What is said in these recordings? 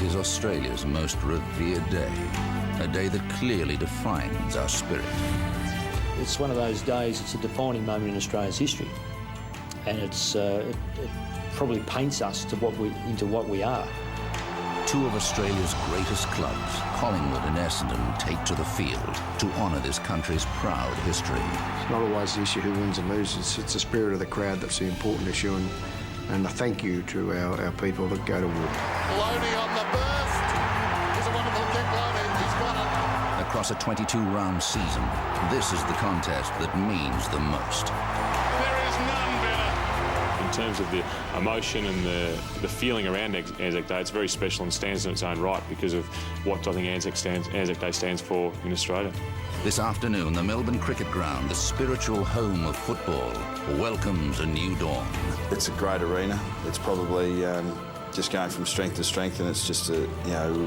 is Australia's most revered day, a day that clearly defines our spirit. It's one of those days, it's a defining moment in Australia's history, and it probably paints us to into what we are. Two of Australia's greatest clubs, Collingwood and Essendon, take to the field to honour this country's proud history. It's not always the issue who wins and loses, it's the spirit of the crowd that's the important issue, and a thank you to our people that go to war. Loney on the burst. It's a wonderful kick, Loney. He's got it. Across a 22-round season, this is the contest that means the most. There is none better. In terms of the emotion and the feeling around Anzac Day, it's very special and stands in its own right because of what I think Anzac Day stands for in Australia. This afternoon, the Melbourne Cricket Ground, the spiritual home of football, welcomes a new dawn. It's a great arena. It's probably just going from strength to strength, and it's just we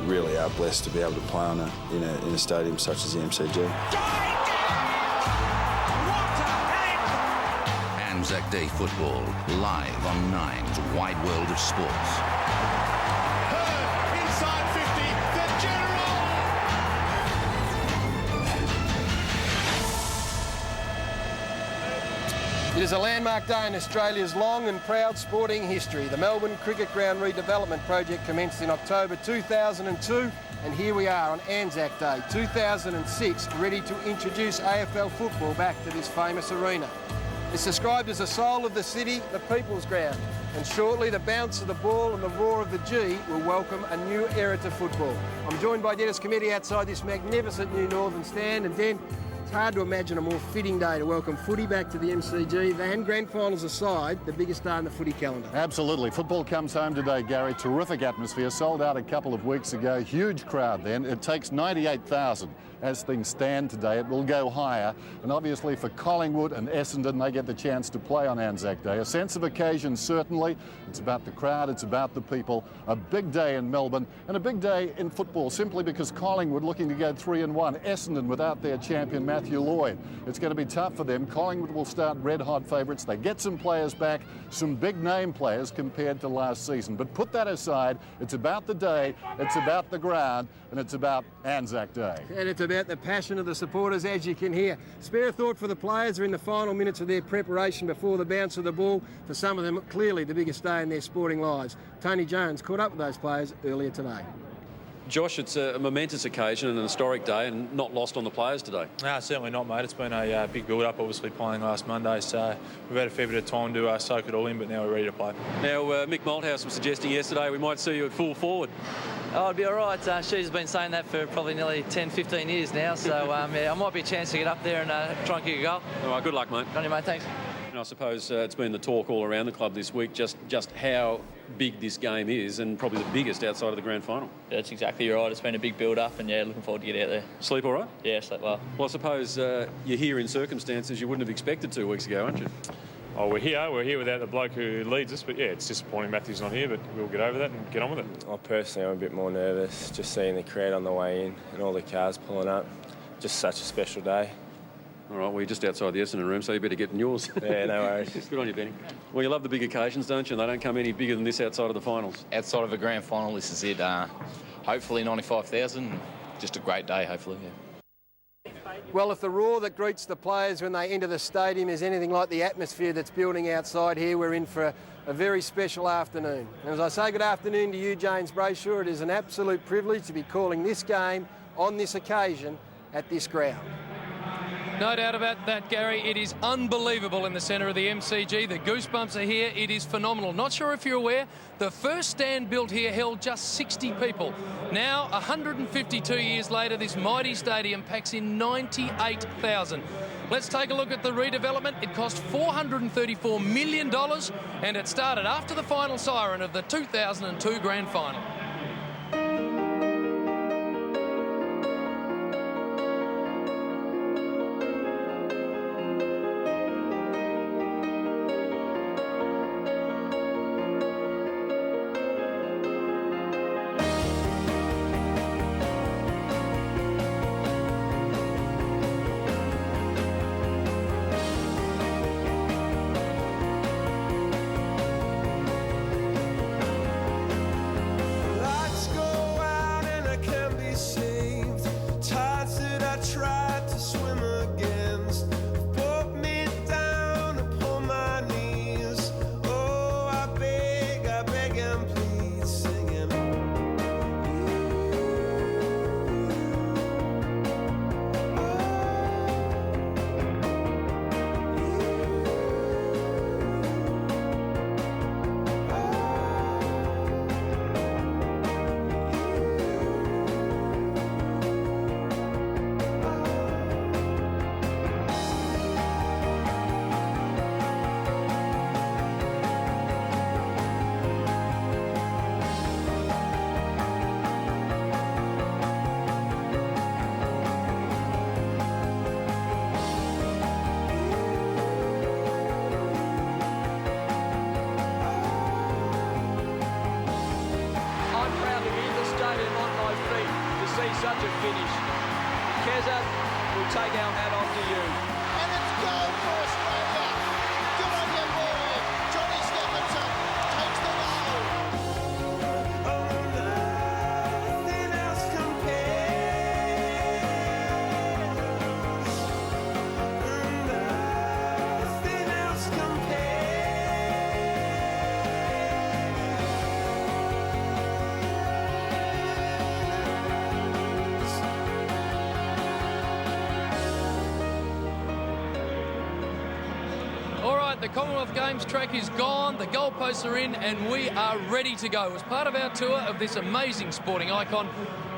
really are blessed to be able to play in a stadium such as the MCG. Anzac Day football, live on Nine's Wide World of Sports. Inside 50, the General. It is a landmark day in Australia's long and proud sporting history. The Melbourne Cricket Ground redevelopment project commenced in October 2002, and here we are on Anzac Day 2006, ready to introduce AFL football back to this famous arena. It's described as the soul of the city, the people's ground, and shortly the bounce of the ball and the roar of the G will welcome a new era to football. I'm joined by Dennis Committee outside this magnificent new Northern Stand, and Den, it's hard to imagine a more fitting day to welcome footy back to the MCG than, grand finals aside, the biggest day in the footy calendar. Absolutely. Football comes home today, Gary. Terrific atmosphere. Sold out a couple of weeks ago. Huge crowd then. It takes 98,000 as things stand today. It will go higher. And obviously for Collingwood and Essendon, they get the chance to play on Anzac Day. A sense of occasion, certainly. It's about the crowd. It's about the people. A big day in Melbourne and a big day in football, simply because Collingwood looking to go 3-1. Essendon without their champion, Matthew Lloyd. It's going to be tough for them. Collingwood will start red-hot favourites. They get some players back, some big-name players compared to last season. But put that aside, it's about the day, it's about the ground, and it's about Anzac Day. And it's about the passion of the supporters, as you can hear. Spare thought for the players are in the final minutes of their preparation before the bounce of the ball. For some of them, clearly the biggest day in their sporting lives. Tony Jones caught up with those players earlier today. Josh, it's a momentous occasion and an historic day, and not lost on the players today. No, certainly not, mate. It's been a big build-up, obviously, playing last Monday, so we've had a fair bit of time to soak it all in, but now we're ready to play. Now, Mick Malthouse was suggesting yesterday we might see you at full forward. Oh, I'd be all right. She's been saying that for probably nearly 10, 15 years now, so yeah, I might be a chance to get up there and try and kick a goal. All right, good luck, mate. On you, mate. Thanks. And I suppose it's been the talk all around the club this week, just how big this game is, and probably the biggest outside of the grand final. Yeah, that's exactly right. It's been a big build-up, and yeah, looking forward to get out there. Sleep all right? Yeah, sleep well. Well, I suppose you're here in circumstances you wouldn't have expected 2 weeks ago, aren't you? Oh, we're here without the bloke who leads us, but yeah, it's disappointing Matthew's not here, but we'll get over that and get on with it. I personally am a bit more nervous, just seeing the crowd on the way in and all the cars pulling up. Just such a special day. All right, well, you're just outside the Essendon room, so you better get in yours. Yeah, no worries. Good on you, Benny. Well, you love the big occasions, don't you? And they don't come any bigger than this outside of the finals. Outside of a grand final, this is it. Hopefully 95,000. Just a great day, hopefully, yeah. Well, if the roar that greets the players when they enter the stadium is anything like the atmosphere that's building outside here, we're in for a very special afternoon. And as I say good afternoon to you, James Brayshaw, it is an absolute privilege to be calling this game on this occasion at this ground. No doubt about that, Gary. It is unbelievable in the centre of the MCG. The goosebumps are here. It is phenomenal. Not sure if you're aware, the first stand built here held just 60 people. Now, 152 years later, this mighty stadium packs in 98,000. Let's take a look at the redevelopment. It cost $434 million, and it started after the final siren of the 2002 Grand Final. such a finish. Keza, we'll take our hat off to you. And it's goal for Australia. Good on you, boy. Johnny Stephenson takes the goal. The Commonwealth Games track is gone, the goalposts are in, and we are ready to go. As part of our tour of this amazing sporting icon,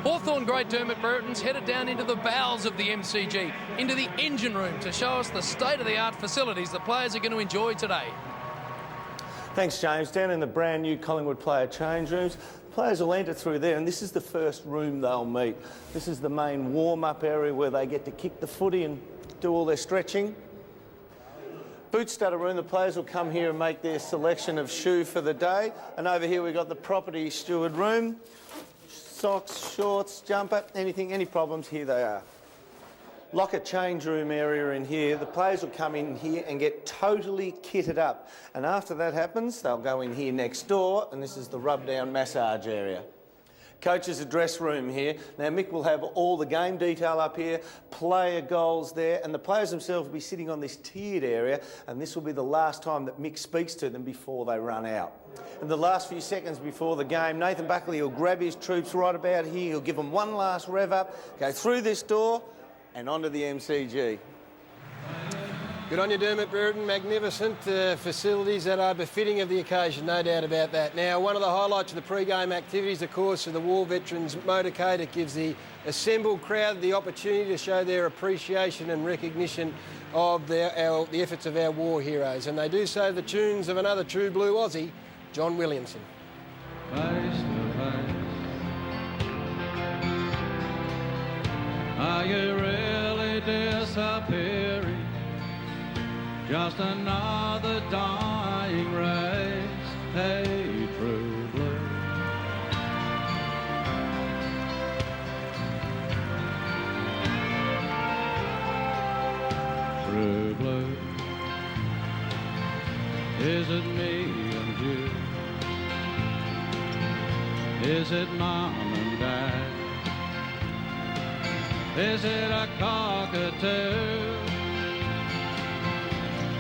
Hawthorn great Dermot Brereton's headed down into the bowels of the MCG, into the engine room to show us the state-of-the-art facilities the players are going to enjoy today. Thanks, James. Down in the brand new Collingwood player change rooms, players will enter through there, and this is the first room they'll meet. This is the main warm-up area where they get to kick the footy and do all their stretching. Boot stutter room, the players will come here and make their selection of shoe for the day. And over here we've got the property steward room. Socks, shorts, jumper, anything, any problems, here they are. Locker change room area in here. The players will come in here and get totally kitted up. And after that happens, they'll go in here next door, and this is the rub-down massage area. Coach's dress room here. Now, Mick will have all the game detail up here, player goals there, and the players themselves will be sitting on this tiered area, and this will be the last time that Mick speaks to them before they run out. In the last few seconds before the game, Nathan Buckley will grab his troops right about here. He'll give them one last rev up, go through this door and onto the MCG. Good on you, Dermot Brereton. Magnificent facilities that are befitting of the occasion, no doubt about that. Now, one of the highlights of the pre-game activities, of course, are the War Veterans motorcade. It gives the assembled crowd the opportunity to show their appreciation and recognition of the efforts of our war heroes. And they do so the tunes of another true blue Aussie, John Williamson. Face to face. Are you really disappearing? Just another dying race, hey, true blue. True blue. Is it me and you? Is it mom and dad? Is it a cockatoo?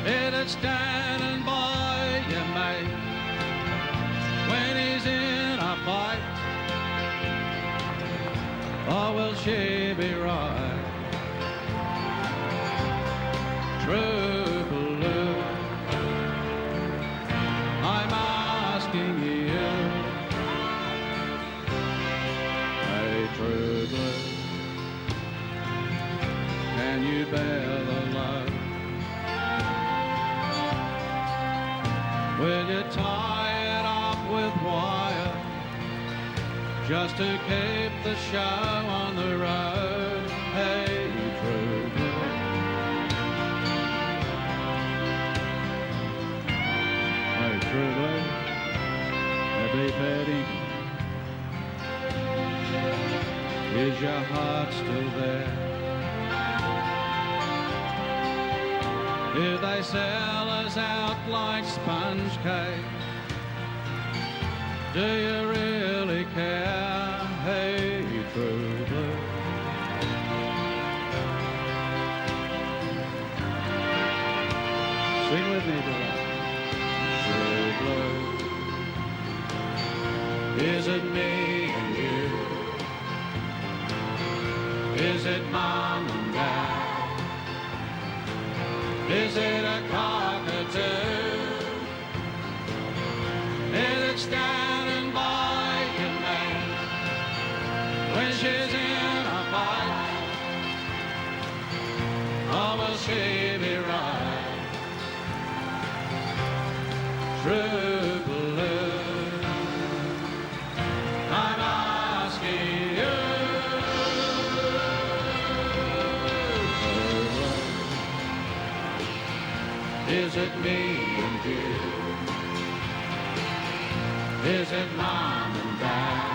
Is it standing by your mate when he's in a fight? Or will she be right? True blue, I'm asking you. Hey, true blue, can you bear the load? Will you tie it up with wire just to keep the show on the road? Hey, true blue. Hey, true blue. Every petty. Is your heart still there? Do they sell us out like sponge cake? Do you really care? Hey, true blue. Sing with me, true blue. Is it me and you? Is it mom and dad? Is it a cockatoo? Is it standing by your mate when she's in a fight? Or will she be right? True blue, I'm asking you. Is it me and you? Is it mom and dad?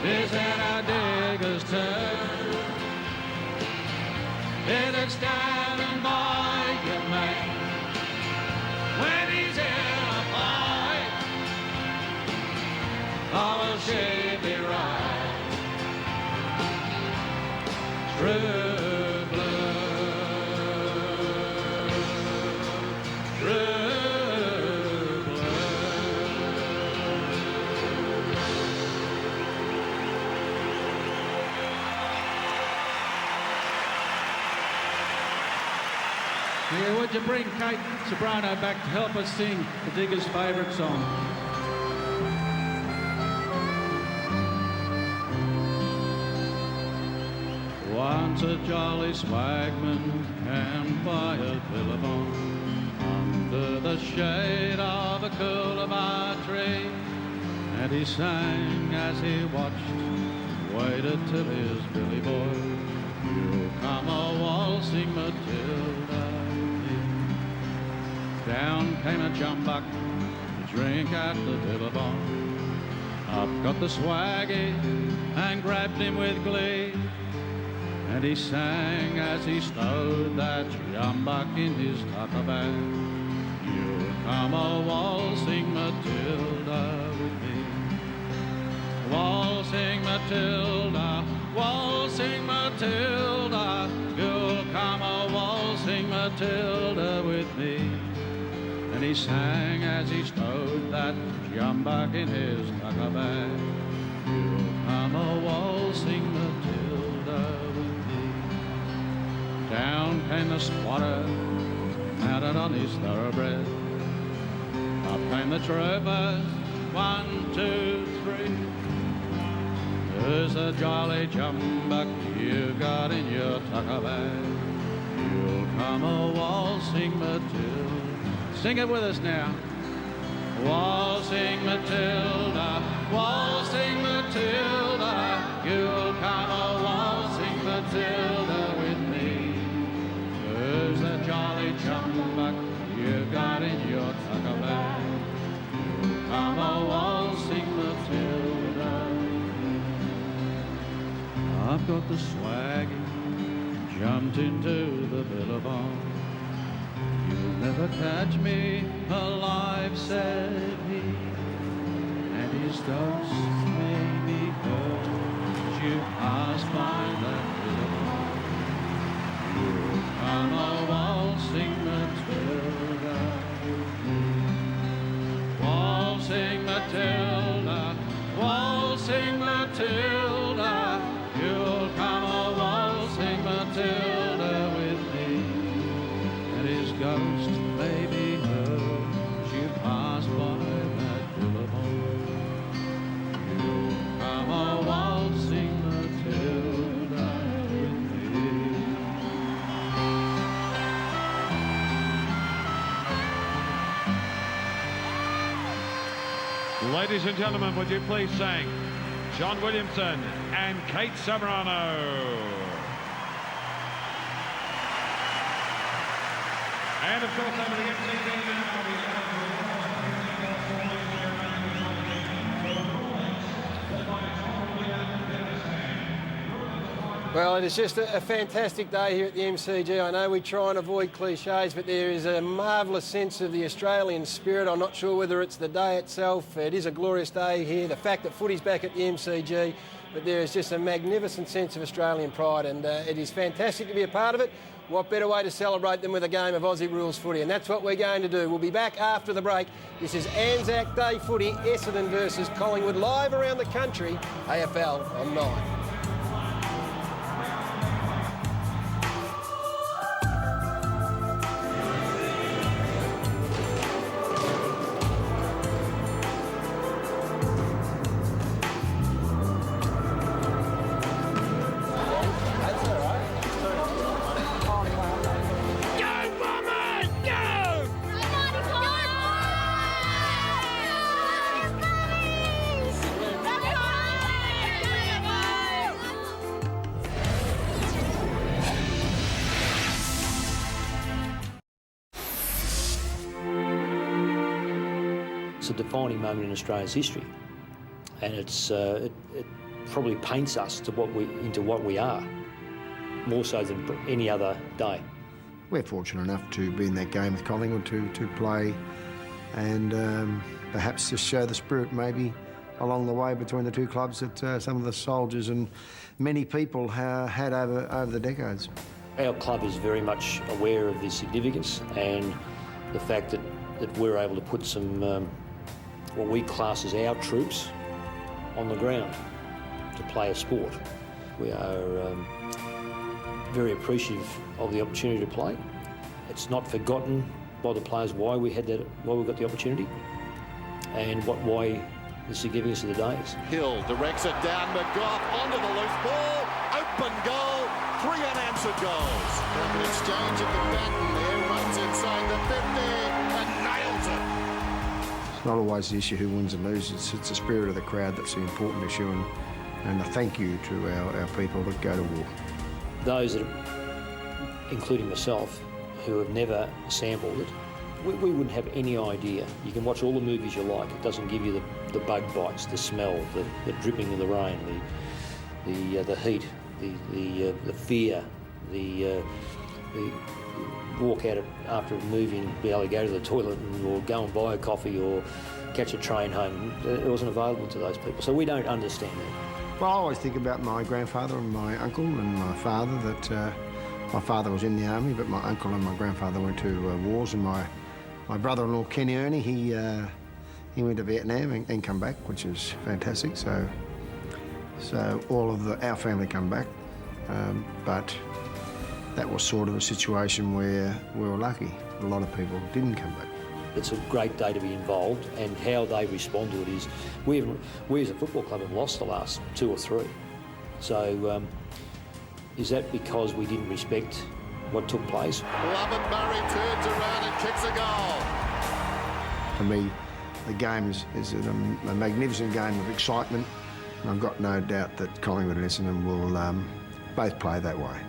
is at our digger's turn. It'll stand by your mate when he's in a fight. Oh, well, she'd be right. True blue, true blue. Yeah, would you bring Kate Sobrano back to help us sing the Diggers' favourite song? Once a jolly swagman camped by a billabong under the shade of a coolabah tree, and he sang as he watched, waited till his Billy boy, "You'll come a waltzing Matilda." Down came a jumbuck to drink at the billabong. Up got the swaggy and grabbed him with glee, and he sang as he stowed that jumbuck in his tucker bag. "You'll come a waltzing Matilda with me. Waltzing Matilda, waltzing Matilda, you'll come a waltzing Matilda with me." And he sang as he stowed that jumbuck in his tucker bag. "You'll come a waltzing Matilda with me." Down came the squatter, mounted on his thoroughbred. Up came the troopers, 1, 2, 3. "Who's a jolly jumbuck you got in your tucker bag? You'll come a waltzing Matilda." Sing it with us now. Waltzing Matilda, waltzing Matilda, you'll come a waltzing Matilda with me. Who's that jolly jumbuck you got in your tucker bag? You'll come a waltzing Matilda. I've got the swaggy, jumped into the billabong. "You'll never catch me alive," said he, and his ghost made me hurt as you passed by that billabong. "You'll come a waltzing Matilda with me. Waltzing Matilda, waltzing Matilda, you'll come a waltzing Matilda with me." His ghost may be heard as you pass by that billabong. "You'll come a waltzing Matilda with me." Ladies and gentlemen, would you please sing John Williamson and Kate Sobrano. And of course, over the MCG Well, it is just a fantastic day here at the MCG. I know we try and avoid cliches, but there is a marvellous sense of the Australian spirit. I'm not sure whether it's the day itself. It is a glorious day here. The fact that footy's back at the MCG, but there is just a magnificent sense of Australian pride, and it is fantastic to be a part of it. What better way to celebrate than with a game of Aussie rules footy? And that's what we're going to do. We'll be back after the break. This is Anzac Day footy, Essendon versus Collingwood, live around the country, AFL on 9. It's a defining moment in Australia's history, and it's probably paints us to into what we are, more so than any other day. We're fortunate enough to be in that game with Collingwood to play and perhaps to show the spirit maybe along the way between the two clubs that some of the soldiers and many people had over the decades. Our club is very much aware of the significance and the fact that we're able to put some what we class as our troops on the ground to play a sport. We are very appreciative of the opportunity to play. It's not forgotten by the players why we got the opportunity and why the significance of the days. Hill directs it down, McGough onto the loose ball, open goal, 3 unanswered goals. An exchange at the baton there, runs inside the 50 and nails it. It's not always the issue who wins and loses, it's the spirit of the crowd that's the important issue, and a thank you to our people that go to war. Those that, including myself, who have never sampled it, we wouldn't have any idea. You can watch all the movies you like, it doesn't give you the bug bites, the smell, the dripping of the rain, the heat, the fear, the walk out after a movie and be able to go to the toilet or go and buy a coffee or catch a train home. It wasn't available to those people, so we don't understand that. Well, I always think about my grandfather and my uncle and my father, that my father was in the army, but my uncle and my grandfather went to wars, and my brother-in-law, Kenny Ernie, he went to Vietnam and come back, which is fantastic. So all of our family come back, but that was sort of a situation where we were lucky. A lot of people didn't come back. It's a great day to be involved, and how they respond to it is, we as a football club have lost the last 2 or 3. So is that because we didn't respect what took place? Lovett Murray turns around and kicks a goal. For me, the game is a magnificent game of excitement, and I've got no doubt that Collingwood and Essendon will both play that way.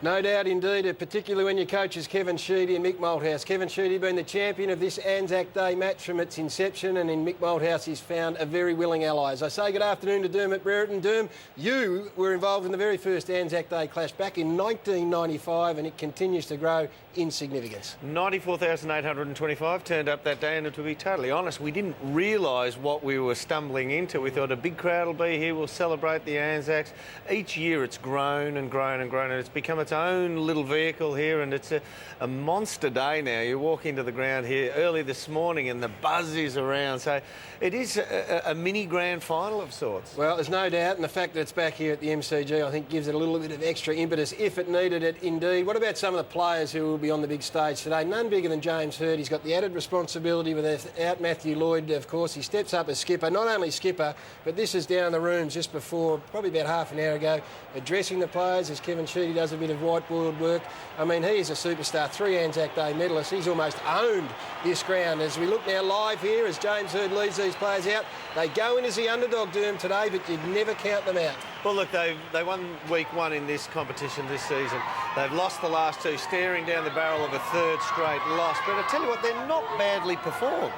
No doubt indeed, particularly when your coach is Kevin Sheedy and Mick Malthouse. Kevin Sheedy been the champion of this Anzac Day match from its inception, and in Mick Malthouse he's found a very willing ally. As I say, good afternoon to Dermot Brereton. Derm, you were involved in the very first Anzac Day clash back in 1995, and it continues to grow in significance. 94,825 turned up that day, and to be totally honest, we didn't realise what we were stumbling into. We thought a big crowd will be here, we'll celebrate the Anzacs. Each year it's grown and grown and grown, and it's become its own little vehicle here, and it's a monster day now. You walk into the ground here early this morning and the buzz is around, so it is a mini grand final of sorts. Well, there's no doubt, and the fact that it's back here at the MCG I think gives it a little bit of extra impetus if it needed it indeed. What about some of the players who will be on the big stage today? None bigger than James Hird. He's got the added responsibility without Matthew Lloyd, of course. He steps up as skipper, not only skipper, but this is down the rooms just before, probably about half an hour ago, addressing the players as Kevin Sheedy does a bit of whiteboard work. I mean, he is a superstar, 3 Anzac Day medalist. He's almost owned this ground. As we look now live here, as James Hird leads these players out, they go in as the underdog, Derm, today, but you'd never count them out. Well, look, they won week 1 in this competition this season. They've lost the last 2, staring down the barrel of a 3rd straight loss. But I tell you what, they're not badly performed.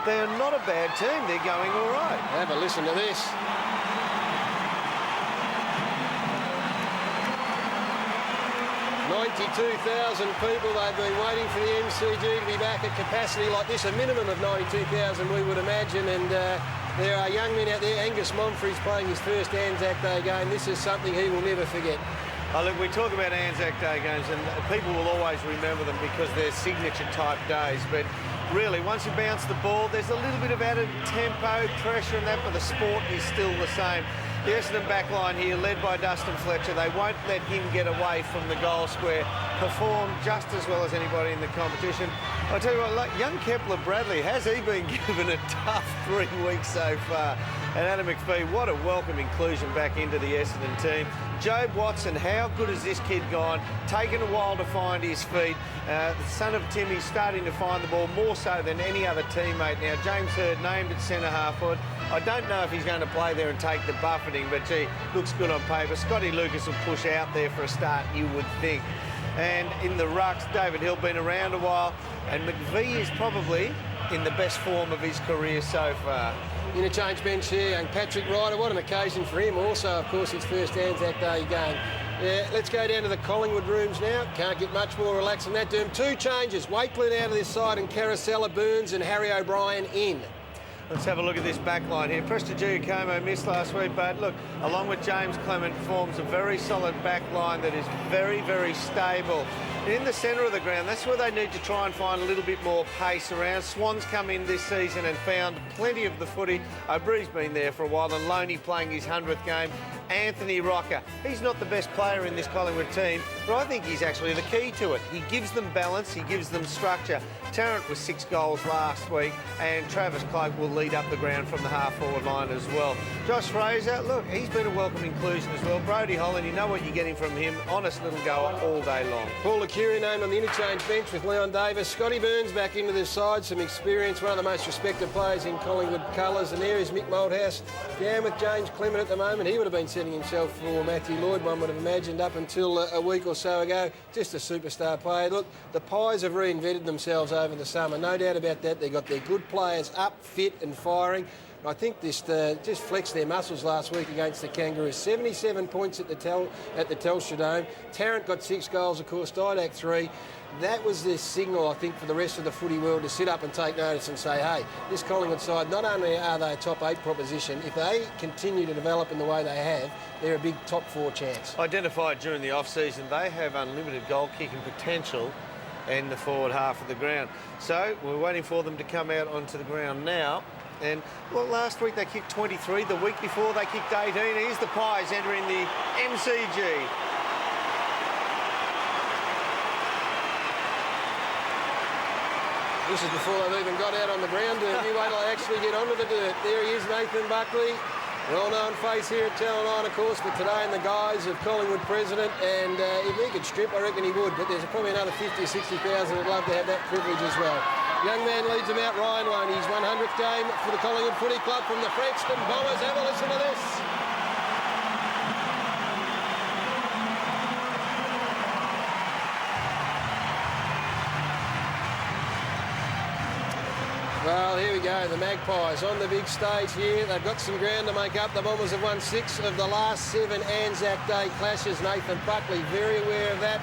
They're not a bad team. They're going all right. Have a listen to this. 92,000 people. They've been waiting for the MCG to be back at capacity like this, a minimum of 92,000 we would imagine, and there are young men out there. Angus Monfrey's playing his first Anzac Day game. This is something he will never forget. Oh, look, we talk about Anzac Day games and people will always remember them because they're signature type days, but really once you bounce the ball there's a little bit of added tempo, pressure and that, but the sport is still the same. The Essendon backline here, led by Dustin Fletcher, they won't let him get away from the goal square. Performed just as well as anybody in the competition. I'll tell you what, like young Kepler Bradley, has he been given a tough 3 weeks so far? And Adam McPhee, what a welcome inclusion back into the Essendon team. Jobe Watson, how good has this kid gone? Taken a while to find his feet. The son of Timmy's starting to find the ball more so than any other teammate now. James Hird named at centre-half forward. I don't know if he's going to play there and take the buffeting, but gee, looks good on paper. Scotty Lucas will push out there for a start, you would think. And in the rucks, David Hill been around a while, and McVie is probably in the best form of his career so far. Interchange bench here, young Patrick Ryder. What an occasion for him. Also, of course, his first Anzac Day game. Yeah, let's go down to the Collingwood rooms now. Can't get much more relaxed than that, Doom. 2 changes. Wakeland out of this side and Carousella, Burns and Harry O'Brien in. Let's have a look at this back line here. Prestigiacomo missed last week, but look, along with James Clement, forms a very solid back line that is very, very stable. In the centre of the ground, that's where they need to try and find a little bit more pace around. Swans come in this season and found plenty of the footy. O'Bree's been there for a while, and Loney playing his 100th game. Anthony Rocker, he's not the best player in this Collingwood team, but I think he's actually the key to it. He gives them balance, he gives them structure. Tarrant was 6 goals last week, and Travis Cloak will lead up the ground from the half-forward line as well. Josh Fraser, look, he's been a welcome inclusion as well. Brodie Holland, you know what you're getting from him. Honest little goer all day long. Paul Lecurri named on the interchange bench with Leon Davis. Scotty Burns back into this side, some experience, one of the most respected players in Collingwood colours. And there is Mick Malthouse down with James Clement at the moment. He would have been setting himself for Matthew Lloyd, one would have imagined, up until a week or so ago. Just a superstar player. Look, the Pies have reinvented themselves over the summer, no doubt about that. They got their good players up, fit and firing. I think this just flexed their muscles last week against the Kangaroos. 77 points at the Telstra Dome. Tarrant got 6 goals, of course, Didac 3. That was the signal, I think, for the rest of the footy world to sit up and take notice and say, hey, this Collingwood side, not only are they a top 8 proposition, if they continue to develop in the way they have, they're a big top 4 chance. Identified during the off-season, they have unlimited goal-kicking potential in the forward half of the ground. So we're waiting for them to come out onto the ground now. And, well, last week they kicked 23. The week before they kicked 18. Here's the Pies entering the MCG. This is before they've even got out on the ground. You wait till they actually get onto the dirt. There he is, Nathan Buckley. Well-known face here at Channel 9, of course, but today in the guise of Collingwood president. And if he could strip, I reckon he would. But there's probably another 50 or 60,000 would love to have that privilege as well. Young man leads them out, Ryan Loney. His 100th game for the Collingwood Footy Club from the Frankston Bombers. Have a listen to this. Well, here we go, the Magpies on the big stage here. They've got some ground to make up. The Bombers have won 6 of the last 7 Anzac Day clashes. Nathan Buckley very aware of that.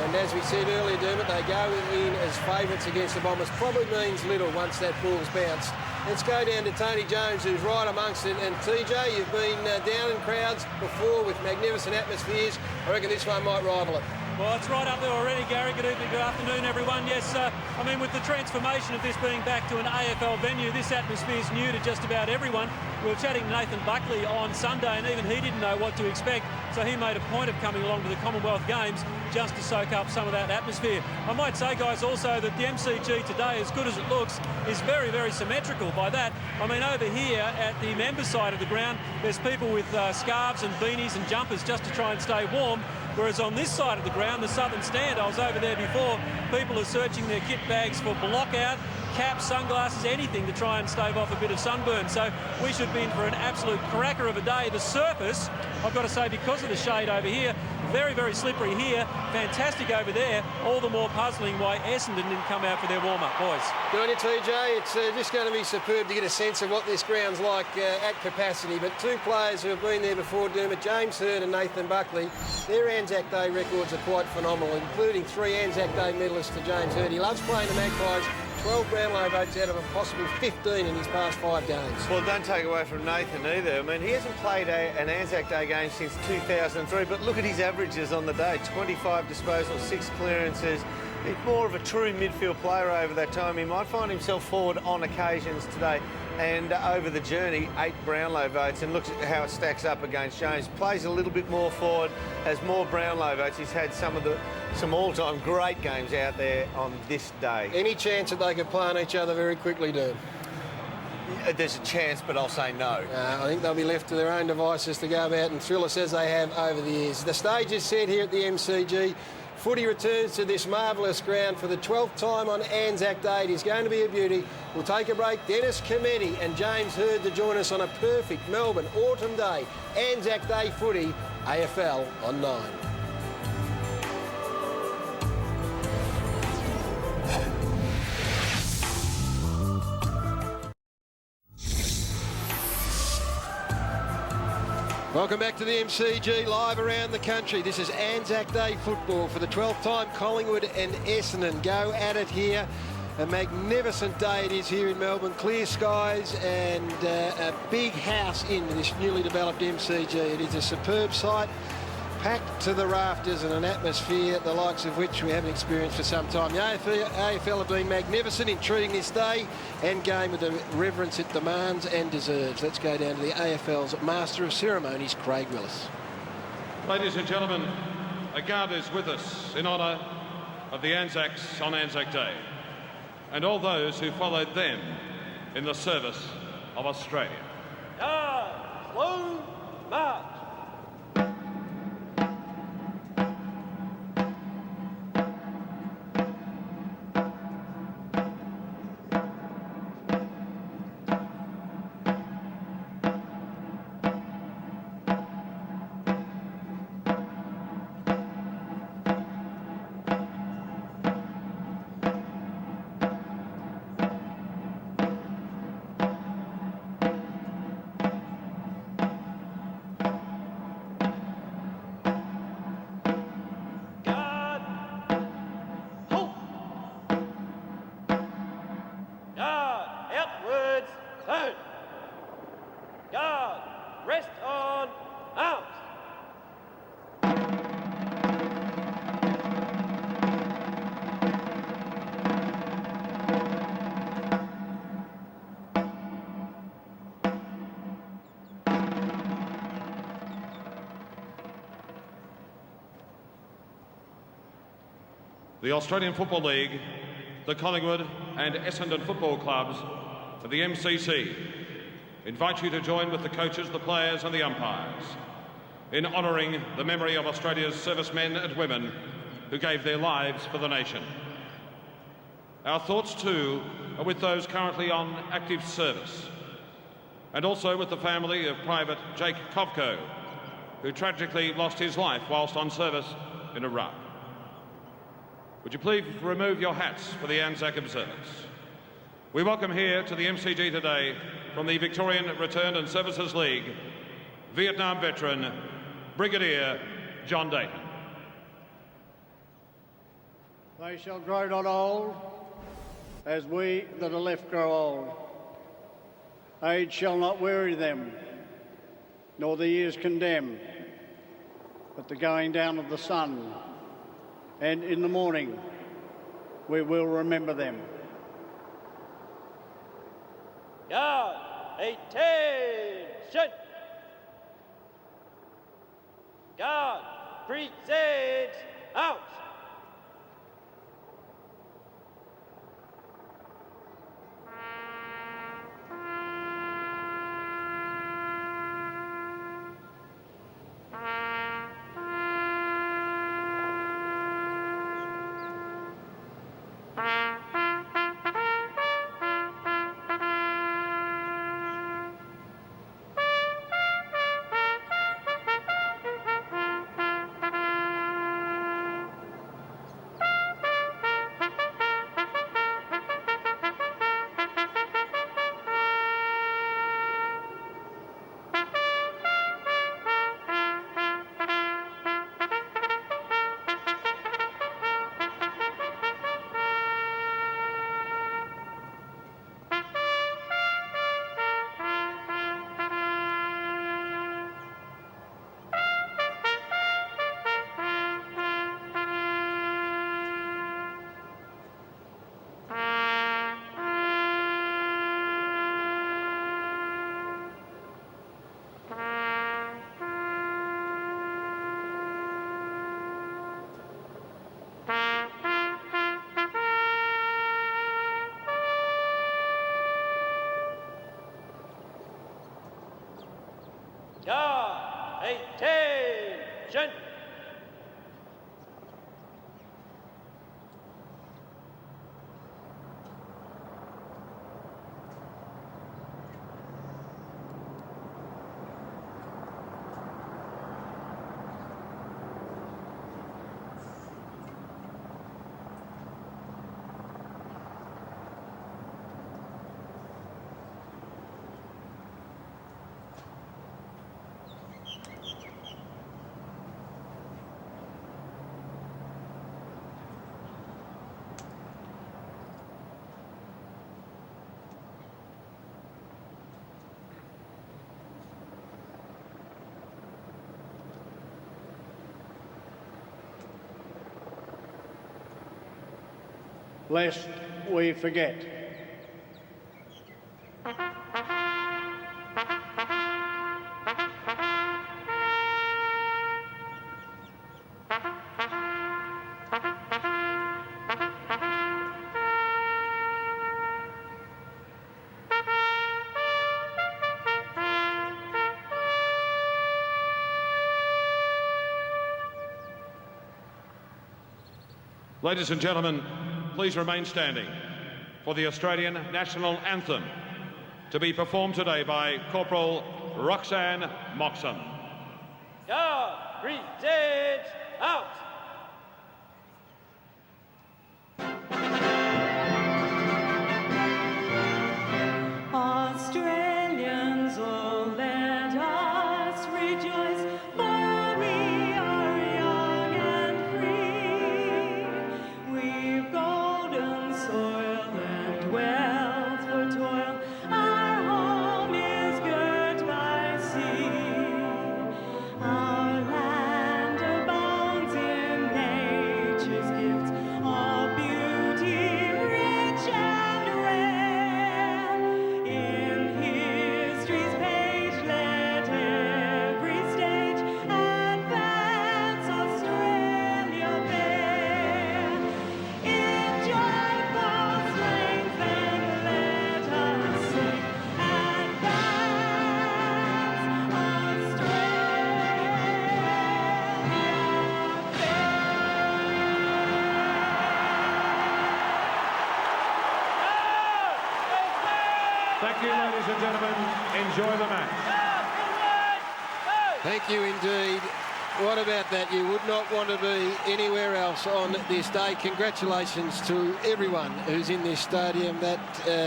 And as we said earlier, Dermot, they go in as favourites against the Bombers. Probably means little once that ball's bounced. Let's go down to Tony Jones, who's right amongst it. And TJ, you've been down in crowds before with magnificent atmospheres. I reckon this one might rival it. Well, it's right up there already, Gary. Good evening, good afternoon, everyone. Yes, I mean, with the transformation of this being back to an AFL venue, this atmosphere is new to just about everyone. We were chatting to Nathan Buckley on Sunday, and even he didn't know what to expect, so he made a point of coming along to the Commonwealth Games just to soak up some of that atmosphere. I might say, guys, also that the MCG today, as good as it looks, is very, very symmetrical. By that, I mean, over here at the member side of the ground, there's people with scarves and beanies and jumpers just to try and stay warm. Whereas on this side of the ground, the southern stand, I was over there before, people are searching their kit bags for block-out, caps, sunglasses, anything to try and stave off a bit of sunburn. So we should be in for an absolute cracker of a day. The surface, I've got to say, because of the shade over here, very, very slippery here, fantastic over there. All the more puzzling why Essendon didn't come out for their warm-up, boys. Good on you, TJ. It's just going to be superb to get a sense of what this ground's like at capacity. But 2 players who have been there before, Dermot, James Hird and Nathan Buckley, their Anzac Day records are quite phenomenal, including 3 Anzac Day medalists to James Hird. He loves playing the Magpies. 12 Brownlow votes out of a possible 15 in his past 5 games. Well, don't take away from Nathan either. I mean, he hasn't played an Anzac Day game since 2003, but look at his averages on the day. 25 disposals, 6 clearances. He's more of a true midfield player over that time. He might find himself forward on occasions today. And over the journey, 8 Brownlow votes, and look at how it stacks up against Jones. Plays a little bit more forward, has more Brownlow votes. He's had some all-time great games out there on this day. Any chance that they could play on each other very quickly, Derm? There's a chance, but I'll say no. I think they'll be left to their own devices to go about and thrill us as they have over the years. The stage is set here at the MCG. Footy returns to this marvellous ground for the 12th time on Anzac Day. It is going to be a beauty. We'll take a break. Dennis Cometti and James Hird to join us on a perfect Melbourne autumn day. Anzac Day footy, AFL on 9. Welcome back to the MCG, live around the country. This is Anzac Day football for the 12th time. Collingwood and Essendon go at it here. A magnificent day it is here in Melbourne. Clear skies and a big house in this newly developed MCG. It is a superb sight, packed to the rafters, and an atmosphere the likes of which we haven't experienced for some time. The AFL have been magnificent in treating this day and game with the reverence it demands and deserves. Let's go down to the AFL's Master of Ceremonies, Craig Willis. Ladies and gentlemen, a guard is with us in honour of the Anzacs on Anzac Day and all those who followed them in the service of Australia. Guard, slow march. The Australian Football League, the Collingwood and Essendon football clubs, and the MCC invite you to join with the coaches, the players and the umpires in honouring the memory of Australia's servicemen and women who gave their lives for the nation. Our thoughts too are with those currently on active service, and also with the family of Private Jake Kovko, who tragically lost his life whilst on service in Iraq. Would you please remove your hats for the Anzac observance? We welcome here to the MCG today from the Victorian Return and Services League, Vietnam veteran, Brigadier John Dayton. They shall grow not old, as we that are left grow old. Age shall not weary them, nor the years condemn, but the going down of the sun, and in the morning we will remember them. Guard, attention! Guard, present, out! Guard, attention! lest we forget. Ladies and gentlemen, please remain standing for the Australian National Anthem to be performed today by Corporal Roxanne Moxon. Guard, present, out. Australians, oh, let us rejoice, for we are young and free. We've golden soil and wealth for toil. Our home is girt by sea. Our land abounds in nature's gifts of beauty, rich and rare. In history's page, let every stage advance Australia bear. In joyful strength, then let us sing, advance Thank you, ladies and gentlemen. Enjoy the match. Thank you indeed. What about that? You would not want to be anywhere else on this day. Congratulations to everyone who's in this stadium. That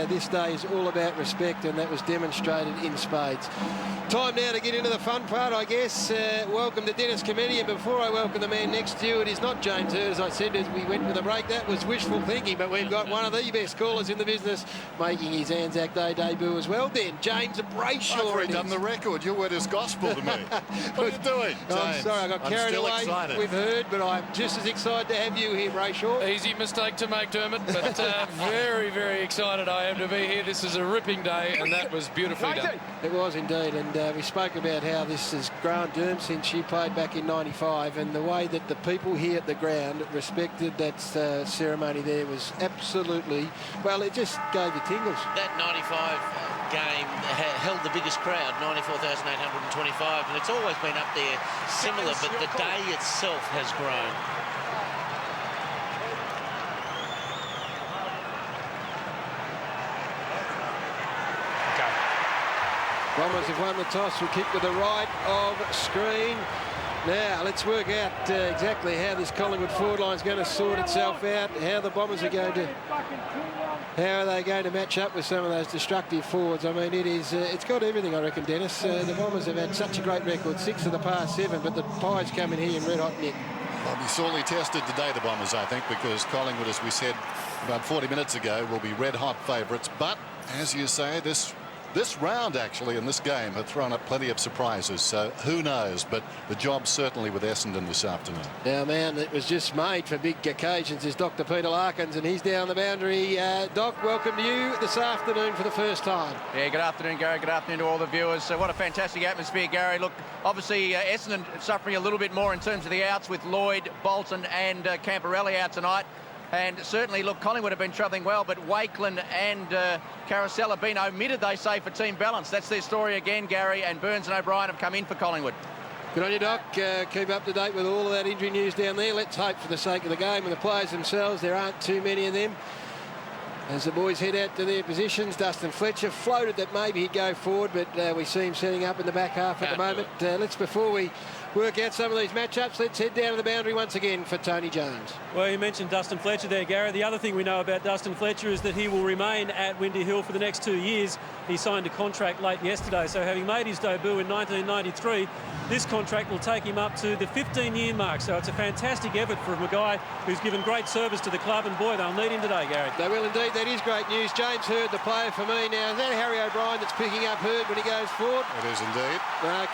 this day is all about respect, and that was demonstrated in spades. Time now to get into the fun part, I guess. Welcome to Dennis Committee, and before I welcome the man next to you, it is not James Hurd, as I said as we went to the break. That was wishful thinking, but we've got one of the best callers in the business making his Anzac Day debut as well. Then James Brayshaw. I've already done the record. Your word is gospel to me. What are you doing, James? I'm sorry, I got carried away. Excited. We've heard, but I'm just as excited to have you here, Brayshaw. Easy mistake to make, Dermot, but very, very excited I am to be here. This is a ripping day, and that was beautifully done. It was indeed, and we spoke about how this has grown, Derm, since you played back in '95, and the way that the people here at the ground respected that ceremony there was absolutely, well, it just gave you tingles. That 95 game held the biggest crowd, 94,825, and it's always been up there similar, but the day itself has grown. Bombers have won the toss. Will kick to the right of screen. Now, let's work out exactly how this Collingwood forward line is going to sort itself out, how the Bombers are going to... How are they going to match up with some of those destructive forwards? I mean, it's got everything, I reckon, Dennis. The Bombers have had such a great record, 6 of the past 7, but the Pies come in here in red-hot nick. They'll be sorely tested today, the Bombers, I think, because Collingwood, as we said about 40 minutes ago, will be red-hot favourites. But, as you say, this round, actually, in this game, have thrown up plenty of surprises. So who knows? But the job certainly with Essendon this afternoon. Now, man, it was just made for big occasions is Dr. Peter Larkins, and he's down the boundary. Doc, welcome to you this afternoon for the first time. Yeah, good afternoon, Gary. Good afternoon to all the viewers. What a fantastic atmosphere, Gary. Look, obviously, Essendon suffering a little bit more in terms of the outs with Lloyd, Bolton and Camporelli out tonight. And certainly, look, Collingwood have been travelling well, but Wakeland and Carousel have been omitted, they say, for team balance. That's their story again, Gary, and Burns and O'Brien have come in for Collingwood. Good on you, Doc. Keep up to date with all of that injury news down there. Let's hope for the sake of the game and the players themselves, there aren't too many of them. As the boys head out to their positions, Dustin Fletcher floated that maybe he'd go forward, but we see him setting up in the back half at the moment. Before we work out some of these matchups, let's head down to the boundary once again for Tony Jones. Well, you mentioned Dustin Fletcher there, Gary. The other thing we know about Dustin Fletcher is that he will remain at Windy Hill for the next 2 years. He signed a contract late yesterday, so having made his debut in 1993, this contract will take him up to the 15-year mark. So it's a fantastic effort from a guy who's given great service to the club, and boy, they'll need him today, Gary. They will indeed. That is great news. James Hurd, the player for me. Now, is that Harry O'Brien that's picking up Hurd when he goes forward? It is indeed.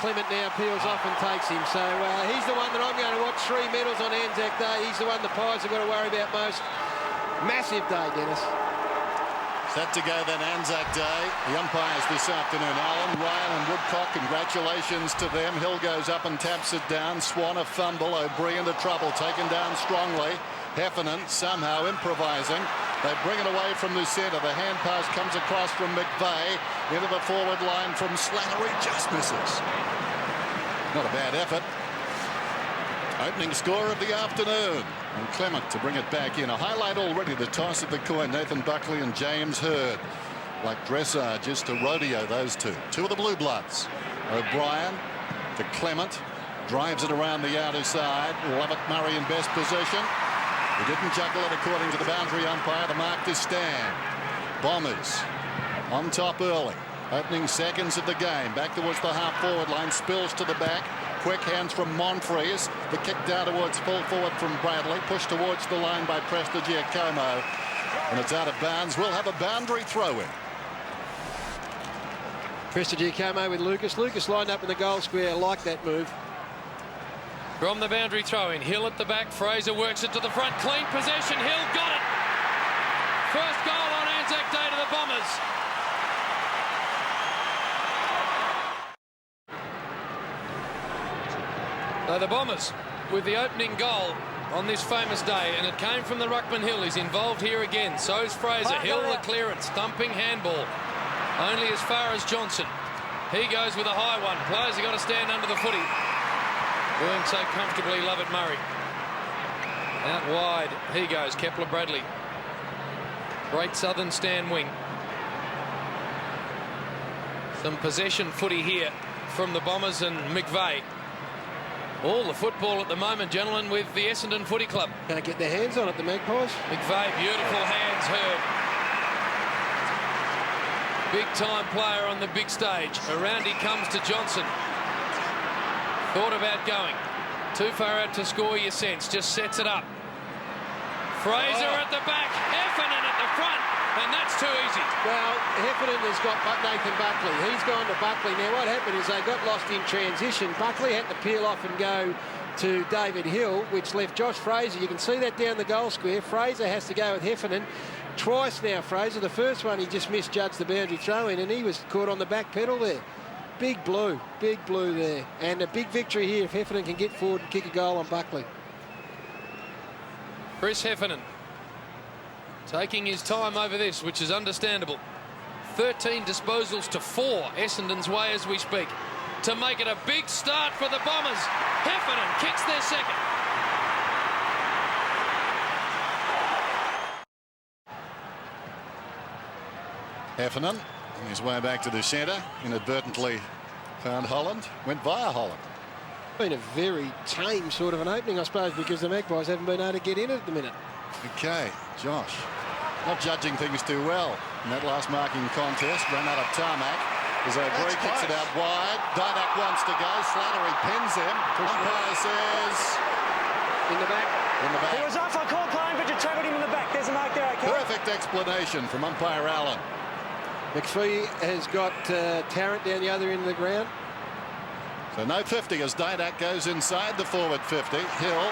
Clement now peels off and takes him. So he's the one that I'm going to watch. 3 medals on Anzac Day. He's the one the Pies have got to worry about most. Massive day, Dennis. Set to go then, Anzac Day. The umpires this afternoon, Allen, Ryan and Woodcock, congratulations to them. Hill goes up and taps it down. Swan a fumble, O'Brien into trouble, taken down strongly. Heffernan somehow improvising. They bring it away from the centre. The hand pass comes across from McVeigh into the forward line from Slattery, just misses. Not a bad effort. Opening score of the afternoon. And Clement to bring it back in. A highlight already, the toss of the coin. Nathan Buckley and James Hurd. Like dressage to rodeo, those two. Two of the Blue Bloods. O'Brien to Clement. Drives it around the outer side. Lovett Murray in best position. He didn't juggle it according to the boundary umpire. The mark to stand. Bombers on top early. Opening seconds of the game. Back towards the half-forward line. Spills to the back. Quick hands from Monfries. The kick down towards full forward from Bradley. Pushed towards the line by Prestigiacomo. And it's out of bounds. We'll have a boundary throw-in. Prestigiacomo with Lucas. Lucas lined up in the goal square. Like that move. From the boundary throw-in. Hill at the back. Fraser works it to the front. Clean possession. Hill got it. First goal on Anzac Day to the Bombers. So the Bombers with the opening goal on this famous day, and it came from the ruckman Hill. He's involved here again. So's Fraser. Hill the clearance. Thumping handball. Only as far as Johnson. He goes with a high one. Players have got to stand under the footy. Doing so comfortably, Lovett Murray. Out wide. He goes. Kepler Bradley. Great southern stand wing. Some possession footy here from the Bombers and McVeigh. All the football at the moment, gentlemen, with the Essendon Footy Club. Can't get their hands on it, the Magpies. McVeigh, beautiful hands, Hurd. Big-time player on the big stage. Around he comes to Johnson. Thought about going. Too far out to score, you sense. Just sets it up. Fraser at the back. Heffernan at the front. And that's too easy. Well, Heffernan has got Nathan Buckley. He's gone to Buckley. Now, what happened is they got lost in transition. Buckley had to peel off and go to David Hill, which left Josh Fraser. You can see that down the goal square. Fraser has to go with Heffernan. Twice now, Fraser. The first one, he just misjudged the boundary throw-in, and he was caught on the back pedal there. Big blue there. And a big victory here if Heffernan can get forward and kick a goal on Buckley. Chris Heffernan taking his time over this, which is understandable. 13 disposals to 4 Essendon's way as we speak, to make it a big start for the Bombers. Heffernan kicks their second. Heffernan on his way back to the centre, inadvertently found Holland, went via Holland. Been a very tame sort of an opening, I suppose, because the Magpies haven't been able to get in it at the minute. Okay, Josh. Not judging things too well in that last marking contest. Ran out of tarmac as O'Brien kicks it out wide. Didak wants to go. Slattery pins him. Umpire says... In the back. In the back. He was off. I called playing, but you tackled him in the back. There's a mark there, okay? Perfect explanation from umpire Allen. McPhee has got Tarrant down the other end of the ground. So no 50 as Didak goes inside the forward 50. Hill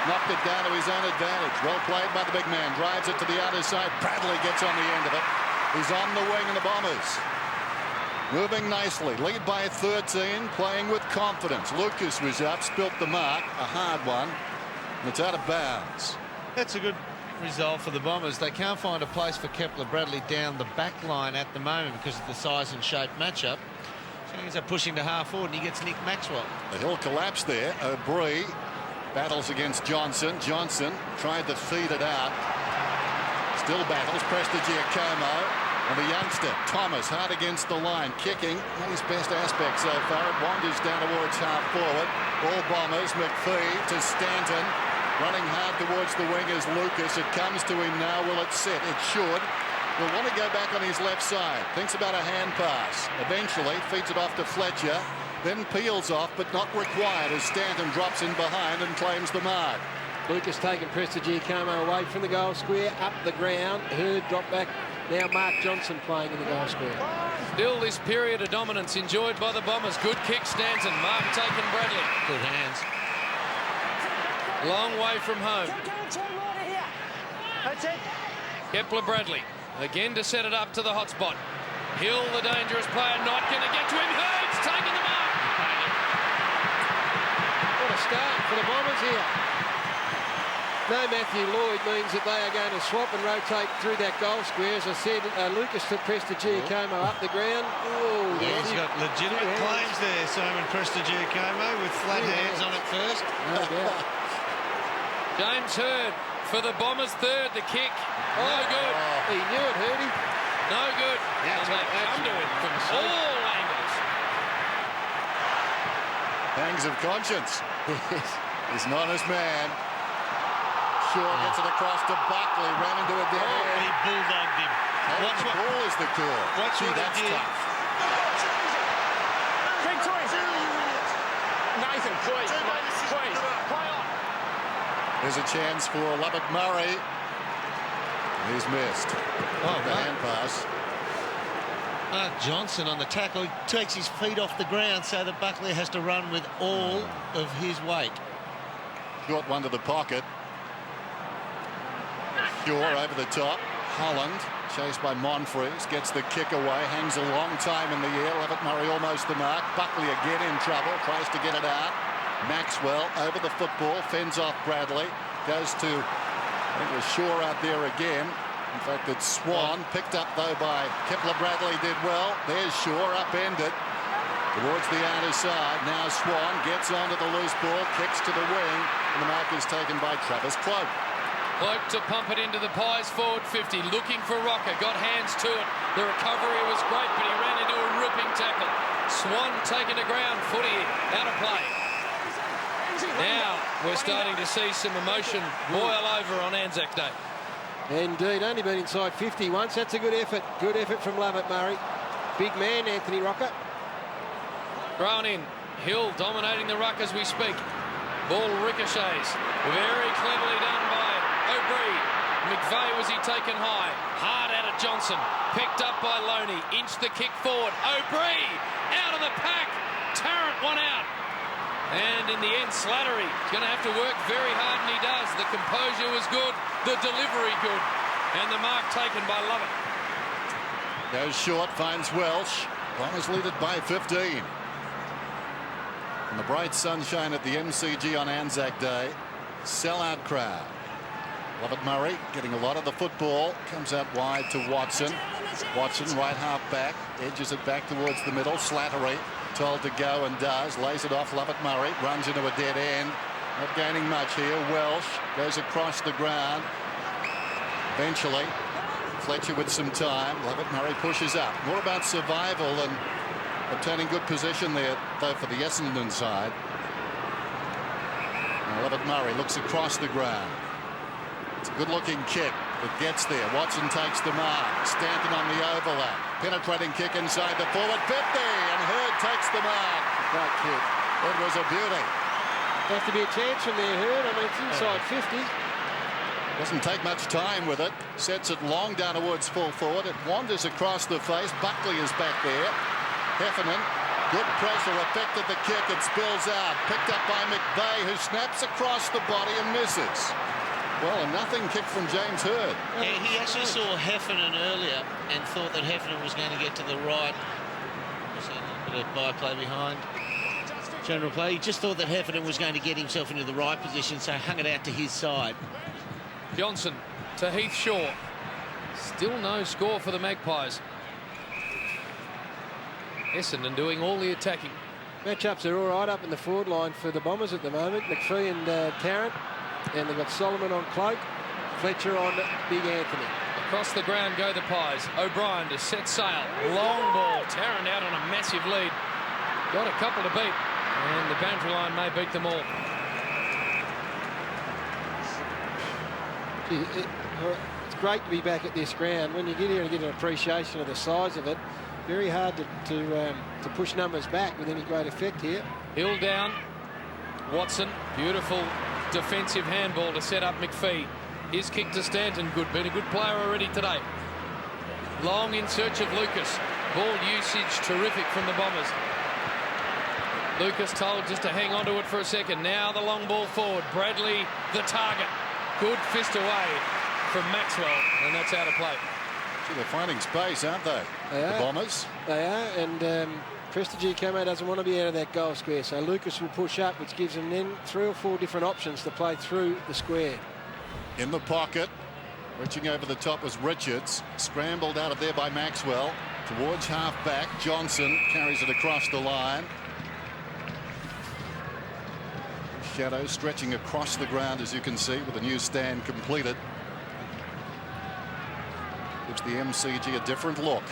knocked it down to his own advantage. Well played by the big man. Drives it to the outer side. Bradley gets on the end of it. He's on the wing of the Bombers. Moving nicely. Lead by 13. Playing with confidence. Lucas was up. Spilt the mark. A hard one. And it's out of bounds. That's a good result for the Bombers. They can't find a place for Kepler Bradley down the back line at the moment because of the size and shape matchup. So he's pushing to half forward and he gets Nick Maxwell. The Hill collapsed there. O'Brien battles against Johnson. Johnson tried to feed it out. Still battles. Prestigiacomo and the youngster Thomas hard against the line, kicking not his best aspect so far. It wanders down towards half forward. All Bombers. McPhee to Stanton, running hard towards the wingers. Lucas. It comes to him now. Will it sit? It should. Will want to go back on his left side. Thinks about a hand pass. Eventually feeds it off to Fletcher. Then peels off, but not required as Stanton drops in behind and claims the mark. Lucas taking Prestigiacomo away from the goal square, up the ground. Hurd dropped back. Now Mark Johnson playing in the goal square. Still this period of dominance enjoyed by the Bombers. Good kick, Stanton. Mark taking Bradley. Good hands. Long way from home. That's it. Kepler-Bradley again to set it up to the hot spot. Hill, the dangerous player, not going to get to him. Hurd's taken the mark. What a start for the Bombers here. No Matthew Lloyd means that they are going to swap and rotate through that goal square. As I said, Lucas Prestigiacomo up the ground. Oh, yeah, he's got legitimate claims there, Simon Prestigiacomo, with flat hands on it first. No doubt. James Hurd for the Bombers' third. The kick, no good. He knew it, Hurdy. No good. And they come to him from all angles. Pangs of conscience. He's an honest man. Shaw gets it across to Buckley, ran into a dead end. He bulldogged him. Watch the ball is the call. Watch what that's he did. tough. Big twist. Nathan, please, please, play on. There's a chance for Lubbock Murray. He's missed. The hand pass. Mark Johnson on the tackle. He takes his feet off the ground so that Buckley has to run with all of his weight. Short one to the pocket. Shaw over the top. Holland, chased by Monfries, gets the kick away, hangs a long time in the air. Lubbock Murray almost the mark. Buckley again in trouble, tries to get it out. Maxwell over the football, fends off Bradley. Goes to, I think it was Shaw out there again. In fact, it's Swan, picked up though by Kepler-Bradley, did well. There's Shaw, upended towards the outer side. Now Swan gets onto the loose ball, kicks to the wing, and the mark is taken by Travis Cloak. Cloak to pump it into the Pies forward 50, looking for Rocker, got hands to it. The recovery was great, but he ran into a ripping tackle. Swan taken to ground, footy out of play. Now we're starting to see some emotion boil over on Anzac Day. Indeed, only been inside 50 once. That's a good effort. Good effort from Lubbock Murray. Big man, Anthony Rocker. Thrown in. Hill dominating the ruck as we speak. Ball ricochets. Very cleverly done by O'Brien. McVeigh was he taken high. Hard at it, Johnson. Picked up by Loney. Inched the kick forward. O'Brien out of the pack. Tarrant one out. And in the end, Slattery is going to have to work very hard, and he does. The composure was good. The delivery good. And the mark taken by Lubbock. Goes short, finds Welsh. Bombers lead it by 15. In the bright sunshine at the MCG on Anzac Day. Sellout crowd. Lubbock Murray getting a lot of the football. Comes out wide to Watson. Watson, right half back. Edges it back towards the middle. Slattery told to go and does. Lays it off Lubbock Murray. Runs into a dead end. Not gaining much here. Welsh goes across the ground. Eventually, Fletcher with some time. Lubbock Murray pushes up. More about survival and obtaining good position there, though, for the Essendon side. Now Lubbock Murray looks across the ground. It's a good-looking kick. It gets there. Watson takes the mark. Stanton on the overlap. Penetrating kick inside the forward 50, and Hurd takes the mark. Great kick. It was a beauty. Has to be a chance from there, Hurd. I mean, it's inside 50. Doesn't take much time with it. Sets it long down towards full forward. It wanders across the face. Buckley is back there. Heffernan, good pressure, affected the kick. It spills out. Picked up by McVeigh, who snaps across the body and misses. Well, a nothing kick from James Hurd. Yeah, he actually saw Heffernan earlier and thought that Heffernan was going to get to the right. A bit of byplay behind. General play. He just thought that Heffernan was going to get himself into the right position, so hung it out to his side. Johnson to Heath Shaw. Still no score for the Magpies. Essendon doing all the attacking. Matchups are all right up in the forward line for the Bombers at the moment. McPhee and Tarrant. And they've got Solomon on Cloak. Fletcher on Big Anthony. Across the ground go the Pies. O'Brien to set sail. Long ball. Tarrant out on a massive lead. Got a couple to beat. And the boundary line may beat them all. It's great to be back at this ground. When you get here and get an appreciation of the size of it, very hard to push numbers back with any great effect here. Hill down. Watson. Beautiful defensive handball to set up McPhee. His kick to Stanton. Been a good player already today. Long in search of Lucas. Ball usage terrific from the Bombers. Lucas told just to hang on to it for a second. Now the long ball forward. Bradley the target. Good fist away from Maxwell, and that's out of play. Gee, they're finding space, aren't they? The Bombers. They are, and Prestigie Como doesn't want to be out of that goal square, so Lucas will push up, which gives them then 3 or 4 different options to play through the square. In the pocket, reaching over the top was Richards, scrambled out of there by Maxwell, towards half-back. Johnson carries it across the line. Shadow stretching across the ground, as you can see, with the new stand completed. Gives the MCG a different look.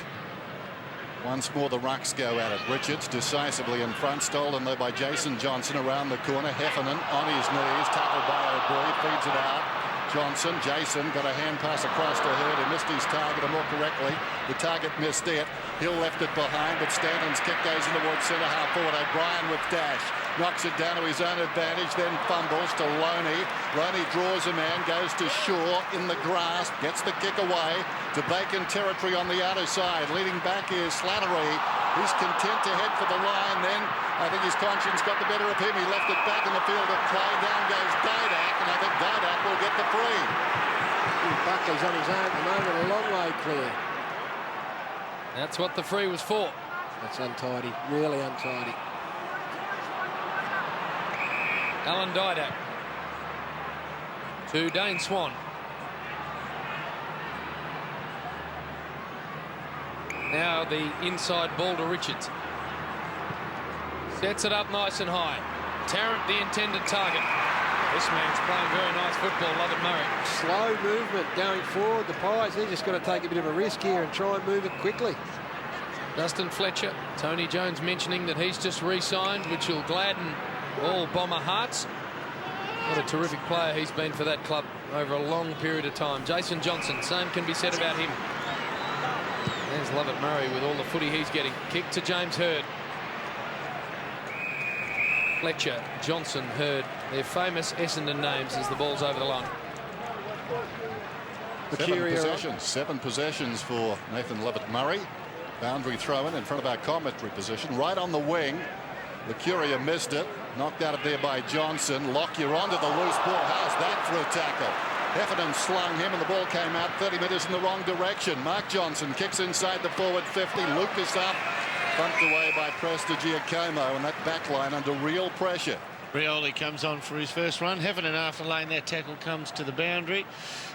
Once more the Rucks go at it. Richards decisively in front, stolen though by Jason Johnson around the corner. Heffernan on his knees, tackled by O'Brien, feeds it out. Johnson, Jason got a hand pass across to Hurd. He missed his target, or more correctly, the target missed it. Hill left it behind, but Stanton's kick goes in towards centre half forward. O'Brien with dash, knocks it down to his own advantage, then fumbles to Loney. Loney draws a man, goes to Shaw in the grass, gets the kick away to Bacon territory on the outer side. Leading back is Slattery. He's content to head for the line. Then I think his conscience got the better of him. He left it back in the field of play. Down goes Didak, and I think Didak will get the free. Buckley's on his own at the moment, a long way clear. That's what the free was for. That's untidy, really untidy. Alan Didak to Dane Swan. Now the inside ball to Richards. Sets it up nice and high. Tarrant the intended target. This man's playing very nice football, Lovett Murray. Slow movement going forward. The Pies, they're just got to take a bit of a risk here and try and move it quickly. Dustin Fletcher, Tony Jones mentioning that he's just re-signed, which will gladden all Bomber hearts. What a terrific player he's been for that club over a long period of time. Jason Johnson, same can be said about him. There's Lovett Murray with all the footy he's getting. Kick to James Hurd. Fletcher, Johnson, Hurd, their famous Essendon names as the ball's over the line. 7 possessions for Nathan Lovett Murray. Boundary throw in front of our commentary position. Right on the wing. Lucuria missed it. Knocked out of there by Johnson. Lockyer onto the loose ball. How's that for a tackle? Heffernan slung him and the ball came out 30 metres in the wrong direction. Mark Johnson kicks inside the forward 50. Lucas up. Bumped away by Prestigie Como, and that back line under real pressure. Rioli comes on for his first run. Heffernan, after laying that tackle, comes to the boundary.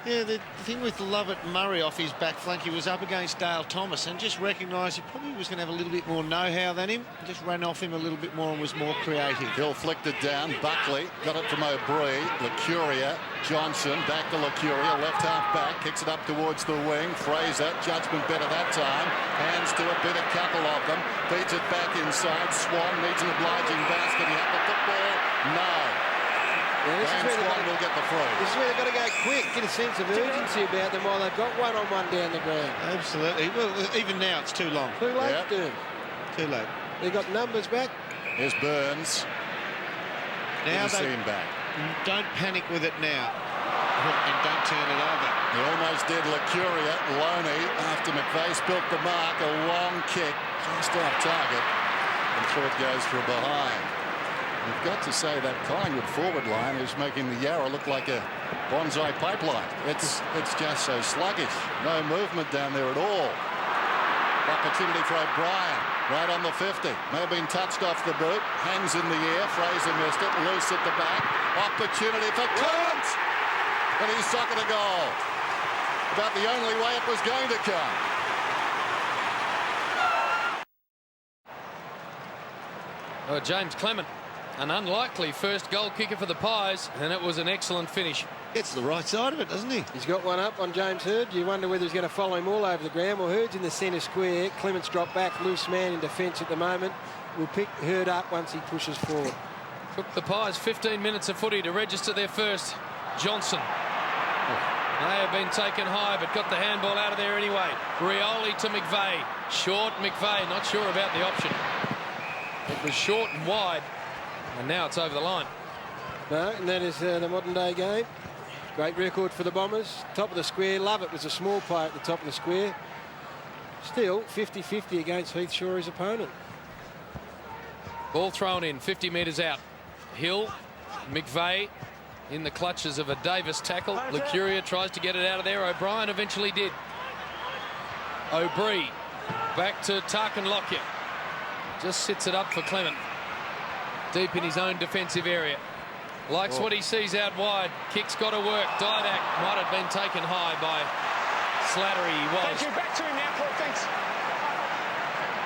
Yeah, the thing with Lovett Murray off his back flank, he was up against Dale Thomas and just recognised he probably was going to have a little bit more know-how than him. Just ran off him a little bit more and was more creative. Hill flicked it down. Buckley got it from O'Brien. Lucuria, Johnson, back to Lucuria, left half back, kicks it up towards the wing. Fraser, judgment better that time. Hands to it, bit a couple of them. Feeds it back inside. Swan needs an obliging basket. He had the football. No. Yeah, Swan will get the free. This is where they've got to go quick, get a sense of urgency about them while they've got one-on-one down the ground. Absolutely. Well, even now it's too long. Too late, yep. dude. Too late. They've got numbers back. Here's Burns. Now they him back. Don't panic with it now. And don't turn it over. He almost did. Lucuria, Loney, after McVeigh spilt the mark, a long kick, just off target, and through it goes for a behind. You've got to say that Collingwood forward line is making the Yarra look like a bonsai pipeline. It's just so sluggish. No movement down there at all. Opportunity for O'Brien, right on the 50. May have been touched off the boot. Hands in the air. Fraser missed it. Loose at the back. Opportunity for Clements. And he's socket a goal. About the only way it was going to come. Oh, James Clement, an unlikely first goal kicker for the Pies, and it was an excellent finish. Gets the right side of it, doesn't he? He's got one up on James Hurd. You wonder whether he's going to follow him all over the ground. Well, Hurd's in the centre square. Clements dropped back, loose man in defence at the moment. We'll pick Hurd up once he pushes forward. Took the Pies 15 minutes of footy to register their first. Johnson. They have been taken high, but got the handball out of there anyway. Rioli to McVeigh. Short McVeigh, not sure about the option. It was short and wide, and now it's over the line. No, and that is the modern-day game. Great record for the Bombers. Top of the square. Lovett was a small player at the top of the square. Still 50-50 against Heath Shaw, his opponent. Ball thrown in, 50 metres out. Hill, McVeigh, in the clutches of a Davis tackle. Lucuria tries to get it out of there. O'Brien eventually did. O'Brien back to Tarkin Lockyer. Just sits it up for Clement. Deep in his own defensive area. Likes what he sees out wide. Kick's got to work. Didak might have been taken high by Slattery. He was. Thank you. Back to him now, Paul. Thanks.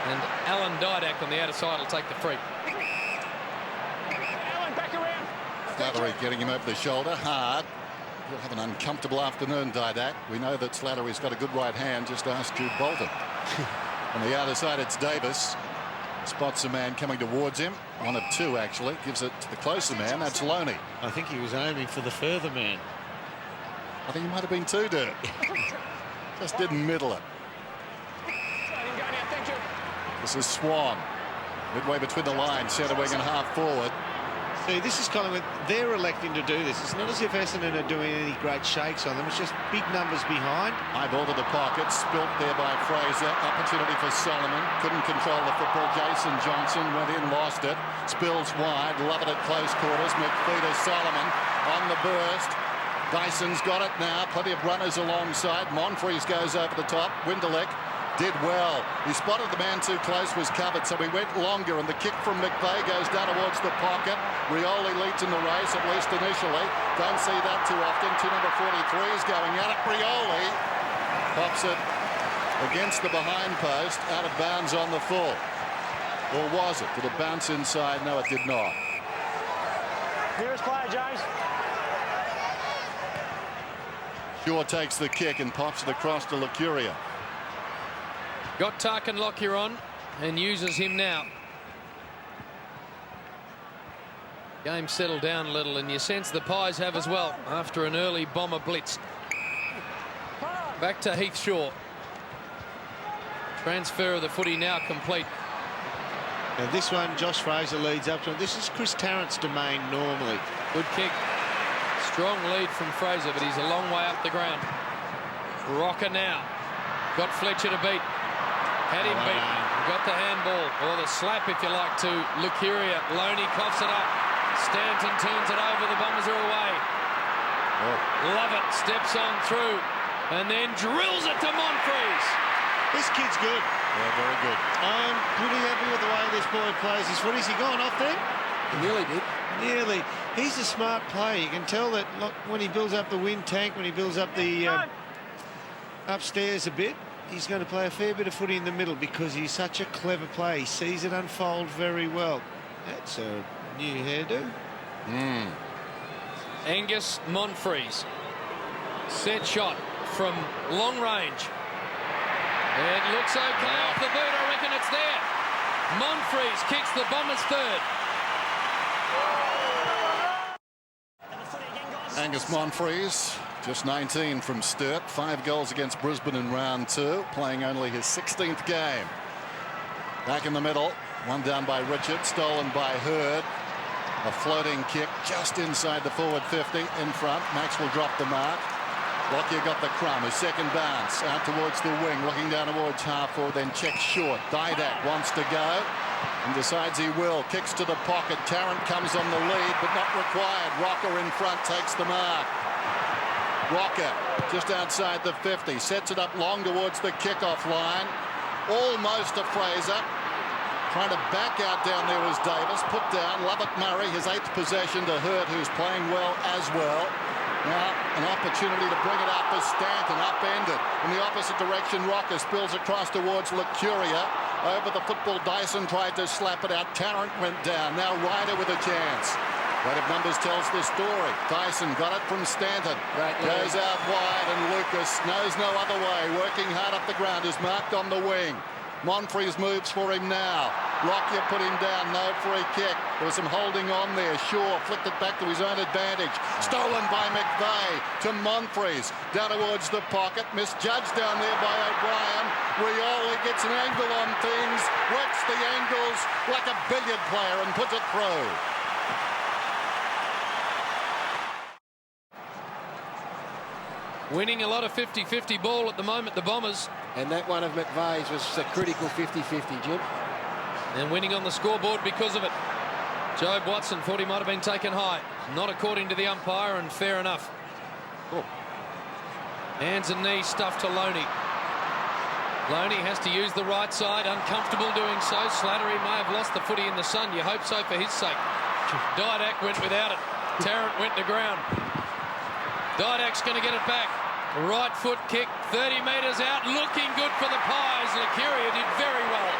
And Alan Didak on the outer side will take the free. Alan, back around. Slattery getting him over the shoulder hard. He'll have an uncomfortable afternoon, Didak. We know that Slattery's got a good right hand. Just ask Jude Bolton. On the outer side, it's Davis. Spots a man coming towards him. One of two, actually. Gives it to the closer man. That's Loney. I think he was aiming for the further man. I think he might have been too, Dirk. Just didn't middle it. This is Swan. Midway between the lines, centre wing and half forward. See, this is Collingwood. They're electing to do this. It's not as if Essendon are doing any great shakes on them. It's just big numbers behind. High ball to the pocket. Spilt there by Fraser. Opportunity for Solomon. Couldn't control the football. Jason Johnson went in, lost it. Spills wide. Love it at close quarters. McPhee to Solomon on the burst. Dyson's got it now. Plenty of runners alongside. Monfries goes over the top. Winderlick did well. He spotted the man too close, was covered, so he went longer, and the kick from McVeigh goes down towards the pocket. Rioli leads in the race, at least initially. Don't see that too often. Number 43 is going at it. Rioli pops it against the behind post, out of bounds on the full. Or was it? Did it bounce inside? No, it did not. Nearest player, James. Shaw takes the kick and pops it across to Lucuria. Got Tarkin Lockyer on and uses him now. Game settled down a little, and you sense the Pies have as well after an early Bomber blitz. Back to Heath Shaw. Transfer of the footy now complete. Now this one, Josh Fraser leads up to it. This is Chris Tarrant's domain normally. Good kick. Strong lead from Fraser, but he's a long way up the ground. Rocker now. Got Fletcher to beat. Had him beaten. Got the handball, or the slap if you like, to Lucuria. Loney coughs it up. Stanton turns it over. The Bombers are away. Love it. Steps on through and then drills it to Monfries. This kid's good. Yeah, very good. I'm pretty happy with the way this boy plays his footy. Has he gone off there? He nearly did. Nearly. He's a smart player. You can tell that when he builds up the wind tank, when he builds up the upstairs a bit, he's going to play a fair bit of footy in the middle because he's such a clever player. He sees it unfold very well. That's a new hairdo. Angus Monfries. Set shot from long range. It looks okay off the boot. I reckon it's there. Monfries kicks the Bombers third. Angus Monfries, just 19 from Sturt. 5 goals against Brisbane in round 2, playing only his 16th game. Back in the middle, one down by Richard, stolen by Hurd. A floating kick just inside the forward 50 in front. Max will drop the mark. Lockyer got the crumb. His second bounce out towards the wing, looking down towards half forward, then checks short. Didak wants to go and decides he will. Kicks to the pocket. Tarrant comes on the lead, but not required. Rocker in front takes the mark. Rocker just outside the 50. Sets it up long towards the kickoff line. Almost to Fraser. Trying to back out down there was Davis. Put down. Lovett Murray, his 8th possession to Hurt, who's playing well as well. Now, an opportunity to bring it up for Stanton, upended. In the opposite direction, Rocker spills across towards Lucuria. Over the football, Dyson tried to slap it out. Tarrant went down. Now Ryder with a chance. Rate of numbers tells the story. Dyson got it from Stanton. Goes out wide, and Lucas knows no other way. Working hard up the ground, is marked on the wing. Monfries moves for him now. Lockyer put him down, no free kick. There was some holding on there. Shaw flicked it back to his own advantage. Stolen by McVeigh to Monfries. Down towards the pocket. Misjudged down there by O'Brien. Rioli gets an angle on things. Works the angles like a billiard player and puts it through. Winning a lot of 50-50 ball at the moment, the Bombers. And that one of McVeigh's was a critical 50-50, Jim. And winning on the scoreboard because of it. Jobe Watson thought he might have been taken high. Not according to the umpire, and fair enough. Oh. Hands and knees stuffed to Loney. Loney has to use the right side, uncomfortable doing so. Slattery may have lost the footy in the sun. You hope so for his sake. Didak went without it. Tarrant went to ground. Didak's going to get it back. Right foot kick, 30 metres out, looking good for the Pies. Licuria did very well.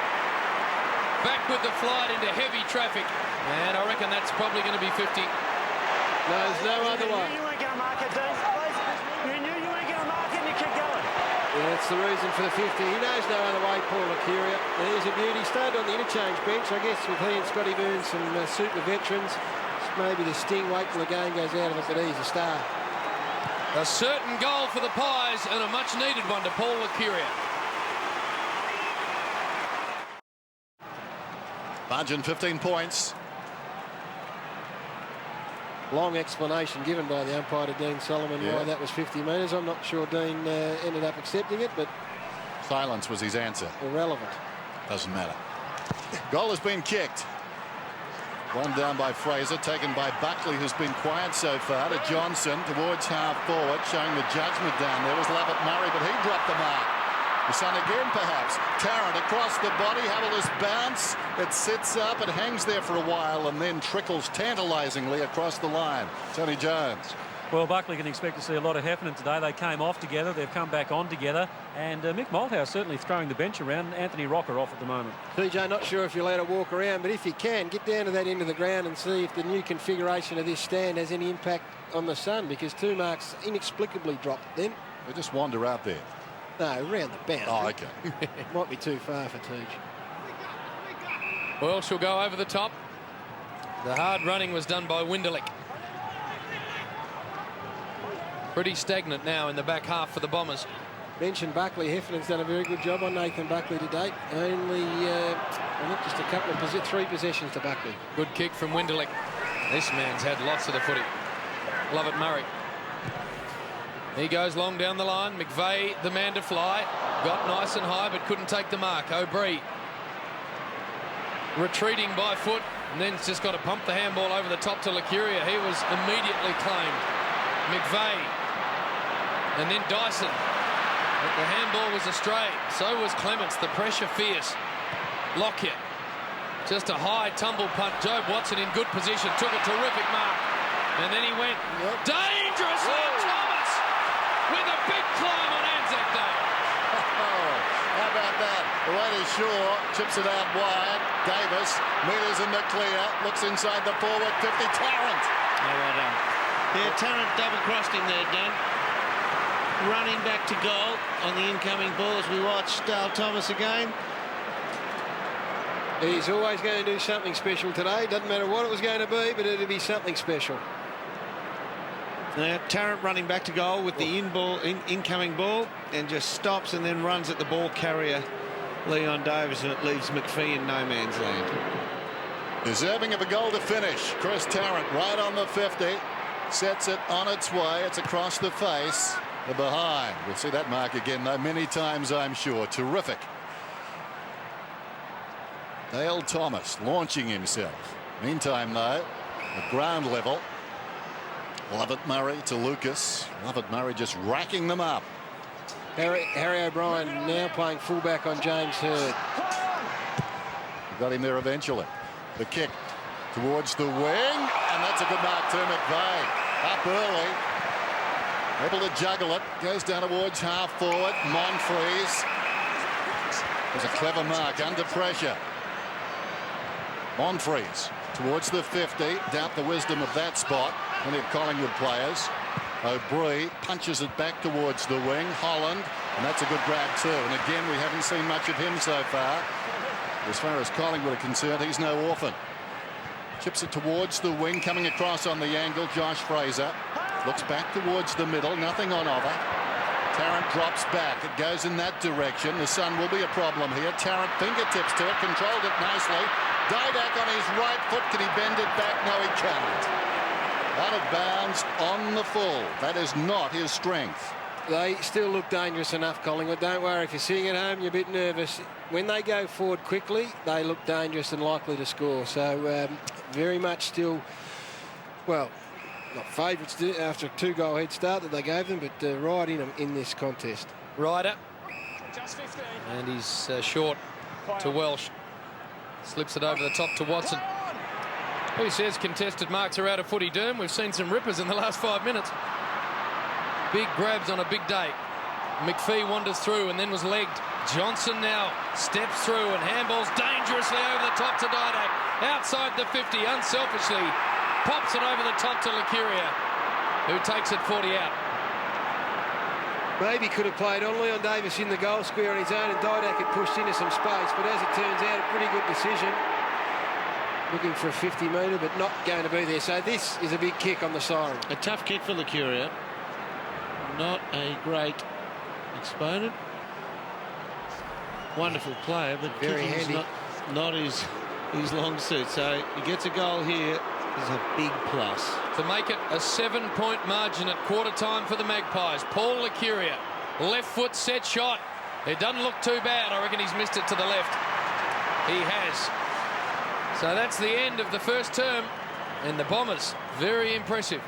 Back with the flight into heavy traffic. And I reckon that's probably going to be 50. No, there's no other way. You weren't going to mark it, Dean. You knew you weren't going to mark it and you kept going. Yeah, that's the reason for the 50. He knows no other way, Paul Licuria. There's a beauty. Started on the interchange bench, I guess, with he and Scotty Burns, some super veterans. Maybe the sting, wait till the game goes out of it, but he's a star. A certain goal for the Pies and a much-needed one to Paul Licuria. Margin 15 points. Long explanation given by the umpire to Dean Solomon why that was 50 metres. I'm not sure Dean ended up accepting it, but Silence was his answer. Irrelevant. Doesn't matter. Goal has been kicked. One down by Fraser, taken by Buckley, who's been quiet so far, to Johnson towards half forward, showing the judgment down there was Lovett Murray, but he dropped the mark. The sun again, perhaps. Tarrant across the body, Havilis bounce. It sits up, it hangs there for a while, and then trickles tantalisingly across the line. Tony Jones. Well, Buckley can expect to see a lot of Heffernan today. They came off together, they've come back on together, and Mick Malthouse certainly throwing the bench around. Anthony Rocker off at the moment. PJ, not sure if you're allowed to walk around, but if you can, get down to that end of the ground and see if the new configuration of this stand has any impact on the sun, because 2 marks inexplicably dropped then. They just wander out there. No, round the boundary. Oh, okay. Might be too far for Teach. Well, she'll go over the top. The hard running was done by Winderlick. Pretty stagnant now in the back half for the Bombers. Mentioned Buckley. Heffernan's done a very good job on Nathan Buckley to date. Only, I think, just a couple of 3 possessions to Buckley. Good kick from Winderlick. This man's had lots of the footy. Lovett Murray. He goes long down the line. McVeigh, the man to fly. Got nice and high, but couldn't take the mark. O'Brien retreating by foot, and then just got to pump the handball over the top to Licuria. He was immediately claimed. McVeigh. And then Dyson. But the handball was astray. So was Clements. The pressure fierce. Lockyer. Just a high tumble punt. Jobe Watson in good position. Took a terrific mark. And then he went dangerous. Thomas with a big climb on Anzac Day. How about that? The way to Shaw, chips it out wide. Davis, meters in the clear, looks inside the forward 50. Tarrant. Oh, well done. Yeah, Tarrant double-crossed him there, Dan. Running back to goal on the incoming ball as we watch Dale Thomas again. He's always going to do something special today. Doesn't matter what it was going to be, but it'll be something special. Now, Tarrant running back to goal with the incoming ball, and just stops and then runs at the ball carrier, Leon Davis, and it leaves McPhee in no man's land. Deserving of a goal to finish. Chris Tarrant right on the 50. Sets it on its way. It's across the face. The behind. We'll see that mark again, though, many times, I'm sure. Terrific. Dale Thomas launching himself. Meantime, though, at ground level, Lovett Murray to Lucas. Lovett Murray just racking them up. Harry O'Brien now playing fullback on James Hird. Got him there eventually. The kick towards the wing, and that's a good mark to McVeigh. Up early, able to juggle it, goes down towards half forward. Monfries. There's a clever mark under pressure. Monfries towards the 50. Doubt the wisdom of that spot. Plenty of Collingwood players. O'Brien punches it back towards the wing. Holland, and that's a good grab too. And again, we haven't seen much of him so far. As far as Collingwood are concerned, he's no orphan. Chips it towards the wing, coming across on the angle. Josh Fraser looks back towards the middle. Nothing on offer. Tarrant drops back. It goes in that direction. The sun will be a problem here. Tarrant fingertips to it, controlled it nicely. Didak on his right foot. Can he bend it back? No, he can't. Out of bounds on the full. That is not his strength. They still look dangerous enough, Collingwood. Don't worry, if you're sitting at home, you're a bit nervous. When they go forward quickly, they look dangerous and likely to score. So very much still, well, not favourites after a 2-goal head start that they gave them, but right in this contest. Ryder. And he's short to Welsh. Slips it over the top to Watson. Who says contested marks are out of footy, Derm? We've seen some rippers in the last 5 minutes. Big grabs on a big day. McPhee wanders through and then was legged. Johnson now steps through and handballs dangerously over the top to Didak. Outside the 50, unselfishly pops it over the top to Licuria, who takes it 40 out. Maybe could have played on Leon Davis in the goal square on his own, and Didak had pushed into some space, but as it turns out, a pretty good decision. Looking for a 50-metre, but not going to be there. So this is a big kick on the siren. A tough kick for Licuria. Not a great exponent. Wonderful player, but very kicking's handy. not his long suit. So he gets a goal here is a big plus. To make it a 7-point margin at quarter time for the Magpies. Paul Licuria, left foot set shot. It doesn't look too bad. I reckon he's missed it to the left. He has. So that's the end of the first term, and the Bombers, very impressive.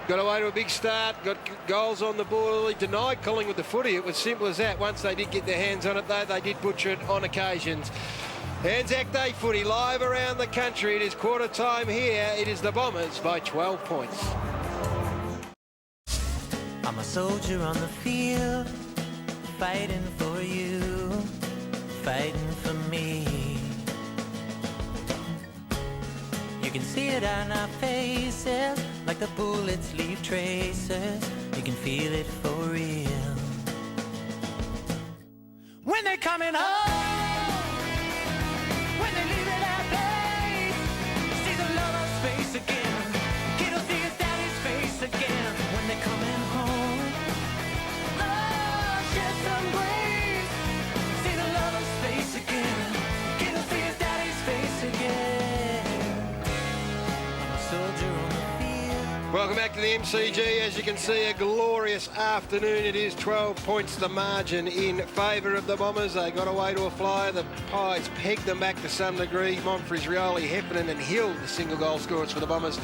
Got away to a big start, got goals on the board. He denied Collingwood the footy. It was simple as that. Once they did get their hands on it, though, they did butcher it on occasions. Anzac Day footy live around the country. It is quarter time here. It is the Bombers by 12 points. I'm a soldier on the field, fighting for you, fighting for me. You can see it on our faces, like the bullets leave traces. You can feel it for real. When they're coming home, when they leave it our place, see the lover's face again. Kid'll see his daddy's face again. When they're coming home, oh, shed some grace. See the lover's face again. Kid'll see his daddy's face again. Welcome back to the MCG. As you can see, a glorious afternoon. It is 12 points the margin in favour of the Bombers. They got away to a flyer. The Pies pegged them back to some degree. Monfries, Rioli, Heffernan and Hill, the single goal scorers for the Bombers.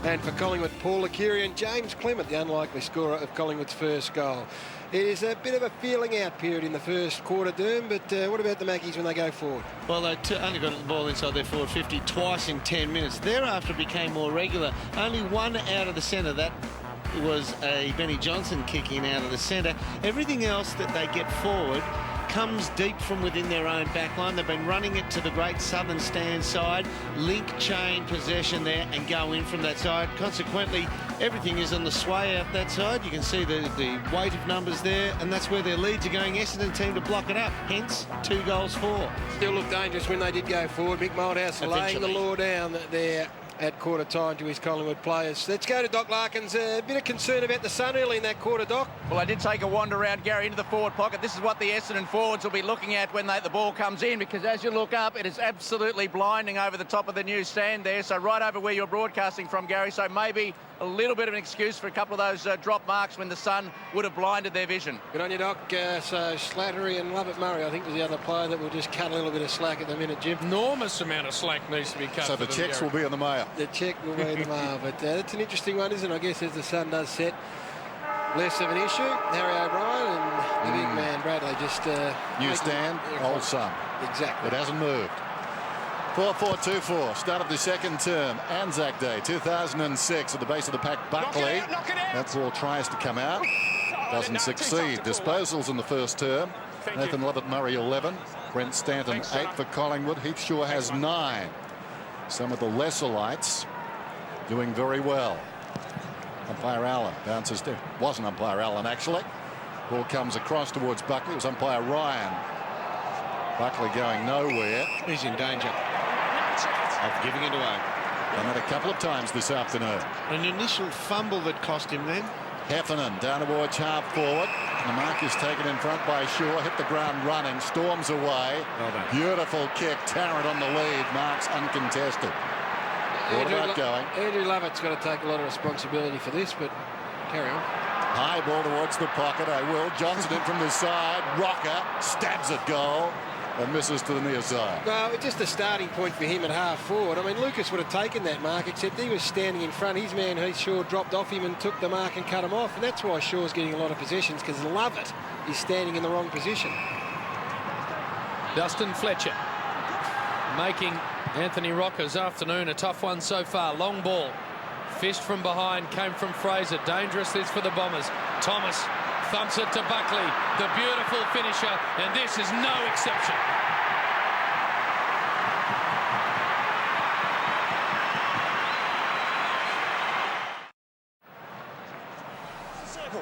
And for Collingwood, Paul Licuria and James Clement, the unlikely scorer of Collingwood's first goal. It is a bit of a feeling out period in the first quarter, Derm, but what about the Mackies when they go forward? Well, they only got the ball inside their forward 50 twice in 10 minutes. Thereafter it became more regular. Only one out of the centre. That was a Benny Johnson kicking out of the centre. Everything else that they get forward comes deep from within their own back line. They've been running it to the great southern stand side, link chain possession there and go in from that side. Consequently, everything is on the sway out that side. You can see the weight of numbers there, and that's where their leads are going. Essendon team to block it up, hence 2 goals for. Still looked dangerous when they did go forward. Mick Moldhouse laying the law down there at quarter time to his Collingwood players. Let's go to Doc Larkins. A bit of concern about the sun early in that quarter, Doc. Well, I did take a wander around, Gary, into the forward pocket. This is what the Essendon forwards will be looking at when the ball comes in, because as you look up, it is absolutely blinding over the top of the new stand there. So right over where you're broadcasting from, Gary. So maybe a little bit of an excuse for a couple of those drop marks when the sun would have blinded their vision. Good on you, Doc. So Slattery and Lovett Murray, I think, was the other player that will just cut a little bit of slack at the minute, Jim. Enormous amount of slack needs to be cut. So the checks will be in the mail. The check will be in the mail, but that's an interesting one, isn't it? I guess as the sun does set, less of an issue. Harry O'Brien and the big man Bradley just new stand, old sun. Exactly. It hasn't moved. 4-4-2-4, start of the second term. Anzac Day 2006 at the base of the pack. Buckley. That ball tries to come out. Doesn't succeed. Disposals in the first term. Nathan Lovett Murray 11. Brent Stanton 8 for Collingwood. Heath Shaw has 9. Some of the lesser lights doing very well. Umpire Allen bounces down. Wasn't umpire Allen actually. Ball comes across towards Buckley. It was umpire Ryan. Buckley going nowhere. He's in danger of giving it away. Done that a couple of times this afternoon. An initial fumble that cost him then. Heffernan down towards half forward. The mark is taken in front by Shaw. Hit the ground running. Storms away. Beautiful kick. Tarrant on the lead. Marks uncontested. What about going? Andrew Lovett's got to take a lot of responsibility for this, but carry on. High ball towards the pocket. I will. Johnson in from the side. Rocker stabs at goal. and misses to the near side. Well, it's just a starting point for him at half forward. I mean, Lucas would have taken that mark, except he was standing in front. His man, Heath Shaw, dropped off him and took the mark and cut him off. And that's why Shaw's getting a lot of possessions, because Lovett is standing in the wrong position. Dustin Fletcher making Anthony Rocca's afternoon a tough one so far. Long ball. Fist from behind, came from Fraser. Dangerous this for the Bombers. Thomas thumps it to Buckley, the beautiful finisher, and this is no exception.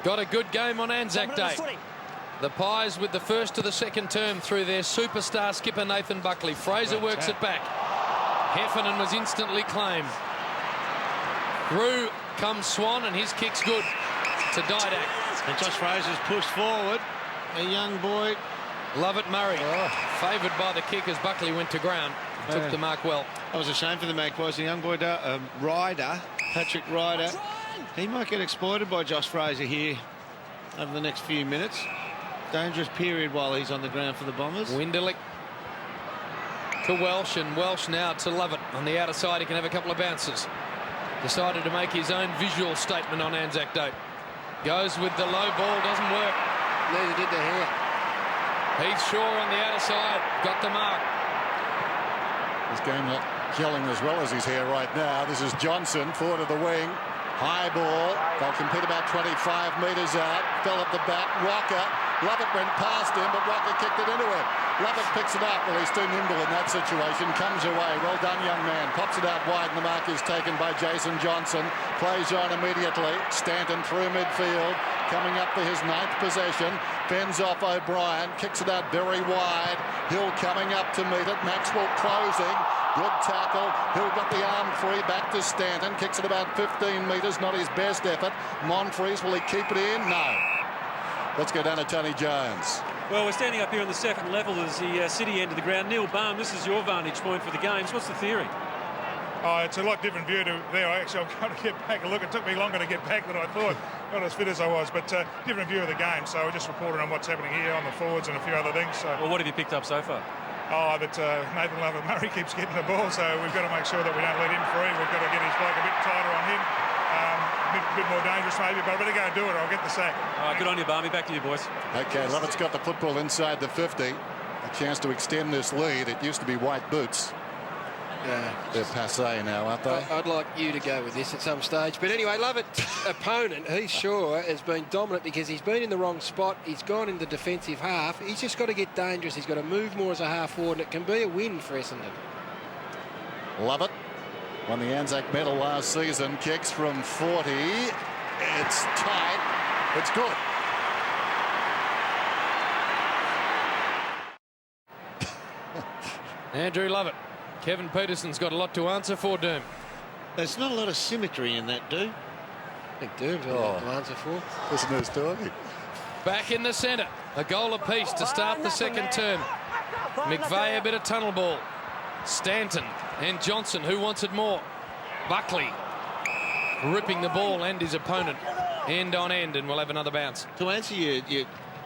Got a good game on Anzac Day. The Pies with the first to the second term through their superstar skipper Nathan Buckley. Fraser works it back. Heffernan was instantly claimed. Through comes Swan, and his kick's good to Didak. And Josh Fraser's pushed forward. A young boy. Lovett Murray, favoured by the kick as Buckley went to ground. Took the mark well. That was a shame for the Magpies. The young boy, Ryder, Patrick Ryder, he might get exploited by Josh Fraser here over the next few minutes. Dangerous period while he's on the ground for the Bombers. Winderlick to Welsh, and Welsh now to Lovett. On the outer side, he can have a couple of bounces. Decided to make his own visual statement on Anzac Day. Goes with the low ball, doesn't work. Neither did the hair. Heath Shaw on the outer side, got the mark. This game not gelling as well as his hair right now. This is Johnson, forward of the wing. High ball. They'll compete about 25 metres out. Fell at the back. Rocker. Lovett went past him, but Rocker kicked it into him. Lovett picks it up. Well, he's too nimble in that situation. Comes away. Well done, young man. Pops it out wide, and the mark is taken by Jason Johnson. Plays on immediately. Stanton through midfield. Coming up for his 9th possession. Fends off O'Brien. Kicks it out very wide. Hill coming up to meet it. Maxwell closing. Good tackle. Hill got the arm free. Back to Stanton. Kicks it about 15 metres. Not his best effort. Monfries, will he keep it in? No. Let's go down to Tony Jones. Well, we're standing up here on the second level as the city end of the ground. Neil Baum, this is your vantage point for the games. What's the theory? Oh, it's a lot different view to there. Actually, I've got to get back a look. It took me longer to get back than I thought. Not as fit as I was, but different view of the game. So we're just reporting on what's happening here on the forwards and a few other things. So. Well, what have you picked up so far? Oh, that Nathan Lovett Murray keeps getting the ball, so we've got to make sure that we don't let him free. We've got to get his bloke a bit tighter on him. A bit more dangerous maybe, but I better go and do it or I'll get the sack. All right, good on you, Barmy. Back to you, boys. OK, Lovett's got the football inside the 50. A chance to extend this lead. It used to be white boots. Yeah. They're passé now, aren't they? I'd like you to go with this at some stage. But anyway, Lovett's opponent, Heath Shaw, has been dominant because he's been in the wrong spot. He's gone in the defensive half. He's just got to get dangerous. He's got to move more as a half forward, and it can be a win for Essendon. Lovett won the Anzac medal last season. Kicks from 40. It's tight. It's good. Andrew Lovett. Kevin Peterson's got a lot to answer for, Doom. There's not a lot of symmetry in that, Doom. I think Doom's got a lot to answer for. Listen to his talking. Back in the centre. A goal apiece to start the second term. McVeigh a bit of tunnel ball. Stanton and Johnson, who wants it more? Buckley ripping the ball and his opponent end on end, and we'll have another bounce. To answer your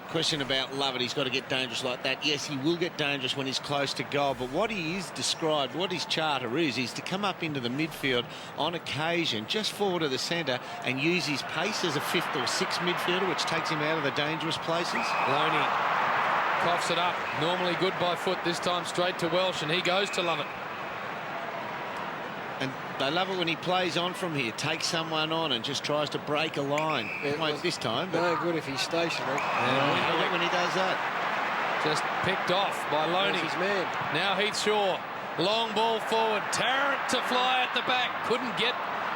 question about Lovett, he's got to get dangerous like that. Yes, he will get dangerous when he's close to goal, but what he is described, what his charter is to come up into the midfield on occasion, just forward of the centre, and use his pace as a 5th or 6th midfielder, which takes him out of the dangerous places. Loney coughs it up. Normally good by foot, this time straight to Welsh, and he goes to Lovett. And they love it when he plays on from here, takes someone on and just tries to break a line. It won't this time. But no good if he's stationary. And when he does that. Just picked off by Loney. His man. Now Heath Shaw. Long ball forward. Tarrant to fly at the back. Couldn't get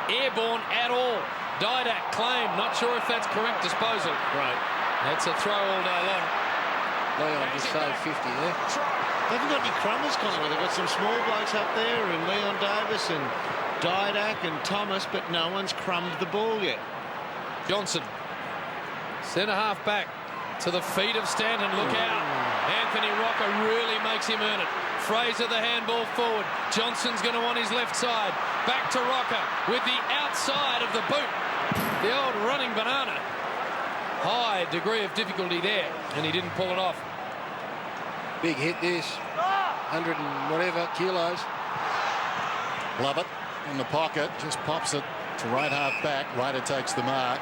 airborne at all. Didak claim. Not sure if that's correct disposal. Right. That's a throw all day long. Leon just saved 50 there. They haven't got any crummers, Collingwood. They've got some small blokes up there, and Leon Davis and Didak and Thomas, but no one's crumbed the ball yet. Johnson. Centre half back to the feet of Stanton. Look out. Anthony Rocca really makes him earn it. Fraser the handball forward. Johnson's going to want his left side. Back to Rocca with the outside of the boot. The old running banana. High degree of difficulty there, and he didn't pull it off. Big hit this. 100 and whatever kilos. Lovett in the pocket, just pops it to right half back. Ryder takes the mark.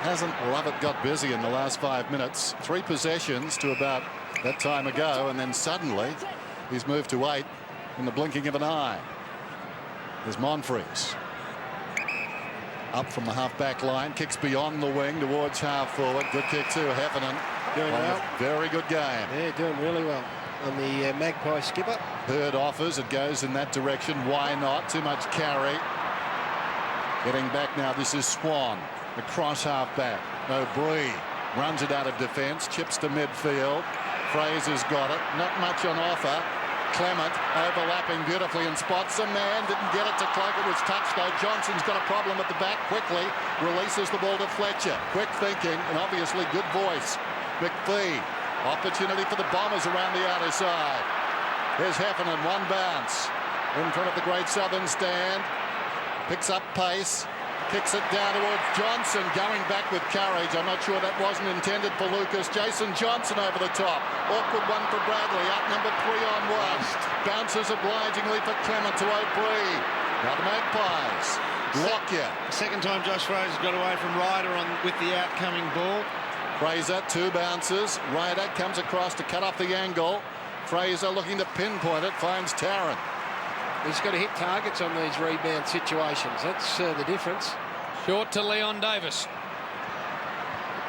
Hasn't Lovett got busy in the last 5 minutes? 3 possessions to about that time ago, and then suddenly he's moved to 8 in the blinking of an eye. There's Monfries. Up from the half-back line, kicks beyond the wing towards half-forward. Good kick too, Heffernan. Doing well. Very good game. Yeah, doing really well on the Magpie skipper. Hurd offers, it goes in that direction. Why not? Too much carry. Getting back now, this is Swan. The cross half-back. O'Brien runs it out of defence, chips to midfield. Fraser's got it. Not much on offer. Clement overlapping beautifully and spots a man. Didn't get it to Cloak. It was touched though. Johnson's got a problem at the back. Quickly releases the ball to Fletcher. Quick thinking and obviously good voice. McPhee. Opportunity for the Bombers around the outer side. Here's Heffernan. One bounce in front of the Great Southern stand. Picks up pace. Kicks it down towards Johnson, going back with courage. I'm not sure that wasn't intended for Lucas. Jason Johnson over the top. Awkward one for Bradley. Out number 3 on 1. Bounces obligingly for Clement to O'Brien. Now the Magpies. Lockyer. Second time Josh Fraser's got away from Ryder with the outcoming ball. Fraser, 2 bounces. Ryder comes across to cut off the angle. Fraser looking to pinpoint it, finds Tarrant. He's got to hit targets on these rebound situations. That's the difference. Short to Leon Davis.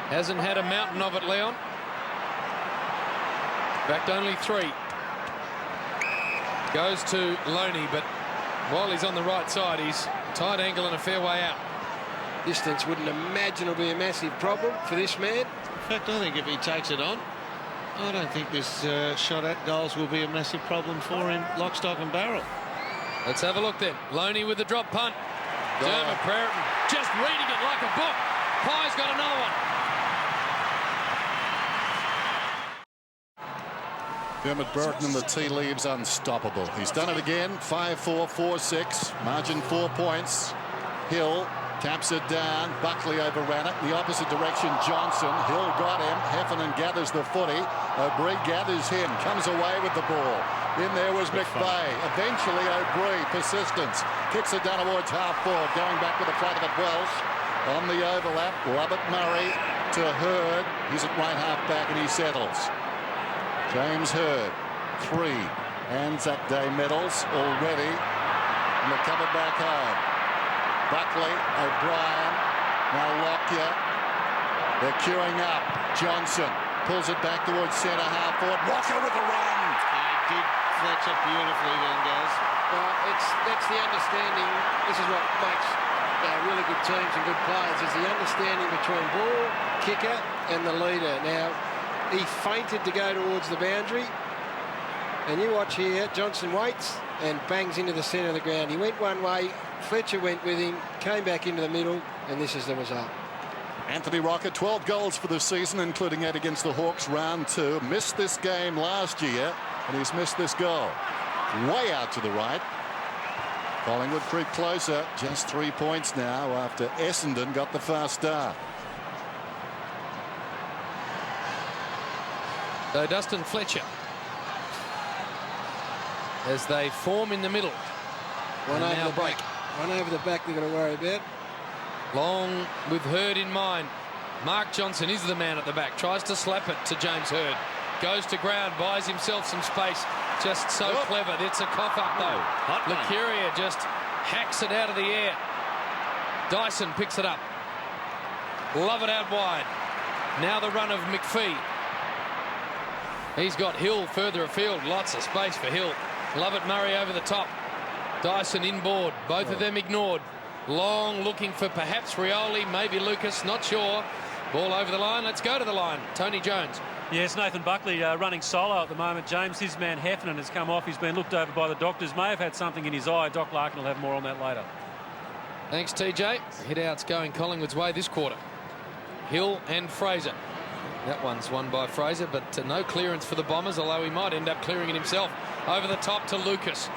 Hasn't had a mountain of it, Leon. In fact, only 3. Goes to Loney, but while he's on the right side, he's tight angle and a fair way out. Distance wouldn't imagine will be a massive problem for this man. In fact, I think if he takes it on, I don't think this shot at goals will be a massive problem for him, lock, stock and barrel. Let's have a look then. Loney with the drop punt. Dermot Brereton just reading it like a book. Pye's got another one. Dermot Brereton and the tea leaves unstoppable. He's done it again. 5-4, 4-6. Margin 4 points. Hill taps it down. Buckley overran it. The opposite direction, Johnson. Hill got him. Heffernan gathers the footy. O'Brien gathers him. Comes away with the ball. In there was McVeigh. Eventually O'Brien, persistence. Kicks it down towards half-forward. Going back with the flat of it, Welsh. On the overlap, Lovett Murray to Hurd. He's at right half-back and he settles. James Hurd, 3 Anzac Day medals already. And they're coming back home. Buckley, O'Brien, now Lockyer. They're queuing up. Johnson pulls it back towards centre half-forward. Walker with the run. He did Fletcher beautifully then, Gaz. That's the understanding. This is what makes really good teams and good players, is the understanding between ball, kicker and the leader. Now, he feinted to go towards the boundary. And you watch here, Johnson waits and bangs into the centre of the ground. He went one way, Fletcher went with him, came back into the middle, and this is the result. Anthony Rocket, 12 goals for the season, including 8 against the Hawks, round 2. Missed this game last year, and he's missed this goal. Way out to the right. Collingwood creep closer, just 3 points now after Essendon got the fast start. So Dustin Fletcher, as they form in the middle. One over the back. One over the back they've got to worry about. Long with Hurd in mind. Mark Johnson is the man at the back. Tries to slap it to James Hurd. Goes to ground, buys himself some space. Just so clever. It's a cough up though. Lucuria just hacks it out of the air. Dyson picks it up. Love it out wide. Now the run of McPhee. He's got Hill further afield. Lots of space for Hill. Lovett Murray over the top. Dyson inboard. Both of them ignored. Long looking for perhaps Rioli, maybe Lucas, not sure. Ball over the line. Let's go to the line. Tony Jones. Yes, Nathan Buckley running solo at the moment. James, his man Heffernan has come off. He's been looked over by the doctors. May have had something in his eye. Doc Larkin will have more on that later. Thanks, TJ. Hit-outs going Collingwood's way this quarter. Hill and Fraser. That one's won by Fraser, but no clearance for the Bombers, although he might end up clearing it himself. Over the top to Lucas.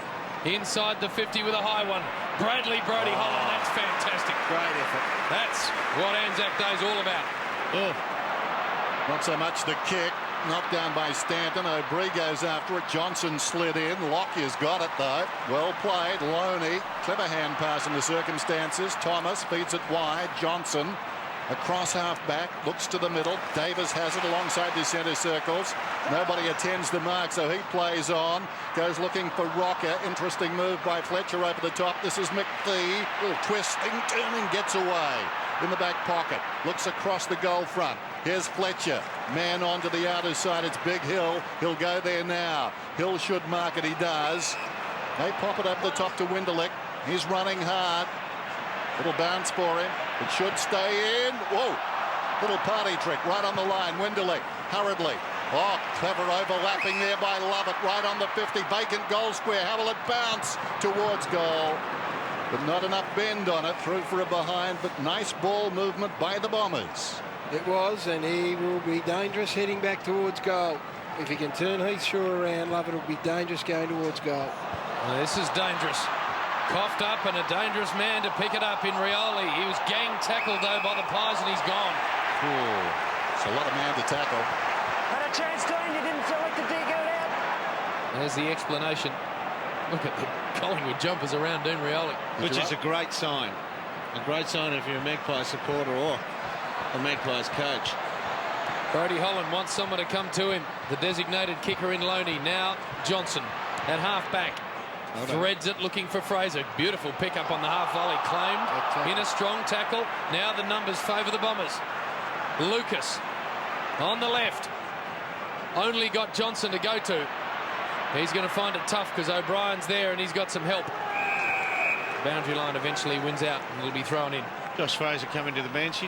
Inside the 50 with a high one. Bradley Brodie Holland, that's fantastic. Great effort. That's what Anzac Day's all about. Not so much the kick. knocked down by Stanton. O'Brien goes after it. Johnson slid in. Lockyer's got it though. Well played. Loney, clever hand pass in the circumstances. Thomas feeds it wide. Johnson across half-back, looks to the middle. Davis has it alongside the centre circles. Nobody attends the mark, so he plays on. Goes looking for Rocker. Interesting move by Fletcher over the top. This is McPhee. Little twisting, turning, gets away. In the back pocket. Looks across the goal front. Here's Fletcher. Man onto the outer side. It's Big Hill. He'll go there now. Hill should mark it. He does. They pop it up the top to Winderlick. He's running hard. Little bounce for him. It should stay in. Whoa. Little party trick right on the line. Winderlick hurriedly. Oh, clever overlapping there by Lovett right on the 50. Vacant goal square. How will it bounce towards goal? But not enough bend on it. Through for a behind, but nice ball movement by the Bombers. It was, and he will be dangerous heading back towards goal. If he can turn Heathshaw around, Lovett will be dangerous going towards goal. Well, this is dangerous. Coughed up and a dangerous man to pick it up in Rioli. He was gang tackled though by the Pies and he's gone. Ooh, it's a lot of man to tackle. Had a chance, Dean, you didn't select the dig out. There's the explanation. Look at the Collingwood jumpers around Dean Rioli. Which is a great sign. A great sign if you're a Magpie supporter or a Magpies coach. Brody Holland wants someone to come to him. The designated kicker in Loney. Now Johnson at half-back. Threads it looking for Fraser. Beautiful pickup on the half volley. Claimed in a strong tackle. Now the numbers favour the Bombers. Lucas on the left. Only got Johnson to go to. He's going to find it tough because O'Brien's there and he's got some help. Boundary line eventually wins out and it'll be thrown in. Josh Fraser coming to the bench.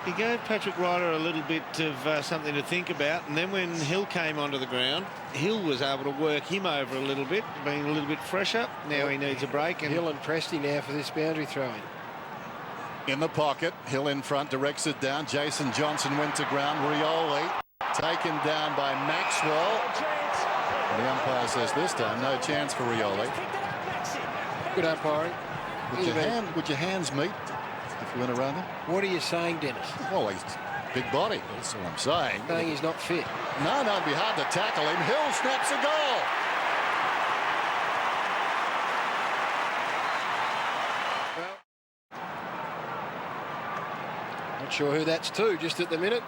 He gave Patrick Ryder a little bit of something to think about, and then when Hill came onto the ground, Hill was able to work him over a little bit, being a little bit fresher. Now he needs a break. And Hill and Presty now for this boundary throw-in. In the pocket, Hill in front, directs it down. Jason Johnson went to ground. Rioli taken down by Maxwell. And the umpire says this time, no chance for Rioli. Good umpiring. Would your hands meet if you went around him? What are you saying, Dennis? Well, he's big body. That's what I'm saying. Saying he's not fit. No, it'd be hard to tackle him. Hill snaps a goal. Not sure who that's to just at the minute.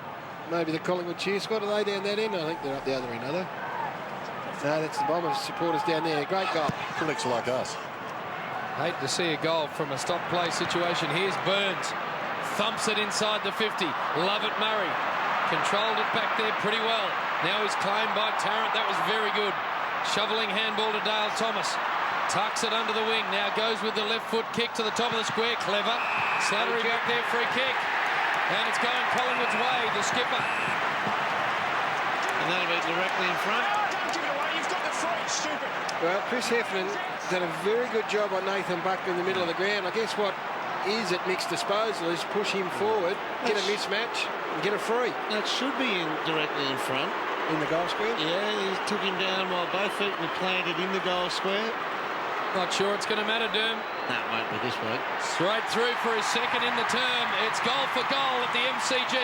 Maybe the Collingwood cheer squad. Are they down that end? I think they're up the other end, are they? No, that's the Bombers supporters down there. Great goal. Critics like us. Hate to see a goal from a stop play situation. Here's Burns. Thumps it inside the 50. Lovett Murray. Controlled it back there pretty well. Now he's claimed by Tarrant. That was very good. Shoveling handball to Dale Thomas. Tucks it under the wing. Now goes with the left foot kick to the top of the square. Clever. Slattery back there. Free kick. And it's going Collingwood's way. The skipper. And that'll be directly in front. Don't give it away. You've got the front. Stupid. Well, Chris Heffernan done a very good job on Nathan Buckley in the middle of the ground. I guess what is at mixed disposal is push him forward, get a mismatch, and get a free. That should be directly in front. In the goal square? Yeah, he took him down while both feet were planted in the goal square. Not sure it's going to matter, Derm. No, it won't be this week. Straight through for his second in the term. It's goal for goal at the MCG.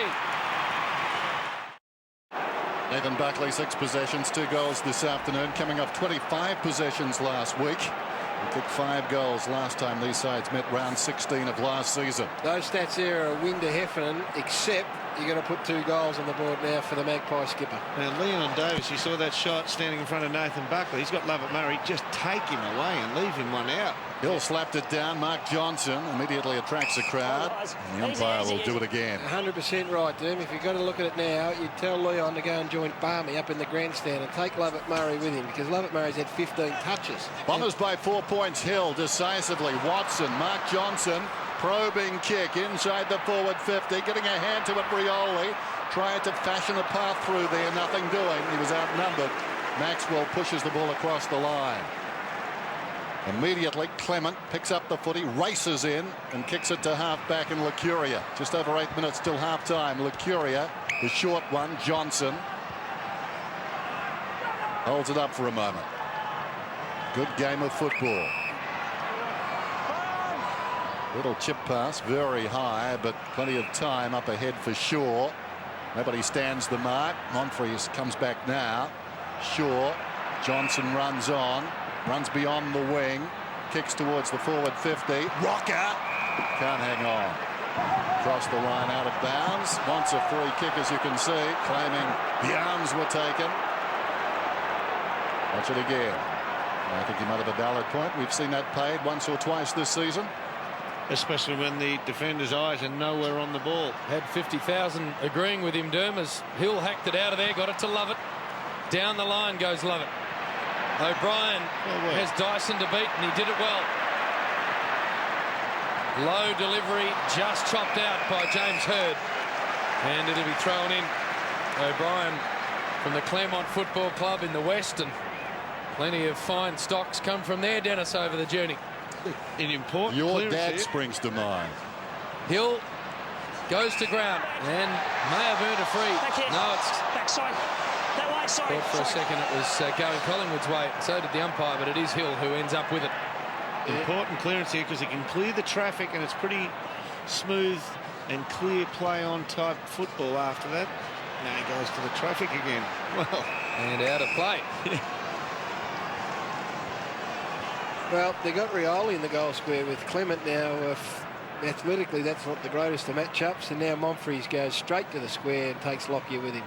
Nathan Buckley, 6 possessions, 2 goals this afternoon, coming off 25 possessions last week. He kicked 5 goals last time these sides met round 16 of last season. Those stats there are a win to Heffernan, except you're going to put 2 goals on the board now for the Magpie skipper. Now, Leon Davis, you saw that shot standing in front of Nathan Buckley. He's got Lovett Murray. Just take him away and leave him one out. Hill slapped it down. Mark Johnson immediately attracts a crowd. And the umpire will do it again. 100% right, Doom. If you've got to look at it now, you'd tell Leon to go and join Barmy up in the grandstand and take Lovett Murray with him, because Lovett Murray's had 15 touches. Bombers by 4 points. Hill decisively. Watson, Mark Johnson, probing kick inside the forward 50, getting a hand to it. Rioli tried to fashion a path through there, nothing doing. He was outnumbered. Maxwell pushes the ball across the line. Immediately, Clement picks up the footy, races in and kicks it to half-back in Licuria. Just over 8 minutes till half-time. Licuria, the short one. Johnson holds it up for a moment. Good game of football. Little chip pass, very high, but plenty of time up ahead for Shaw. Nobody stands the mark. Monfries comes back now. Shaw. Johnson runs on. Runs beyond the wing. Kicks towards the forward 50. Rocker. Can't hang on. Cross the line out of bounds. Wants a free kick, as you can see, claiming the arms were taken. Watch it again. I think he might have a valid point. We've seen that paid once or twice this season. Especially when the defender's eyes are nowhere on the ball. Had 50,000 agreeing with him, Derm, as Hill hacked it out of there, got it to Lovett. Down the line goes Lovett. O'Brien has Dyson to beat, and he did it well. Low delivery, just chopped out by James Hird. And it'll be thrown in. O'Brien from the Claremont Football Club in the West, and plenty of fine stocks come from there, Dennis, over the journey. An important Your clearance dad here. springs to mind. Hill goes to ground and may have earned a free. No, it's backside. That way, sorry. thought for a second it was going Collingwood's way. So did the umpire, but it is Hill who ends up with it. Important clearance here because he can clear the traffic, and it's pretty smooth and clear play on type football after that. Now he goes to the traffic again. Well, and out of play. Well, they got Rioli in the goal square with Clement now. Athletically, that's not the greatest of matchups, and now Monfries goes straight to the square and takes Lockyer with him.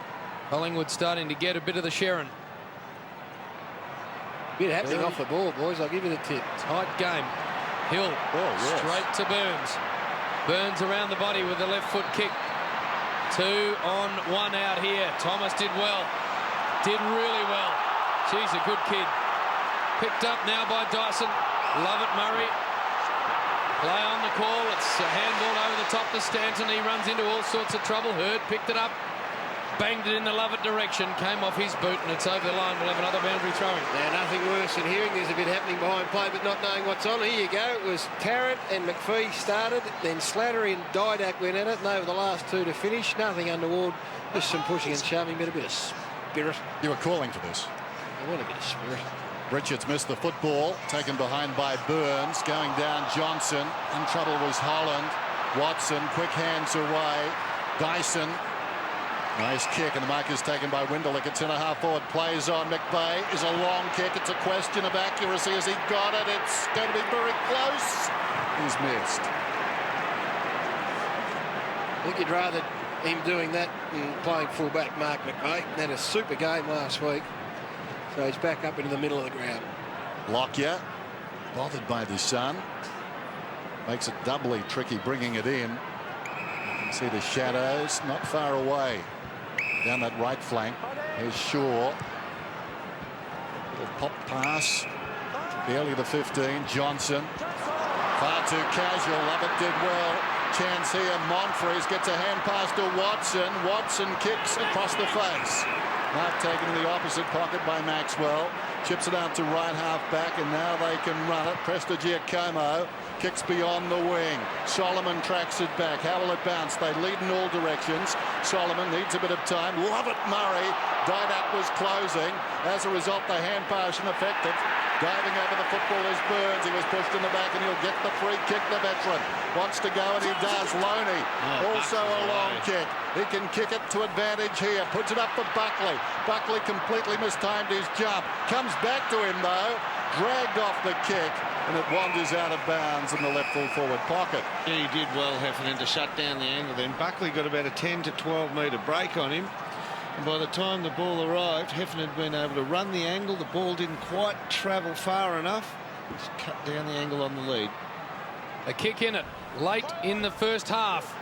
Collingwood starting to get a bit of the Sharon. Bit happening off the ball, boys. I'll give you the tip. Tight game. Hill straight to Burns. Burns around the body with the left foot kick. 2 on 1 out here. Thomas did well. Did really well. She's a good kid. Picked up now by Dyson. Lovett Murray. Play on the call. It's a handball over the top to Stanton. He runs into all sorts of trouble. Hird picked it up. Banged it in the Lovett direction. Came off his boot, and it's over the line. We'll have another boundary throwing. Now, nothing worse than hearing there's a bit happening behind play but not knowing what's on. Here you go. It was Tarrant and McPhee started. Then Slattery and Didak went at it. And they were the last two to finish. Nothing untoward. Just some pushing and shoving, but a bit of spirit. You were calling for this. I want a bit of spirit. Richards missed the football, taken behind by Burns, going down Johnson. In trouble was Holland. Watson, quick hands away. Dyson, nice kick, and the mark is taken by Winderlich. It's in a half-forward, plays on. McVeigh is a long kick. It's a question of accuracy. Has he got it? It's going to be very close. He's missed. I think you'd rather him doing that than playing full-back Mark McVeigh. Had a super game last week. So he's back up into the middle of the ground. Lockyer, bothered by the sun. Makes it doubly tricky bringing it in. You can see the shadows not far away. Down that right flank. Here's Shaw. Little pop pass. Barely the 15. Johnson. Far too casual. Lovett did well. Chance here. Monfries gets a hand pass to Watson. Watson kicks across the face. Mark taken in the opposite pocket by Maxwell. Chips it out to right half back, and now they can run it. Prestigiacomo kicks beyond the wing. Solomon tracks it back. How will it bounce? They lead in all directions. Solomon needs a bit of time. Lovett Murray. Didak was closing. As a result, the hand pass ineffective. Diving over the football is Burns. He was pushed in the back, and he'll get the free kick. The veteran wants to go, and he does. Loney also a long kick. He can kick it to advantage here. Puts it up for Buckley. Buckley completely mistimed his jump. Comes back to him, though. Dragged off the kick, and it wanders out of bounds in the left full forward pocket. Yeah, he did well, Heffernan, to shut down the angle. Then Buckley got about a 10 to 12 metre break on him. And by the time the ball arrived, Heffernan had been able to run the angle. The ball didn't quite travel far enough. Just cut down the angle on the lead. A kick in it late in the first half.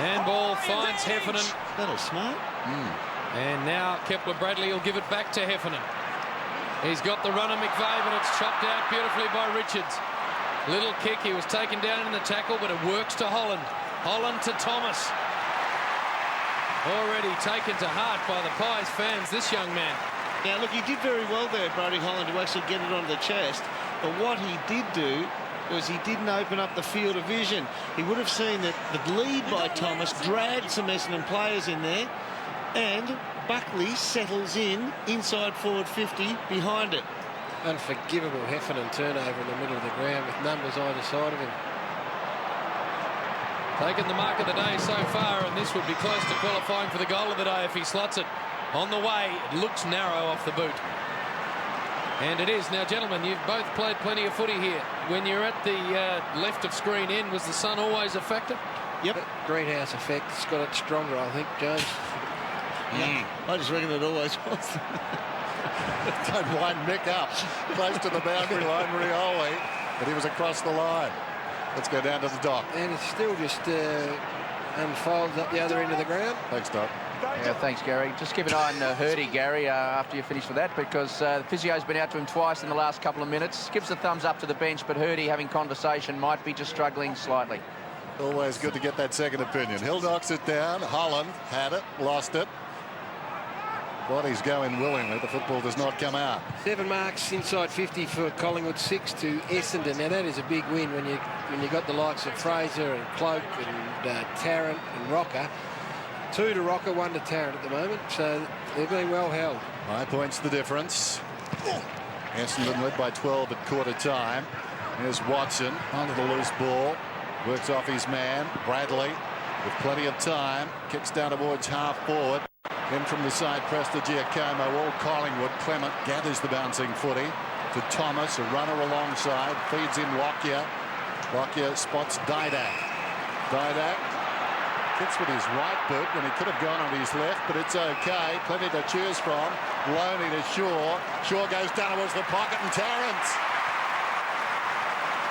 Handball finds Heffernan. That was smart. And now Kepler-Bradley will give it back to Heffernan. He's got the run of McVeigh, but it's chopped out beautifully by Richards. Little kick. He was taken down in the tackle, but it works to Holland. Holland to Thomas. Already taken to heart by the Pies fans, this young man. Now, look, he did very well there, Brody Holland, to actually get it onto the chest. But what he did do was he didn't open up the field of vision. He would have seen that the lead by Thomas dragged some Essendon players in there, and Buckley settles in inside forward 50 behind it. Unforgivable Heffernan turnover in the middle of the ground with numbers either side of him. Taken the mark of the day so far, and this would be close to qualifying for the goal of the day if he slots it on the way. It looks narrow off the boot. And it is. Now, gentlemen, you've both played plenty of footy here. When you're at the left of screen end, was the sun always a factor? Yep. Greenhouse effect. It's got it stronger, I think, James. Yeah. I just reckon it always was. Don't wind Mick up. Close to the boundary line, Rioli. But he was across the line. Let's go down to the dock. And it still just unfolds up the other end of the ground. Thanks, Doc. Yeah, thanks, Gary. Just keep an eye on Hurdy, Gary, after you finish with that, because the physio's been out to him twice in the last couple of minutes. Gives a thumbs up to the bench, but Hurdy, having conversation, might be just struggling slightly. Always good to get that second opinion. Hill knocks it down. Holland had it, lost it. Body's going willingly. The football does not come out. 7 marks inside 50 for Collingwood, 6 to Essendon. Now that is a big win when you got the likes of Fraser and Cloak and Tarrant and Rocker. 2 to Rocker, 1 to Tarrant at the moment. So they're being well held. 5 points the difference. Essendon led by 12 at quarter time. Here's Watson onto the loose ball. Works off his man. Bradley with plenty of time. Kicks down towards half forward. Then from the side, Prestigiacomo, all Collingwood. Clement gathers the bouncing footy to Thomas, a runner alongside. Feeds in Lockyer. Lockyer spots Didak. Didak hits with his right boot when he could have gone on his left, but it's okay. Plenty to choose from. Loney to Shaw. Shaw goes down towards the pocket and Tarrant.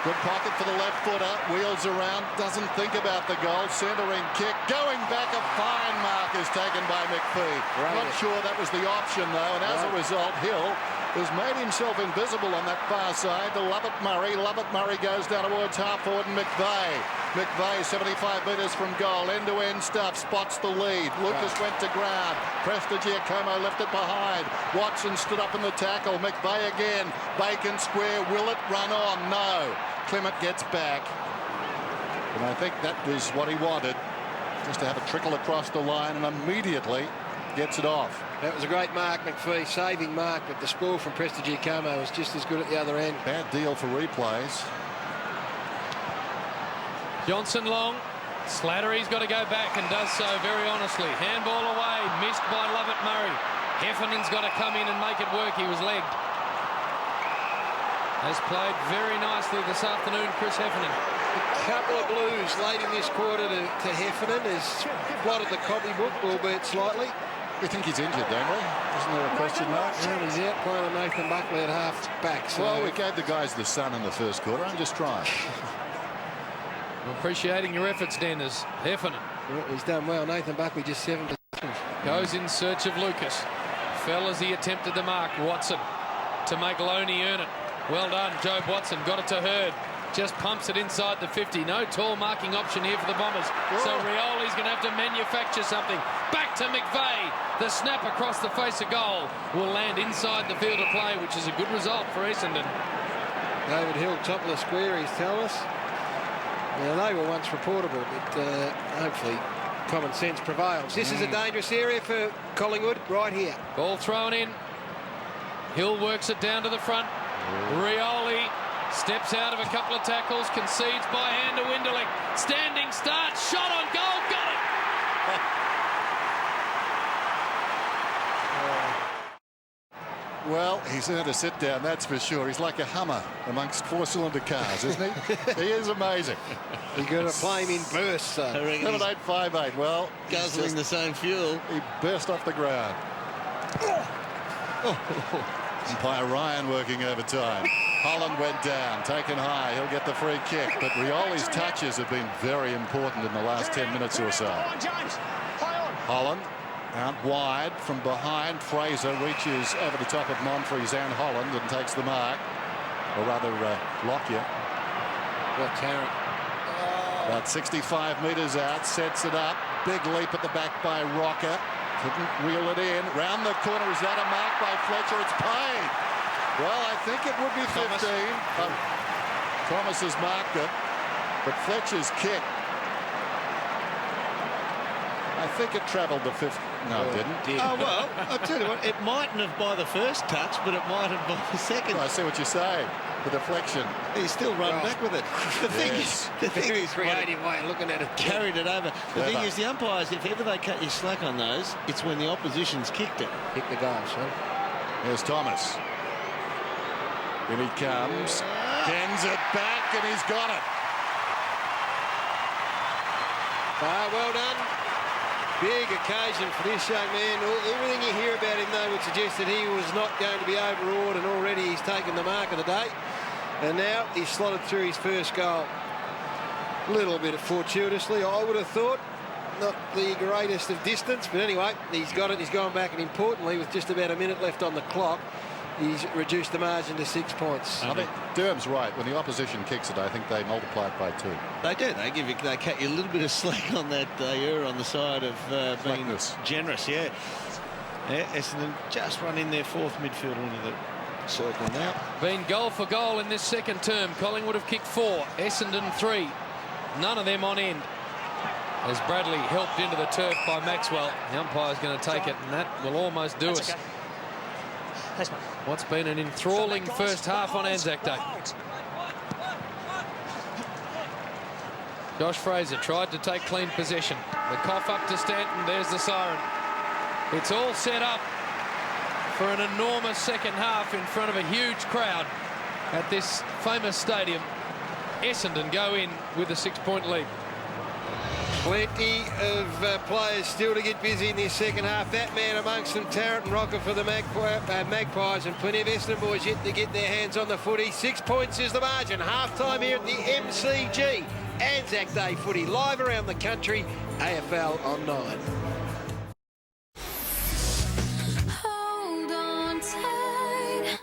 Good pocket for the left footer. Wheels around. Doesn't think about the goal. Centering kick. Going back, a fine mark is taken by McPhee. Not sure that was the option, though. And as a result, Hill has made himself invisible on that far side to Lovett Murray. Lovett Murray goes down towards half forward and McVeigh. McVeigh 75 metres from goal. End-to-end stuff. Spots the lead. Lucas went to ground. Prestigiacomo left it behind. Watson stood up in the tackle. McVeigh again. Bacon square. Will it run on? No. Clement gets back. And I think that was what he wanted. Just to have a trickle across the line and immediately gets it off. That was a great mark, McPhee. Saving mark, but the spoil from Prestigiacomo was just as good at the other end. Bad deal for replays. Johnson long. Slattery's got to go back and does so very honestly. Handball away. Missed by Lovett Murray. Heffernan's got to come in and make it work. He was legged. Has played very nicely this afternoon, Chris Heffernan. A couple of blues late in this quarter to Heffernan. Has blotted the copybook, albeit slightly. We think he's injured, don't we? Isn't there a question mark? No, he's out playing on Nathan Buckley at half back. So. Well, we gave the guys the sun in the first quarter. I'm just trying. I'm appreciating your efforts, Denners. Heffernan. Well, he's done well. Nathan Buckley just 7 possessions. Goes in search of Lucas. Fell as he attempted the mark. Watson to make Loney earn it. Well done, Jobe Watson. Got it to Hurd. Just pumps it inside the 50. No tall marking option here for the Bombers. So Rioli's going to have to manufacture something. Back to McVeigh. The snap across the face of goal will land inside the field of play, which is a good result for Essendon. David Hill, top of the square, he's telling us. Now, they were once reportable, but hopefully common sense prevails. This is a dangerous area for Collingwood, right here. Ball thrown in. Hill works it down to the front. Rioli steps out of a couple of tackles, concedes by hand to Winderlich. Standing start, shot on goal, got it! Well, he's earned a sit down, that's for sure. He's like a Hummer amongst 4-cylinder cars, isn't he? He is amazing. He's going to play him in bursts. 7-8-5-8. Well, guzzling the same fuel. He burst off the ground. Umpire Ryan working overtime. Holland went down, taken high. He'll get the free kick. But Rioli's touches have been very important in the last 10 minutes or so. Holland out wide from behind. Fraser reaches over the top of Monfries and Holland and takes the mark. Or rather, Lockyer. Well, Tarrant. About 65 metres out, sets it up. Big leap at the back by Rocker. Couldn't reel it in. Round the corner. Is that a mark by Fletcher? It's paid. Well, I think it would be 15. Thomas has marked it. But Fletcher's kick I think it travelled the 50. No, it didn't. Oh, well, I'll tell you what, it mightn't have by the first touch, but it might have by the second. I see what you're saying. The deflection. He's still run back with it. The thing is, creative way of looking at it. Carried it over. The thing is, the umpires, if ever they cut you slack on those, it's when the opposition's kicked it. Kick the goal, son. Here's Thomas. In he comes. Dens it back, and he's got it. Well done. Big occasion for this young man. Everything you hear about him, though, would suggest that he was not going to be overawed, and already he's taken the mark of the day. And now he's slotted through his first goal. A little bit fortuitously, I would have thought. Not the greatest of distance, but anyway, he's got it. He's gone back, and importantly, with just about a minute left on the clock, he's reduced the margin to 6 points. I think Durham's right. When the opposition kicks it, I think they multiply it by 2. They do. They cut you a little bit of slack on that. They err on the side of being generous. Yeah. Essendon just run in their fourth midfielder into the circle now. Been goal for goal in this second term. Collingwood have kicked 4, Essendon 3. None of them on end. As Bradley helped into the turf by Maxwell. The umpire's going to take it, and that will almost do us. What's been an enthralling first half on Anzac Day. Josh Fraser tried to take clean possession. The cough up to Stanton. There's the siren. It's all set up for an enormous second half in front of a huge crowd at this famous stadium. Essendon go in with a 6-point lead. Plenty of players still to get busy in this second half. That man amongst them, Tarrant and Rocker for the Magpies, and plenty of Essendon boys yet to get their hands on the footy. 6 points is the margin. Half-time here at the MCG. Anzac Day footy live around the country. AFL on 9. Hold on tight.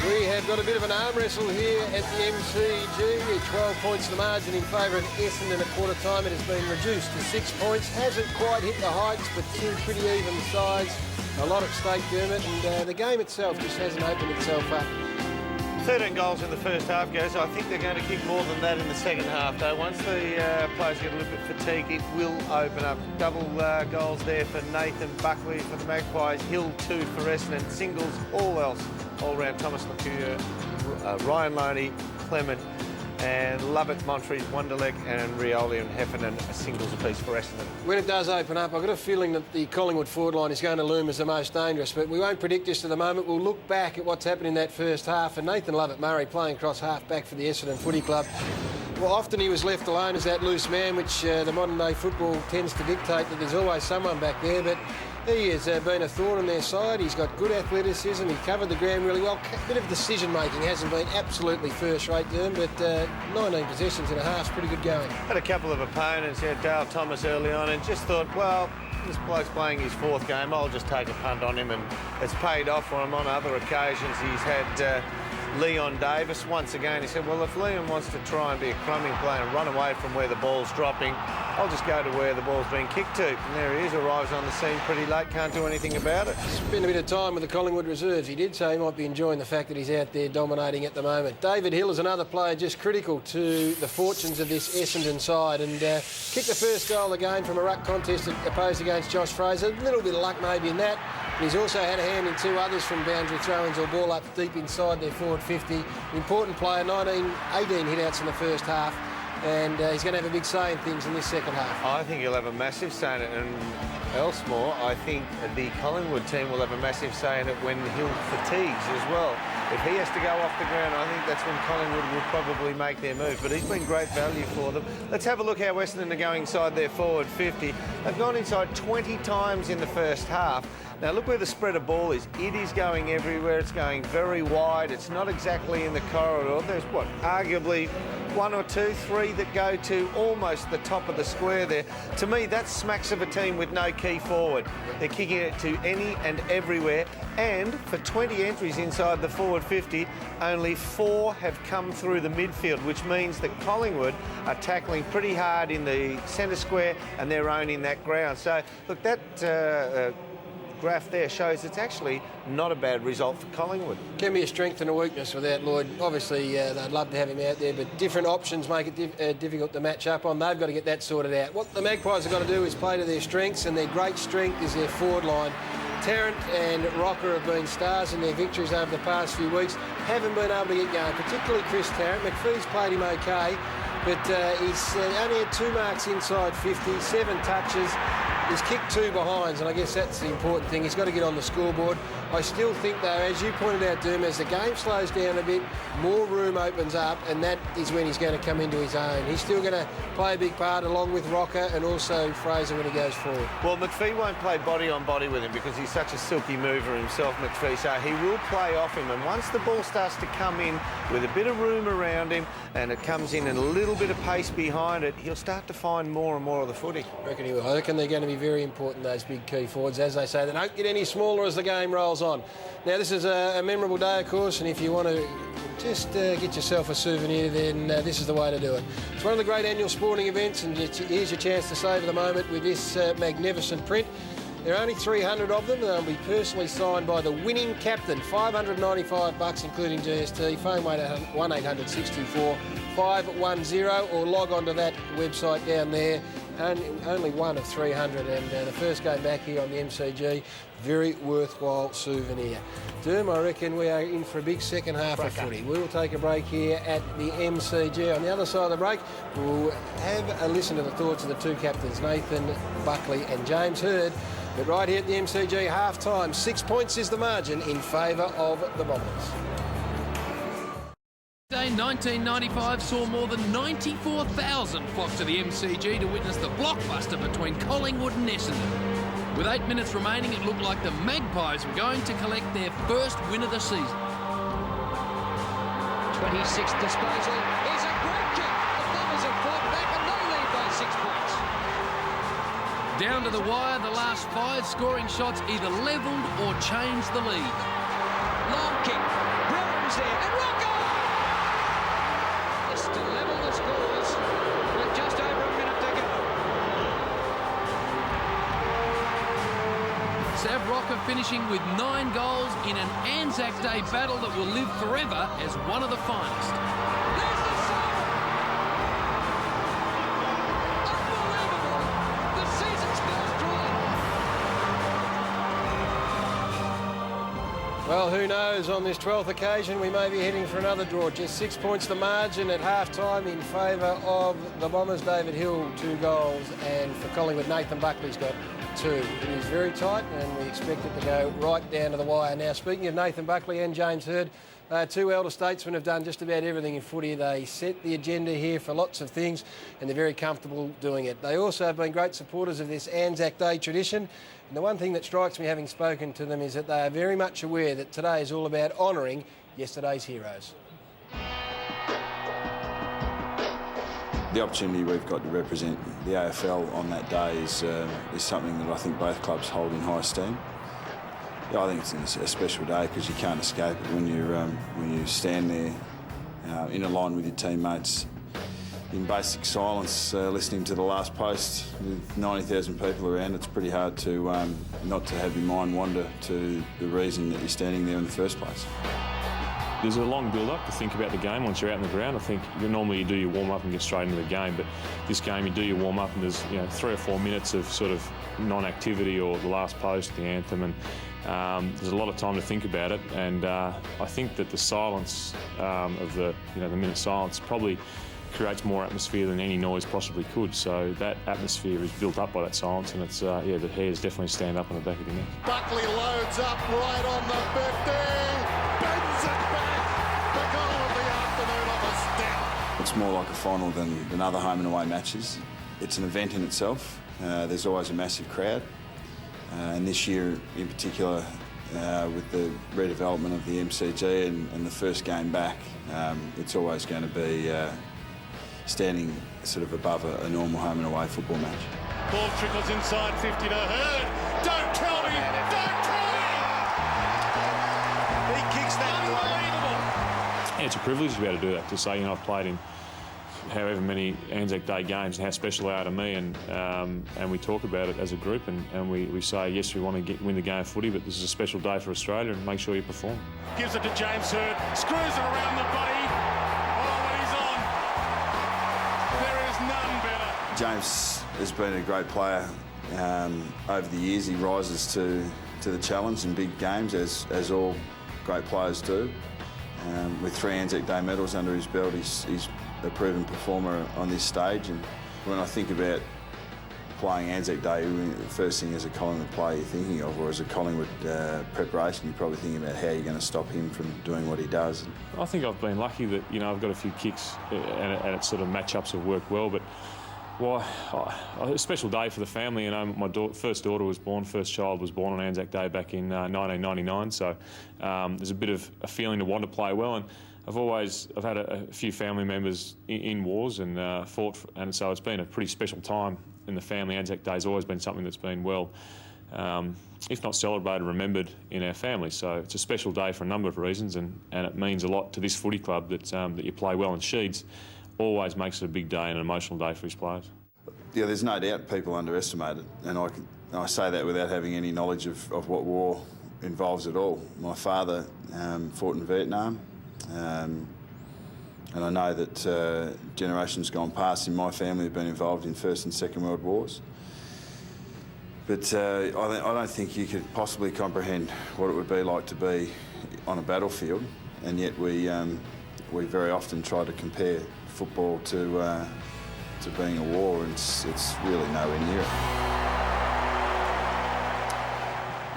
We have got a bit of an arm wrestle here at the MCG. 12 points to the margin in favour of Essendon at quarter time. It has been reduced to 6 points. Hasn't quite hit the heights, but two pretty even sides. A lot at stake, Dermot, and the game itself just hasn't opened itself up. 13 goals in the first half, guys. I think they're going to kick more than that in the second half, though. Once the players get a little bit fatigued, it will open up. Double goals there for Nathan Buckley for the Magpies. Hill 2 for Essendon. Singles, all else. All round, Thomas Lacuya, Ryan Loney, Clement, and Lovett, Montrese, Wonderlick, and Rioli and Heffernan singles apiece for Essendon. When it does open up, I've got a feeling that the Collingwood forward line is going to loom as the most dangerous, but we won't predict this at the moment. We'll look back at what's happened in that first half, and Nathan Lovett-Murray playing across half-back for the Essendon Footy Club. Well, often he was left alone as that loose man, which the modern-day football tends to dictate that there's always someone back there, but he has been a thorn on their side. He's got good athleticism. He covered the ground really well. A bit of decision-making hasn't been absolutely first-rate, Derm, but 19 possessions and a half is pretty good going. Had a couple of opponents, Dale Thomas early on, and just thought, well, this bloke's playing his fourth game. I'll just take a punt on him, and it's paid off for him on other occasions. He's had Leon Davis. Once again, he said, well, if Leon wants to try and be a crumbing player and run away from where the ball's dropping, I'll just go to where the ball's being kicked to. And there he is, arrives on the scene pretty late, can't do anything about it. Spent a bit of time with the Collingwood reserves. He did say he might be enjoying the fact that he's out there dominating at the moment. David Hill is another player just critical to the fortunes of this Essendon side, and kicked the first goal of the game from a ruck contest opposed against Josh Fraser. A little bit of luck maybe in that. He's also had a hand in 2 others from boundary throw-ins or ball up deep inside their forward 50. An important player, 18 hit-outs in the first half, and he's going to have a big say in things in this second half. I think he'll have a massive say in it, and Elsmore, I think the Collingwood team will have a massive say in it when Hill fatigues as well. If he has to go off the ground, I think that's when Collingwood will probably make their move. But he's been great value for them. Let's have a look how Essendon are going inside their forward 50. They've gone inside 20 times in the first half. Now look where the spread of ball is. It is going everywhere. It's going very wide. It's not exactly in the corridor. There's what, arguably 1 or 2, 3 that go to almost the top of the square there. To me, that smacks of a team with no key forward. They're kicking it to any and everywhere. And for 20 entries inside the forward 50, only 4 have come through the midfield, which means that Collingwood are tackling pretty hard in the centre square and they're owning that ground. So, look, that graph there shows it's actually not a bad result for Collingwood. Can be a strength and a weakness without Lloyd. Obviously, they'd love to have him out there, but different options make it difficult to match up on. They've got to get that sorted out. What the Magpies have got to do is play to their strengths, and their great strength is their forward line. Tarrant and Rocker have been stars in their victories over the past few weeks. Haven't been able to get going, particularly Chris Tarrant. McPhee's played him okay, but he's only had 2 marks inside 50, 7 touches. He's kicked 2 behinds, and I guess that's the important thing. He's got to get on the scoreboard. I still think, though, as you pointed out, Doom, as the game slows down a bit, more room opens up, and that is when he's going to come into his own. He's still going to play a big part, along with Rocker and also Fraser when he goes forward. Well, McPhee won't play body on body with him because he's such a silky mover himself, McPhee, so he will play off him. And once the ball starts to come in with a bit of room around him and it comes in and a little bit of pace behind it, he'll start to find more and more of the footy. I reckon he will. I reckon they're going to be very important, those big key forwards. As they say, they don't get any smaller as the game rolls on. Now, this is a memorable day, of course, and if you want to just get yourself a souvenir, then this is the way to do it. It's one of the great annual sporting events, and here's your chance to savour the moment with this magnificent print. There are only 300 of them. They'll be personally signed by the winning captain. $595, including GST. Phone 1800 624 510, or log on to that website down there. Only one of 300, and the first game back here on the MCG, very worthwhile souvenir. Derm, I reckon we are in for a big second half of footy. We will take a break here at the MCG. On the other side of the break, we'll have a listen to the thoughts of the 2 captains, Nathan Buckley and James Hird. But right here at the MCG, half-time, 6 points is the margin in favour of the Bombers. 1995 saw more than 94,000 flock to the MCG to witness the blockbuster between Collingwood and Essendon. With 8 minutes remaining, it looked like the Magpies were going to collect their first win of the season. 26th disposal is a great kick. The Bombers have fought back and they lead by 6 points. Down to the wire, the last 5 scoring shots either levelled or changed the lead. Long kick. Brown's there and Rocco! To level the scores with just over a minute to go. Sav Rocker finishing with 9 goals in an Anzac Day battle that will live forever as one of the finest. There's the sub! Unbelievable! The season's first draw. Well, who knows, on this 12th occasion we may be heading for another draw. Just 6 points the margin at half-time in favour of the Bombers. David Hill, 2 goals, and for Collingwood, Nathan Buckley's got 2. It is very tight, and we expect it to go right down to the wire. Now, speaking of Nathan Buckley and James Hird, 2 elder statesmen have done just about everything in footy. They set the agenda here for lots of things, and they're very comfortable doing it. They also have been great supporters of this Anzac Day tradition. And the one thing that strikes me, having spoken to them, is that they are very much aware that today is all about honouring yesterday's heroes. The opportunity we've got to represent the AFL on that day is something that I think both clubs hold in high esteem. Yeah, I think it's a special day because you can't escape it when you stand there in a line with your teammates in basic silence, listening to the last post with 90,000 people around. It's pretty hard to not to have your mind wander to the reason that you're standing there in the first place. There's a long build-up to think about the game once you're out on the ground. I think normally you do your warm-up and get straight into the game, but this game you do your warm-up and there's 3 or 4 minutes of sort of non-activity or the last post, the anthem, and there's a lot of time to think about it. And I think that the silence of the minute silence probably creates more atmosphere than any noise possibly could. So that atmosphere is built up by that silence, and it's yeah, the hairs definitely stand up on the back of your neck. Buckley loads up right on the 50, bends it back, the goal of the afternoon on the step. It's more like a final than other home and away matches. It's an event in itself. There's always a massive crowd, and this year in particular, with the redevelopment of the MCG and the first game back, it's always going to be standing sort of above a normal home and away football match. Ball trickles inside 50 to Hurd. Don't tell me! Don't tell me! He kicks that unbelievable. Yeah, it's a privilege to be able to do that, to say, you know, I've played in however many Anzac Day games and how special they are to me, and we talk about it as a group, and we say, yes, we want to win the game of footy, but this is a special day for Australia, and make sure you perform. Gives it to James Hurd, screws it around the body. Oh, he's on. There is none better. James has been a great player over the years. He rises to the challenge in big games, as all great players do. With 3 Anzac Day medals under his belt, he's a proven performer on this stage. And when I think about playing Anzac Day, the first thing as a Collingwood player you're thinking of, or as a Collingwood preparation, you're probably thinking about how you're going to stop him from doing what he does. I think I've been lucky that, you know, I've got a few kicks and it's sort of matchups have worked well, but a special day for the family. You know, my first daughter was born, first child was born on Anzac Day back in 1999, so there's a bit of a feeling to want to play well, and I've had a few family members in wars and fought, and so it's been a pretty special time in the family. Anzac Day has always been something that's been well, if not celebrated, remembered in our family. So it's a special day for a number of reasons, and it means a lot to this footy club that you play well. And Sheeds always makes it a big day and an emotional day for his players. Yeah, there's no doubt people underestimate it, and I say that without having any knowledge of what war involves at all. My father fought in Vietnam. And I know that generations gone past in my family have been involved in First and Second World Wars. But I don't think you could possibly comprehend what it would be like to be on a battlefield, and yet we very often try to compare football to being a war, and it's really nowhere near it.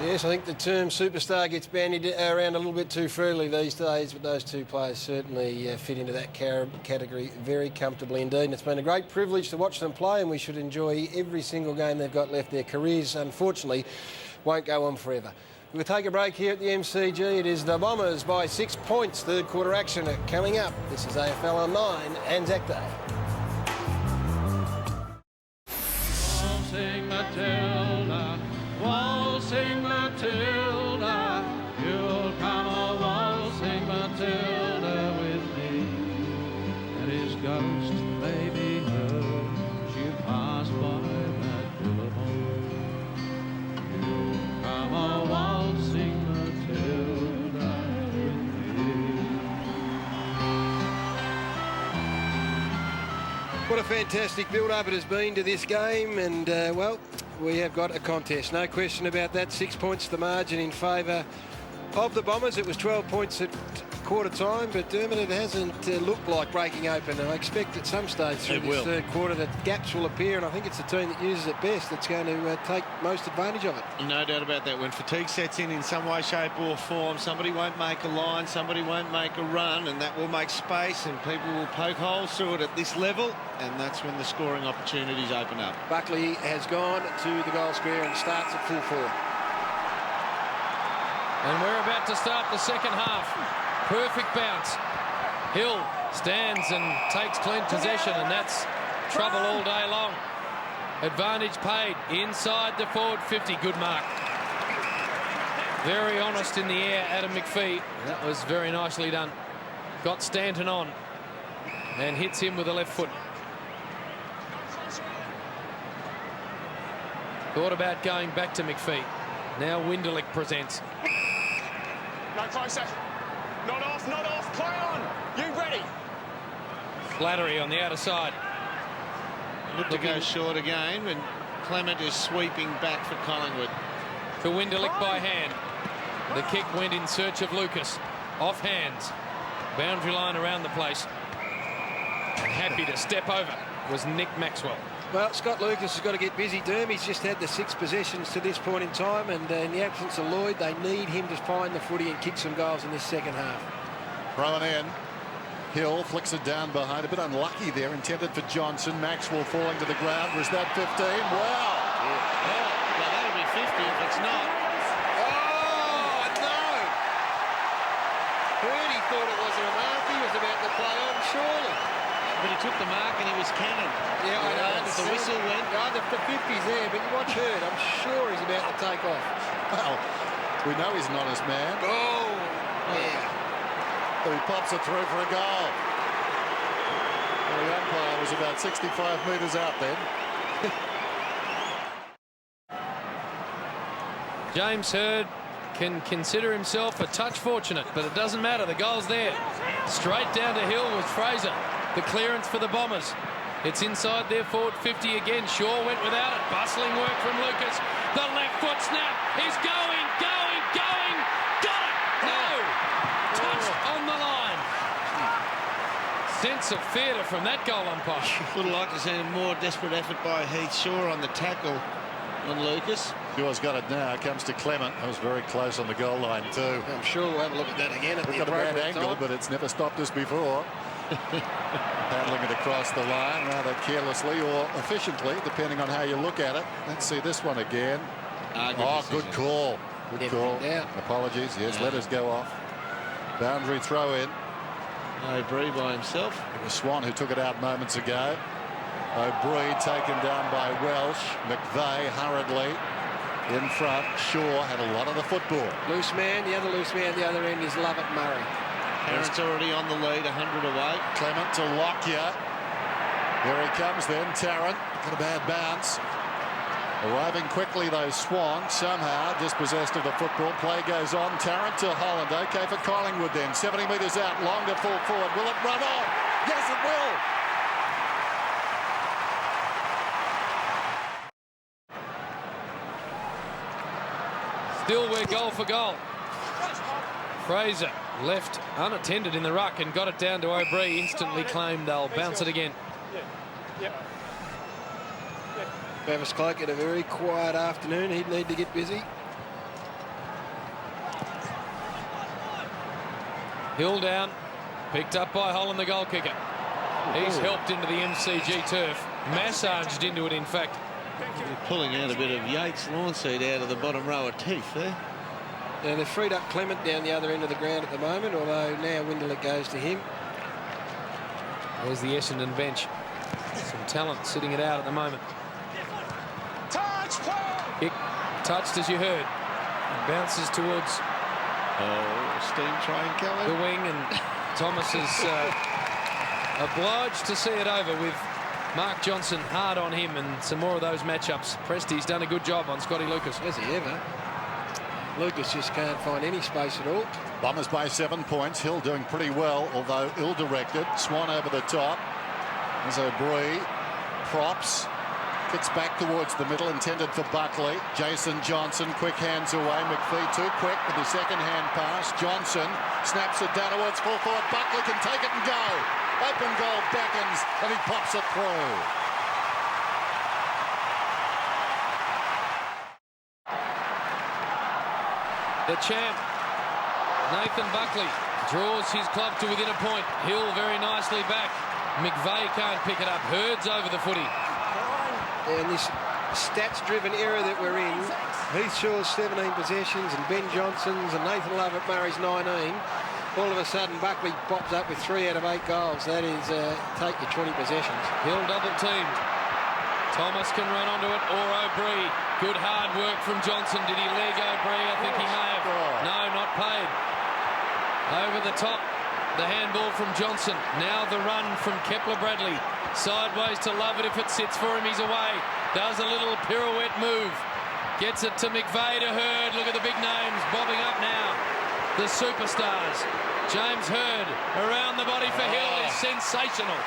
Yes, I think the term superstar gets bandied around a little bit too freely these days, but those two players certainly fit into that category very comfortably indeed. And it's been a great privilege to watch them play, and we should enjoy every single game they've got left. Their careers, unfortunately, won't go on forever. We'll take a break here at the MCG. It is the Bombers by 6 points. Third quarter action coming up. This is AFL Online, Anzac Day. Waltzing Matilda, waltzing Matilda, you'll come a waltzing Matilda with me. And his ghost may be heard as you pass by that billabong. You'll come a waltzing Matilda with me. What a fantastic build-up it has been to this game, and well, we have got a contest, no question about that. 6 points the margin in favour of the Bombers. It was 12 points at quarter time, but Dermot, it hasn't looked like breaking open, and I expect at some stage through this third quarter that gaps will appear, and I think it's the team that uses it best that's going to take most advantage of it. No doubt about that. When fatigue sets in some way, shape or form, somebody won't make a line, somebody won't make a run, and that will make space, and people will poke holes through it at this level, and that's when the scoring opportunities open up. Buckley has gone to the goal square and starts at full forward. And we're about to start the second half. Perfect bounce. Hill stands and takes clean possession, and that's trouble all day long. Advantage paid inside the forward 50. Good mark. Very honest in the air, Adam McPhee. That was very nicely done. Got Stanton on and hits him with the left foot. Thought about going back to McPhee. Now Winderlick presents. No closer. Not off, not off. Play on. You ready? Flattery on the outer side. Look to go short again, and Clement is sweeping back for Collingwood. To Winderlick by hand. The kick went in search of Lucas. Off hands. Boundary line around the place. And happy to step over was Nick Maxwell. Well, Scott Lucas has got to get busy, Derm. He's just had the 6 possessions to this point in time, and in the absence of Lloyd, they need him to find the footy and kick some goals in this second half. Thrown in. Hill flicks it down behind. A bit unlucky there. Intended for Johnson. Maxwell falling to the ground. Was that 15? Wow. Yeah. Well, that'll be 50 if it's not. Oh, no. Purdy thought it wasn't a mark. He was about to play on, surely. But he took the mark and he was cannoned. Yeah, I know. The whistle went. No, the 50's there, but watch Hurd. I'm sure he's about to take off. Well, we know he's an honest man. Oh, yeah. He pops it through for a goal. Well, the umpire was about 65 metres out then. James Hurd can consider himself a touch fortunate, but it doesn't matter. The goal's there. Straight down to Hill was Fraser. The clearance for the Bombers. It's inside their forward 50 again. Shaw went without it. Bustling work from Lucas. The left foot snap. He's going. Got it. No. Touched on the line. Sense of theatre from that goal umpire. Would have liked to see a more desperate effort by Heath Shaw on the tackle on Lucas. Shaw's got it now. Comes to Clement. That was very close on the goal line too. I'm sure we'll have a look at that again at We've the got a bad appropriate angle, time. but it's never stopped us before. Handling it across the line rather carelessly or efficiently, depending on how you look at it. Let's see this one again. Good call. Good call. Apologies. Yes, let us go off. Boundary throw in. O'Brien by himself. It was Swan who took it out moments ago. O'Brien taken down by Welsh. McVeigh hurriedly in front. Shaw had a lot of the football. Loose man. The other loose man at the other end is Lovett Murray. Harris already on the lead, 100 away. Clement to Lockyer. Here he comes then. Tarrant got a bad bounce. Arriving quickly though, Swan somehow dispossessed of the football. Play goes on. Tarrant to Holland. Okay for Collingwood then. 70 metres out. Long to full forward. Will it run on? Yes, it will. Still we're goal for goal. Fraser left unattended in the ruck and got it down to O'Brien. Instantly claimed they'll bounce it again. Travis Cloak had a very quiet afternoon. He'd need to get busy. Hill down. Picked up by Holland, the goal kicker. He's helped into the MCG turf. Massaged into it, in fact. Pulling out a bit of Yates lawn seed out of the bottom row of teeth there. And they've freed up Clement down the other end of the ground at the moment, although now Winderlich goes to him. There's the Essendon bench. Some talent sitting it out at the moment. Kick touched, as you heard. It bounces towards steam train coming. The wing, and Thomas is obliged to see it over with Mark Johnson hard on him, and some more of those matchups. Presti's done a good job on Scotty Lucas. Has he ever? Lucas just can't find any space at all. Bombers by 7 points. Hill doing pretty well, although ill-directed. Swan over the top. There's O'Brien. Props. Kicks back towards the middle, intended for Buckley. Jason Johnson, quick hands away. McPhee too quick with the second hand pass. Johnson snaps it down towards full forward. Buckley can take it and go. Open goal beckons, and he pops it through. The champ, Nathan Buckley, draws his club to within a point. Hill very nicely back. McVeigh can't pick it up. Hurd's over the footy. And this stats-driven era that we're in, Heath Shaw's 17 possessions and Ben Johnson's and Nathan Lovett Murray's 19. All of a sudden, Buckley pops up with 3 out of 8 goals. That is, take your 20 possessions. Hill double-teamed. Thomas can run onto it, or O'Brien. Good hard work from Johnson. Did he leg O'Brien? I think he may have. No, not paid. Over the top, the handball from Johnson. Now the run from Kepler-Bradley. Sideways to Lovett. If it sits for him, he's away. Does a little pirouette move. Gets it to McVeigh to Hurd. Look at the big names bobbing up now. The superstars. James Hurd around the body for Hill is sensational.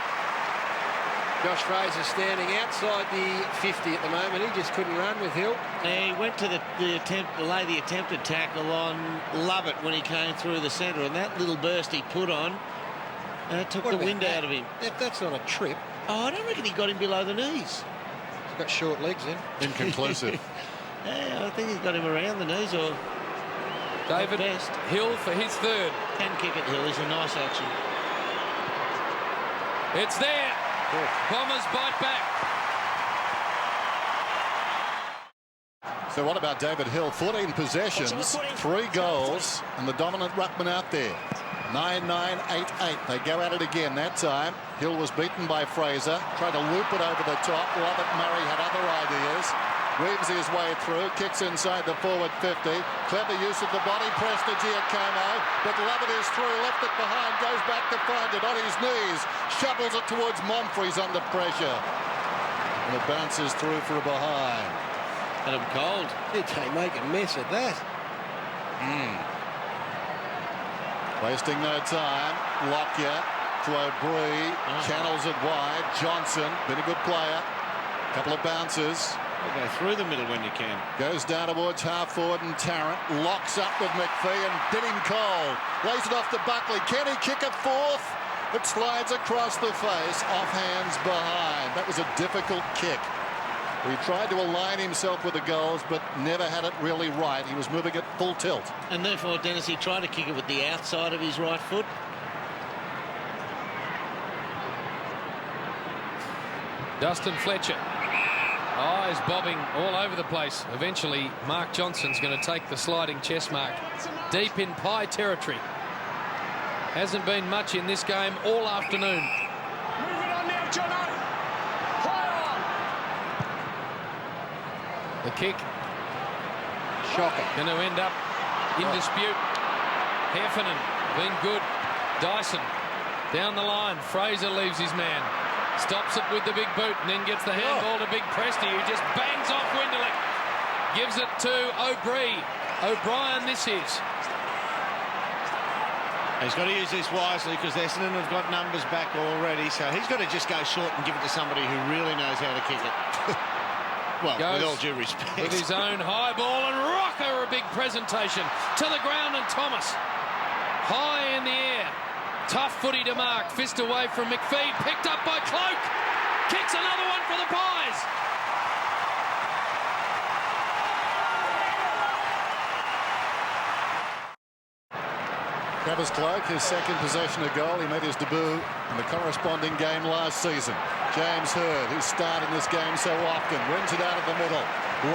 Josh Fraser standing outside the 50 at the moment. He just couldn't run with Hill. He went to the attempted tackle on Lovett when he came through the centre, and that little burst he put on Took the wind out of him. That's not a trip. Oh, I don't reckon he got him below the knees. He's got short legs then. Inconclusive. Yeah, I think he's got him around the knees or David best. Hill for his third. Can kick it, Hill. Is a nice action. It's there. Bombers bite back. So what about David Hill? 14 possessions, 3 goals, and the dominant ruckman out there. 9-9-8-8. They go at it again that time. Hill was beaten by Fraser. Tried to loop it over the top. Robert Murray had other ideas. Weaves his way through. Kicks inside the forward 50. Clever use of the body. Prestigiacomo. But Lovett is through. Left it behind. Goes back to find it on his knees. Shovels it towards Monfries under pressure. And it bounces through for a behind. Let him cold. Did they make a mess of that? Wasting no time. Lockyer to O'Brien. Channels it wide. Johnson, been a good player. Couple of bounces. Go through the middle when you can. Goes down towards half forward and Tarrant. Locks up with McPhee and did him cold. Lays it off to Buckley. Can he kick it fourth? It slides across the face. Off hands behind. That was a difficult kick. He tried to align himself with the goals, but never had it really right. He was moving at full tilt. And therefore, Dennis, he tried to kick it with the outside of his right foot. Dustin Fletcher. Eyes bobbing all over the place. Eventually, Mark Johnson's going to take the sliding chest mark. Deep in Pie territory. Hasn't been much in this game all afternoon. Moving on now, Jono. The kick. Shocking. Going to end up in dispute. Heffernan been good. Dyson down the line. Fraser leaves his man. Stops it with the big boot and then gets the handball to Big Presti, who just bangs off Winderlich. Gives it to O'Brien, this is. He's got to use this wisely because Essendon have got numbers back already, so he's got to just go short and give it to somebody who really knows how to kick it. Well, with all due respect. With his own high ball and Rocker, a big presentation to the ground, and Thomas high in the air. Tough footy to mark. Fist away from McPhee. Picked up by Cloak. Kicks another one for the Pies. Travis Cloak, his second possession of goal. He made his debut in the corresponding game last season. James Hird, who starred in this game so often, wins it out of the middle.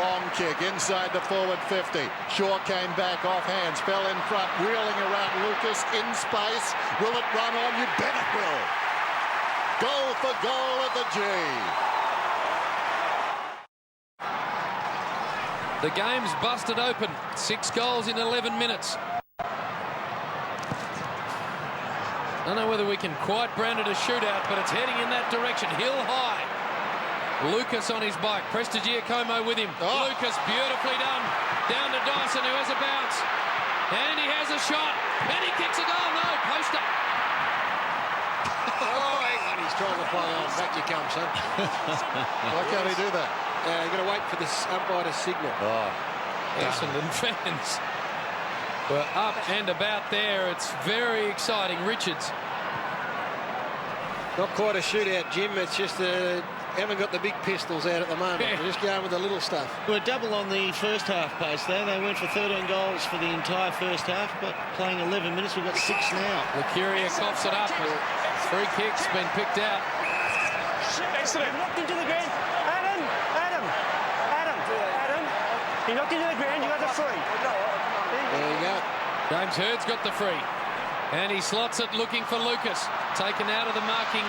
Long kick inside the forward 50. Shaw came back off hands, fell in front, wheeling around Lucas in space. Will it run on? You bet it will. Goal for goal at the G. The game's busted open. 6 goals in 11 minutes. Don't know whether we can quite brand it a shootout, but it's heading in that direction. Hill high. Lucas on his bike. Prestigiacomo with him. Lucas, beautifully done. Down to Dyson, who has a bounce. And he has a shot. And he kicks a goal. No, poster. Hang on, he's trying to play on. Back you come, son. Why can't he do that? You've got to wait for the umpire to signal. Essendon fans were up and about there. It's very exciting. Richards. Not quite a shootout, Jim. It's just haven't got the big pistols out at the moment. They're just going with the little stuff. We're double on the first half pace there. They went for 13 goals for the entire first half, but playing 11 minutes, we've got 6 now. Lucuria coughs it up. 3 kicks been picked out. Excellent. Knocked into the ground. Adam. He knocked into the ground. You got the free. There you go. James Hird's got the free. And he slots it looking for Lucas. Taken out of the marking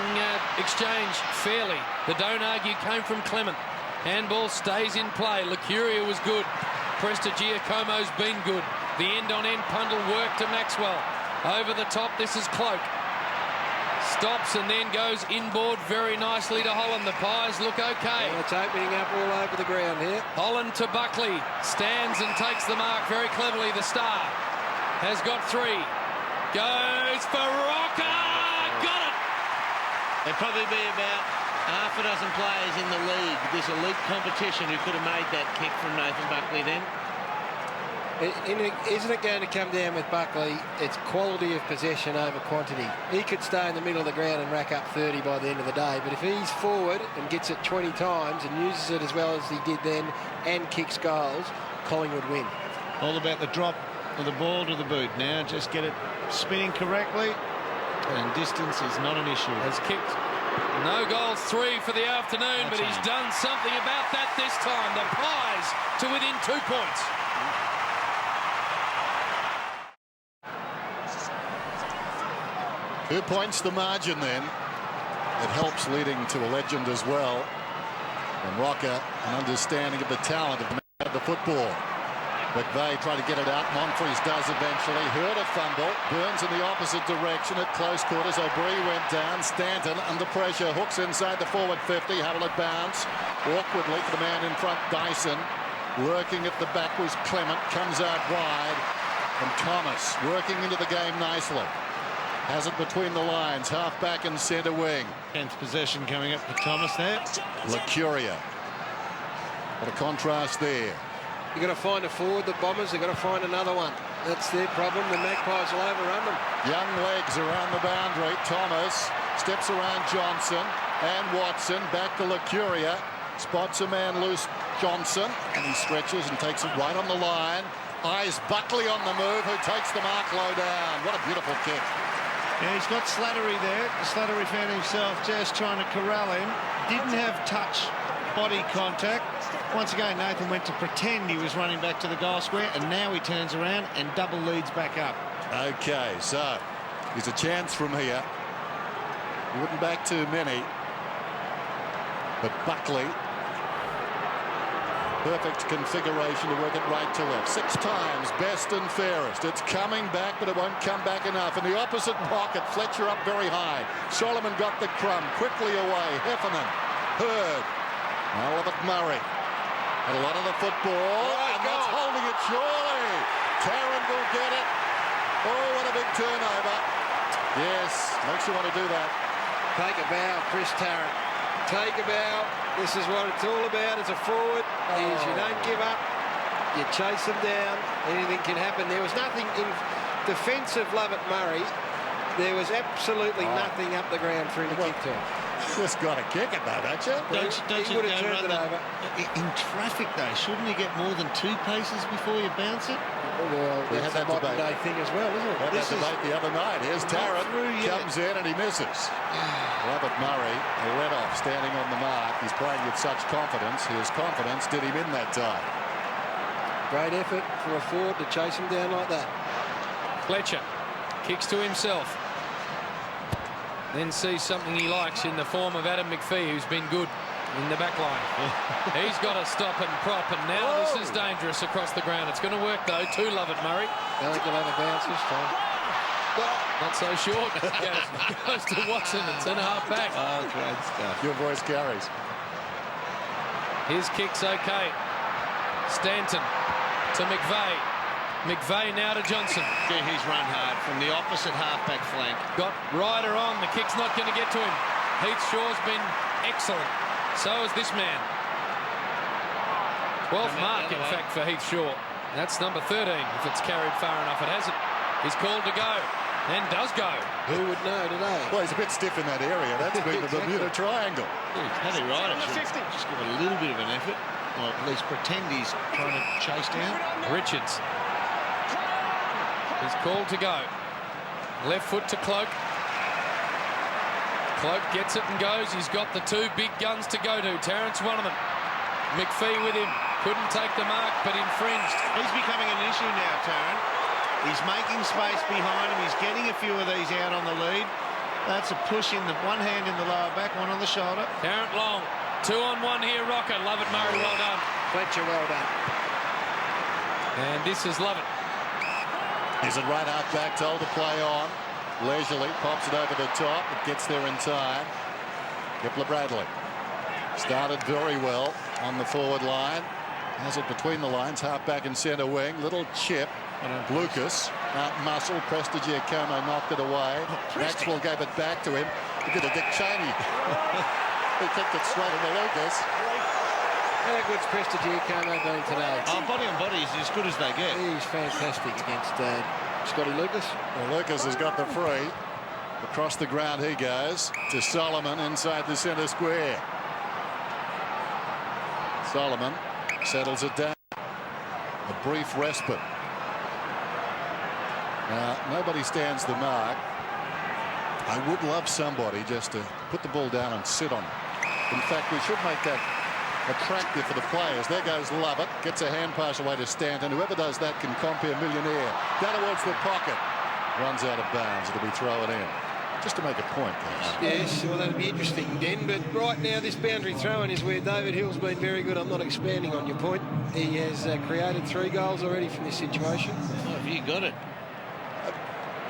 exchange fairly. The don't argue came from Clement. Handball stays in play. Lucuria was good. Prestigiacomo's been good. The end-on-end Pundle work to Maxwell. Over the top, this is Cloak. Stops and then goes inboard very nicely to Holland. The Pies look okay. Well, it's opening up all over the ground here. Holland to Buckley. Stands and takes the mark very cleverly. The Star has got 3. Goes for Rocker. Got it. There'd probably be about half a dozen players in the league, this elite competition, who could have made that kick from Nathan Buckley then. Isn't it going to come down with Buckley? It's quality of possession over quantity. He could stay in the middle of the ground and rack up 30 by the end of the day, but if he's forward and gets it 20 times and uses it as well as he did then and kicks goals, Collingwood win. All about the drop of the ball to the boot now. Just get it spinning correctly, and distance is not an issue. Has kicked. No goals, 3 for the afternoon, but he's done something about that this time. The Pies to within 2 points. 2 points the margin then. It helps leading to a legend as well. And Rocker, an understanding of the talent of the football. McVeigh tried to get it out. Monfries does eventually. Hurt a fumble. Burns in the opposite direction at close quarters. O'Brien went down. Stanton under pressure. Hooks inside the forward 50. Had it bounce. Awkwardly for the man in front, Dyson. Working at the back was Clement. Comes out wide. And Thomas working into the game nicely. Has it between the lines. Half back and centre wing. 10th possession coming up for Thomas there. Lacuria. What a contrast there. You've got to find a forward, the Bombers. They've got to find another one. That's their problem. The Magpies will overrun them. Young legs around the boundary. Thomas steps around Johnson and Watson. Back to Lacuria. Spots a man loose, Johnson. And he stretches and takes it right on the line. Eyes Buckley on the move, who takes the mark low down. What a beautiful kick. Yeah, he's got Slattery there. Slattery found himself just trying to corral him. Didn't have touch, body contact. Once again, Nathan went to pretend he was running back to the goal square, and now he turns around and double leads back up. Okay, so there's a chance from here. He wouldn't back too many. But Buckley, perfect configuration to work it right to left. 6 times, best and fairest. It's coming back, but it won't come back enough. In the opposite pocket, Fletcher up very high. Solomon got the crumb, quickly away. Heffernan, Hurd. I love it, Murray. Had a lot of the football, and that's holding it surely. Tarrant will get it. Oh, what a big turnover. Yes, makes you want to do that. Take a bow, Chris Tarrant. Take a bow. This is what it's all about as a forward. Is you don't give up. You chase them down. Anything can happen. There was nothing in defence of Lovett Murray. There was absolutely nothing up the ground for him to kick to. Just got to kick it though, don't you? Don't He you would have turned it over. In traffic though, shouldn't you get more than 2 paces before you bounce it? Well, We that's had a that modern debate. day thing as well, isn't it? Had that debate the other night. Here's Tarrant, comes in and he misses. Robert Murray, a let-off, standing on the mark. He's playing with such confidence. His confidence did him in that time. Great effort for a forward to chase him down like that. Fletcher kicks to himself. Then sees something he likes in the form of Adam McPhee, who's been good in the back line. He's got to stop and prop, and now this is dangerous across the ground. It's going to work, though, to Lovett Murray. I think he'll have a bounce this time. Not so short. Goes to Watson and centre-half back. Oh, great stuff. Your voice carries. His kick's okay. Stanton to McVeigh. McVeigh now to Johnson. Yeah, he's run hard from the opposite half-back flank. Got Ryder on. The kick's not going to get to him. Heath Shaw's been excellent. So is this man. 12th mark, in fact, for Heath Shaw. That's number 13, if it's carried far enough. It hasn't. He's called to go, and does go. Who would know today? Well, he's a bit stiff in that area. That's been the Bermuda Triangle. Yeah, Paddy Ryder should just give a little bit of an effort, or at least pretend he's trying to chase down. Richards. He's called to go. Left foot to Cloak. Cloak gets it and goes. He's got the 2 big guns to go to. Tarrant's one of them. McPhee with him. Couldn't take the mark, but infringed. He's becoming an issue now, Tarrant. He's making space behind him. He's getting a few of these out on the lead. That's a push in the one hand in the lower back, one on the shoulder. Tarrant long. 2-on-1 here, Rocker. Lovett Murray, well done. Fletcher, well done. And this is Lovett. He's at right half back, told to play on. Leisurely pops it over the top. It gets there in time. Kipler Bradley started very well on the forward line. Has it between the lines, half back and centre wing. Little chip. Lucas out muscle. Prestigiacomo knocked it away. Maxwell gave it back to him. He did a Dick Cheney. He kicked it straight into Lucas. How good's Prestigiacomo been today? Body on body is as good as they get. He's fantastic against Scotty Lucas. Well, Lucas has got the free. Across the ground he goes to Solomon inside the centre square. Solomon settles it down. A brief respite. Now, nobody stands the mark. I would love somebody just to put the ball down and sit on it. In fact, we should make that attractive for the players. There goes Lovett, gets a hand pass away to Stanton. Whoever does that can compare millionaire. Down towards the pocket. Runs out of bounds. It'll be thrown in. Just to make a point, guys. Yes, well, that'll be interesting, Den. But right now, this boundary throw-in is where David Hill's been very good. I'm not expanding on your point. He has created 3 goals already from this situation. Oh, have you got it?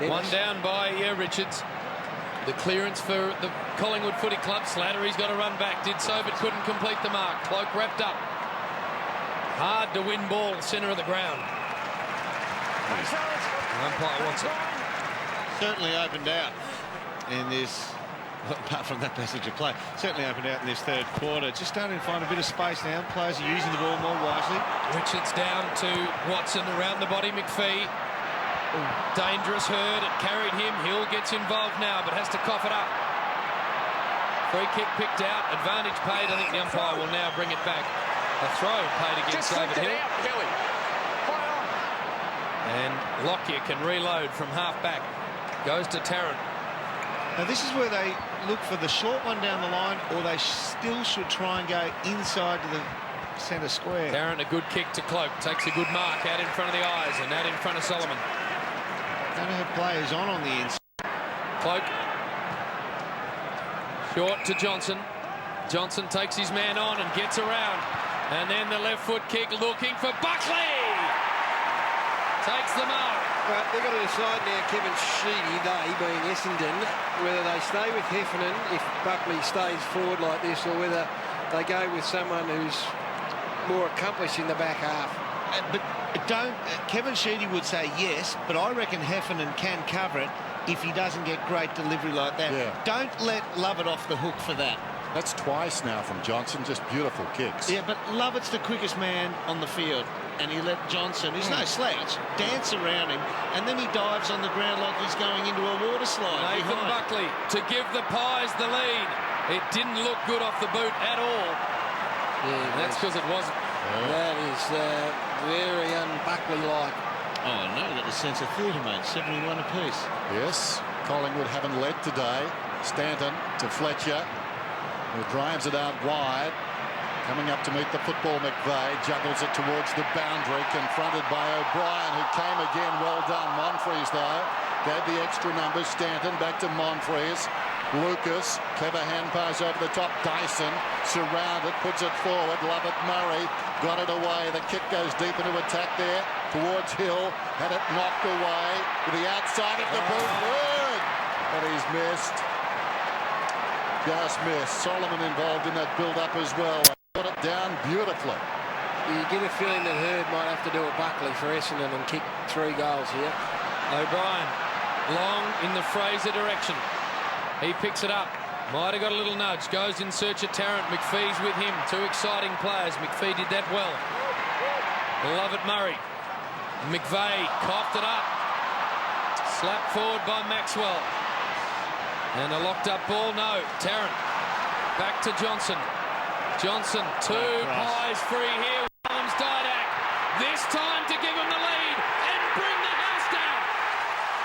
One down by Richards. The clearance for the Collingwood Footy Club. Slattery's got to run back. Did so, but couldn't complete the mark. Cloak wrapped up. Hard to win ball, centre of the ground. The umpire wants it. Certainly opened out in this, apart from that passage of play, certainly opened out in this third quarter. Just starting to find a bit of space now. Players are using the ball more wisely. Richards down to Watson around the body. McPhee. Dangerous herd. It carried him. Hill gets involved now, but has to cough it up. Free kick picked out. Advantage paid. I think the umpire will now bring it back. A throw paid against David Hill. And Lockyer can reload from half back. Goes to Tarrant. Now this is where they look for the short one down the line, or they still should try and go inside to the centre square. Tarrant, a good kick to Cloak. Takes a good mark out in front of the eyes and out in front of Solomon. Going to have players on the inside. Cloak. Short to Johnson. Johnson takes his man on and gets around. And then the left foot kick looking for Buckley. Takes the mark. But they've got to decide now, Kevin Sheedy, they being Essendon, whether they stay with Heffernan if Buckley stays forward like this, or whether they go with someone who's more accomplished in the back half. But don't. Kevin Sheedy would say yes, but I reckon Heffernan can cover it if he doesn't get great delivery like that. Yeah. Don't let Lovett off the hook for that. That's twice now from Johnson, just beautiful kicks. Yeah, but Lovett's the quickest man on the field, and he let Johnson, he's no slouch, dance around him, and then he dives on the ground like he's going into a water slide. Nathan Buckley to give the Pies the lead. It didn't look good off the boot at all. Yeah, that's because it wasn't. That is very un-Buckley-like. Oh, no, got the sense of theatre, mate. 71 apiece. Yes, Collingwood haven't led today. Stanton to Fletcher, who drives it out wide. Coming up to meet the football, McVeigh juggles it towards the boundary, confronted by O'Brien, who came again. Well done. Monfries, though, gave the extra numbers. Stanton back to Monfries. Lucas, clever hand pass over the top. Dyson surrounded, puts it forward. Lovett Murray got it away. The kick goes deep into attack there towards Hill. Had it knocked away to the outside of the boot. Good, but he's missed. Just missed. Solomon involved in that build-up as well. Got it down beautifully. You get a feeling that Hurd might have to do a Buckley for Essendon and kick 3 goals here. O'Brien, long in the Fraser direction. He picks it up. Might have got a little nudge. Goes in search of Tarrant. McPhee's with him. 2 exciting players. McPhee did that well. Lovett Murray. McVeigh coughed it up. Slapped forward by Maxwell. And a locked up ball. No. Tarrant. Back to Johnson. Johnson. 2 Pies free here. Williams Didak. This time to give him the lead and bring the house down.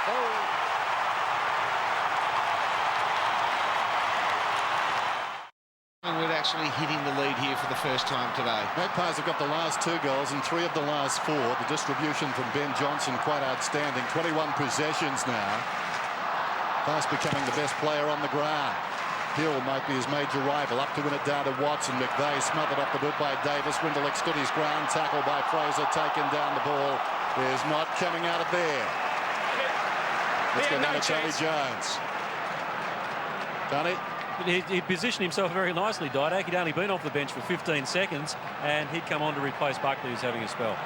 Oh. Collingwood actually hitting the lead here for the first time today. Magpies have got the last 2 goals and 3 of the last 4. The distribution from Ben Johnson quite outstanding. 21 possessions now. Fast becoming the best player on the ground. Hill might be his major rival. Up to win it down to Watson. McVeigh smothered off the boot by Davis. Windelick stood his ground. Tackle by Fraser. Taken down. The ball is not coming out of there. Let's go down to Tony Jones. Tony? He positioned himself very nicely, Didak. He'd only been off the bench for 15 seconds, and he'd come on to replace Buckley, who's having a spell.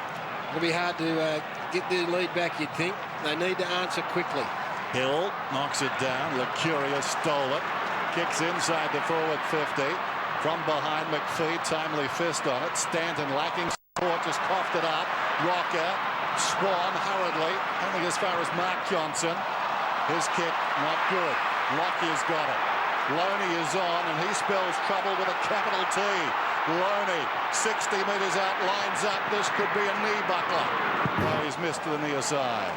It'll be hard to get the lead back, you'd think. They need to answer quickly. Hill knocks it down. Lucuria stole it. Kicks inside the forward 50. From behind, McPhee, timely fist on it. Stanton lacking support, just coughed it up. Rocker, Swan hurriedly, only as far as Mark Johnson. His kick, not good. Lockyer's got it. Loney is on, and he spells trouble with a capital T. Loney, 60 metres out, lines up. This could be a knee buckler. Oh, he's missed to the near side.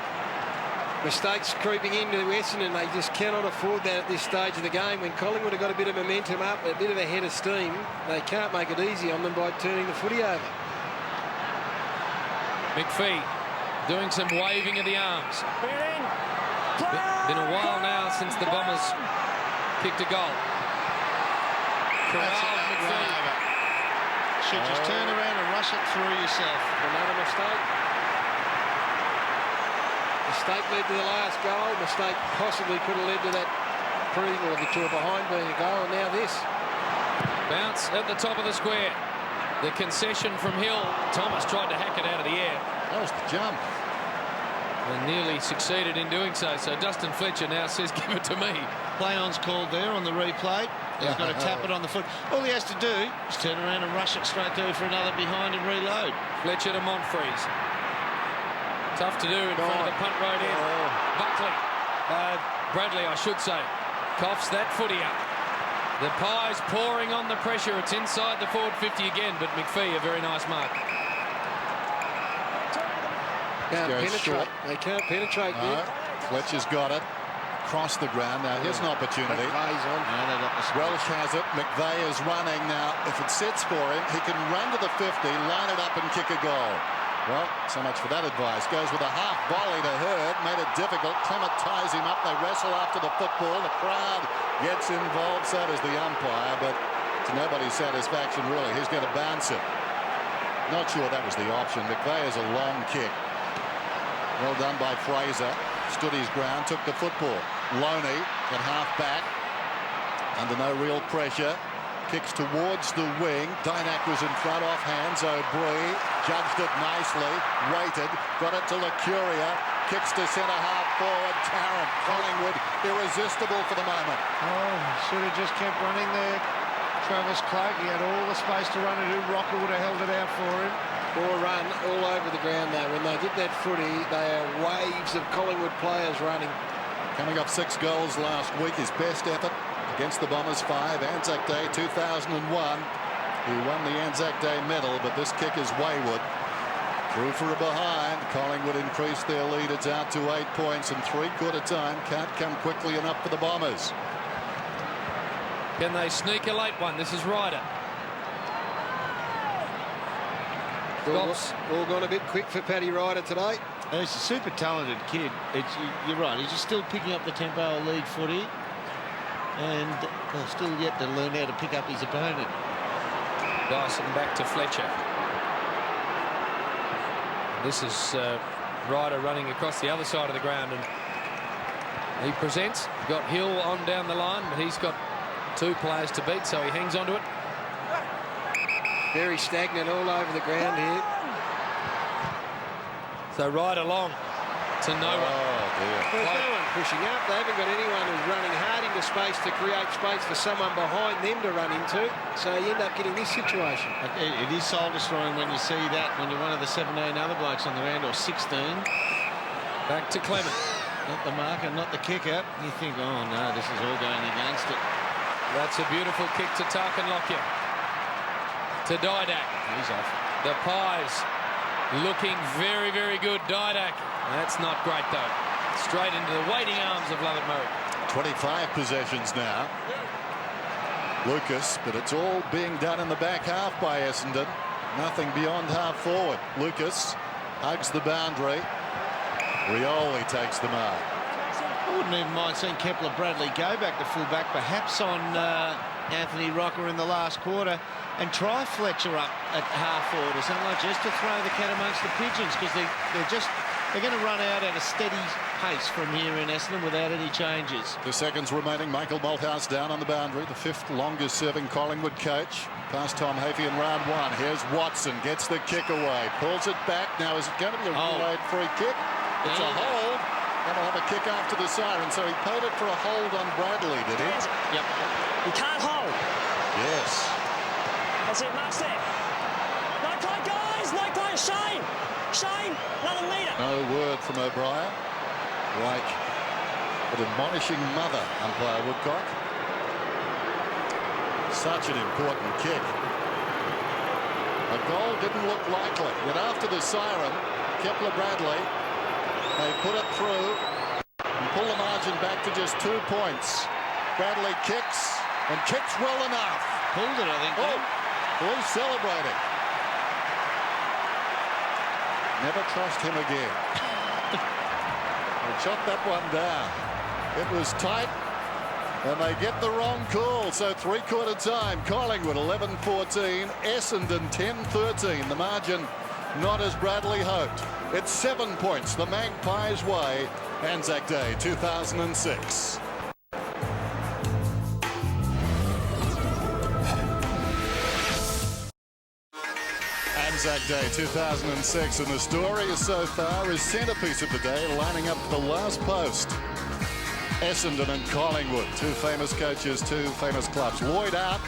Mistakes creeping into Essendon. They just cannot afford that at this stage of the game. When Collingwood have got a bit of momentum up, a bit of a head of steam, they can't make it easy on them by turning the footy over. McPhee doing some waving of the arms. Been a while now since the Bombers kicked a goal. Corralled McPhee. Should just turn around and rush it through yourself. Another mistake. Mistake led to the last goal. Mistake possibly could have led to that to a behind being a goal, and now this. Bounce at the top of the square. The concession from Hill. Thomas tried to hack it out of the air. That was the jump. And nearly succeeded in doing so. So Dustin Fletcher now says, give it to me. Play-on's called there on the replay. He's got to tap it on the foot. All he has to do is turn around and rush it straight through for another behind and reload. Fletcher to Monfries. Tough to do in front of the punt road end. Buckley. Bradley, I should say. Coughs that footy up. The Pies pouring on the pressure. It's inside the forward 50 again, but McPhee, a very nice mark. Can't penetrate. They can't penetrate there. Fletcher's got it. Across the ground. Now here's an opportunity. Welsh has it. McVeigh is running now. If it sits for him, he can run to the 50, line it up and kick a goal. Well, so much for that advice. Goes with a half volley to Hurd. Made it difficult. Clement ties him up. They wrestle after the football. The crowd gets involved. So does the umpire. But to nobody's satisfaction, really. He's going to bounce it. Not sure that was the option. McVeigh has a long kick. Well done by Fraser. Stood his ground. Took the football. Loney at half back. Under no real pressure. Kicks towards the wing. Dynack was in front, off hands. O'Brien judged it nicely. Waited. Got it to Lucuria. Kicks to centre half forward. Tarrant. Collingwood irresistible for the moment. Oh, should have just kept running there. Travis Clark, he had all the space to run it in. Rocker would have held it out for him. Poor run all over the ground though. When they get that footy, they are waves of Collingwood players running. Coming up 6 goals last week. His best effort against the Bombers 5, Anzac Day 2001. He won the Anzac Day medal, but this kick is wayward. Through for a behind. Collingwood increased their lead. It's out to 8 points in 3/4 time. Can't come quickly enough for the Bombers. Can they sneak a late one? This is Ryder. All gone a bit quick for Paddy Ryder today. He's a super talented kid. You're right. He's just still picking up the tempo of league footy. And still yet to learn how to pick up his opponent. Dyson back to Fletcher. This is Ryder running across the other side of the ground, and he presents. Got Hill on down the line, but he's got 2 players to beat, so he hangs on to it. Very stagnant all over the ground here. So Ryder long to no one. There's no one pushing up. They haven't got anyone who's running hard into space to create space for someone behind them to run into. So you end up getting this situation. It is soul-destroying when you see that, when you're one of the 17 other blokes on the ground, or 16. Back to Clement. Not the marker, not the kicker. You think, oh no, this is all going against it. That's a beautiful kick to Tarkin Lockyer. To Didak. He's off. The Pies looking very, very good. Didak. That's not great though. Straight into the waiting arms of Lovett Murray. 25 possessions now. Lucas, but it's all being done in the back half by Essendon. Nothing beyond half forward. Lucas hugs the boundary. Rioli takes the mark. I wouldn't even mind seeing Kepler Bradley go back to fullback, perhaps on Anthony Rocker in the last quarter, and try Fletcher up at half forward or something like, just to throw the cat amongst the pigeons, because they're going to run out at a steady pace from here in Essendon without any changes. 2 seconds remaining. Michael Malthouse down on the boundary, the 5th longest serving Collingwood coach. Past Tom Hafey in round 1. Here's Watson, gets the kick away, pulls it back. Now is it going to be a reload free kick? It's a hold. That'll have a kick after the siren. So he paid it for a hold on Bradley, did he? Yep. You can't hold. Yes. That's it, Mark's there. No play, guys, no play. Shane, another metre. No word from O'Brien. Like an admonishing mother, umpire Woodcock. Such an important kick. A goal didn't look likely. Yet after the siren, Kepler Bradley, they put it through and pull the margin back to just 2 points. Bradley kicks and kicks well enough. Pulled it, I think. Boys celebrating. Never trust him again. They shot that one down. It was tight, and they get the wrong call. So three-quarter time, Collingwood 11-14, Essendon 10-13. The margin not as Bradley hoped. It's 7 points the Magpies' way. Anzac Day 2006. Anzac Day 2006, and the story so far is centrepiece of the day, lining up the last post. Essendon and Collingwood, two famous coaches, two famous clubs. Lloyd out,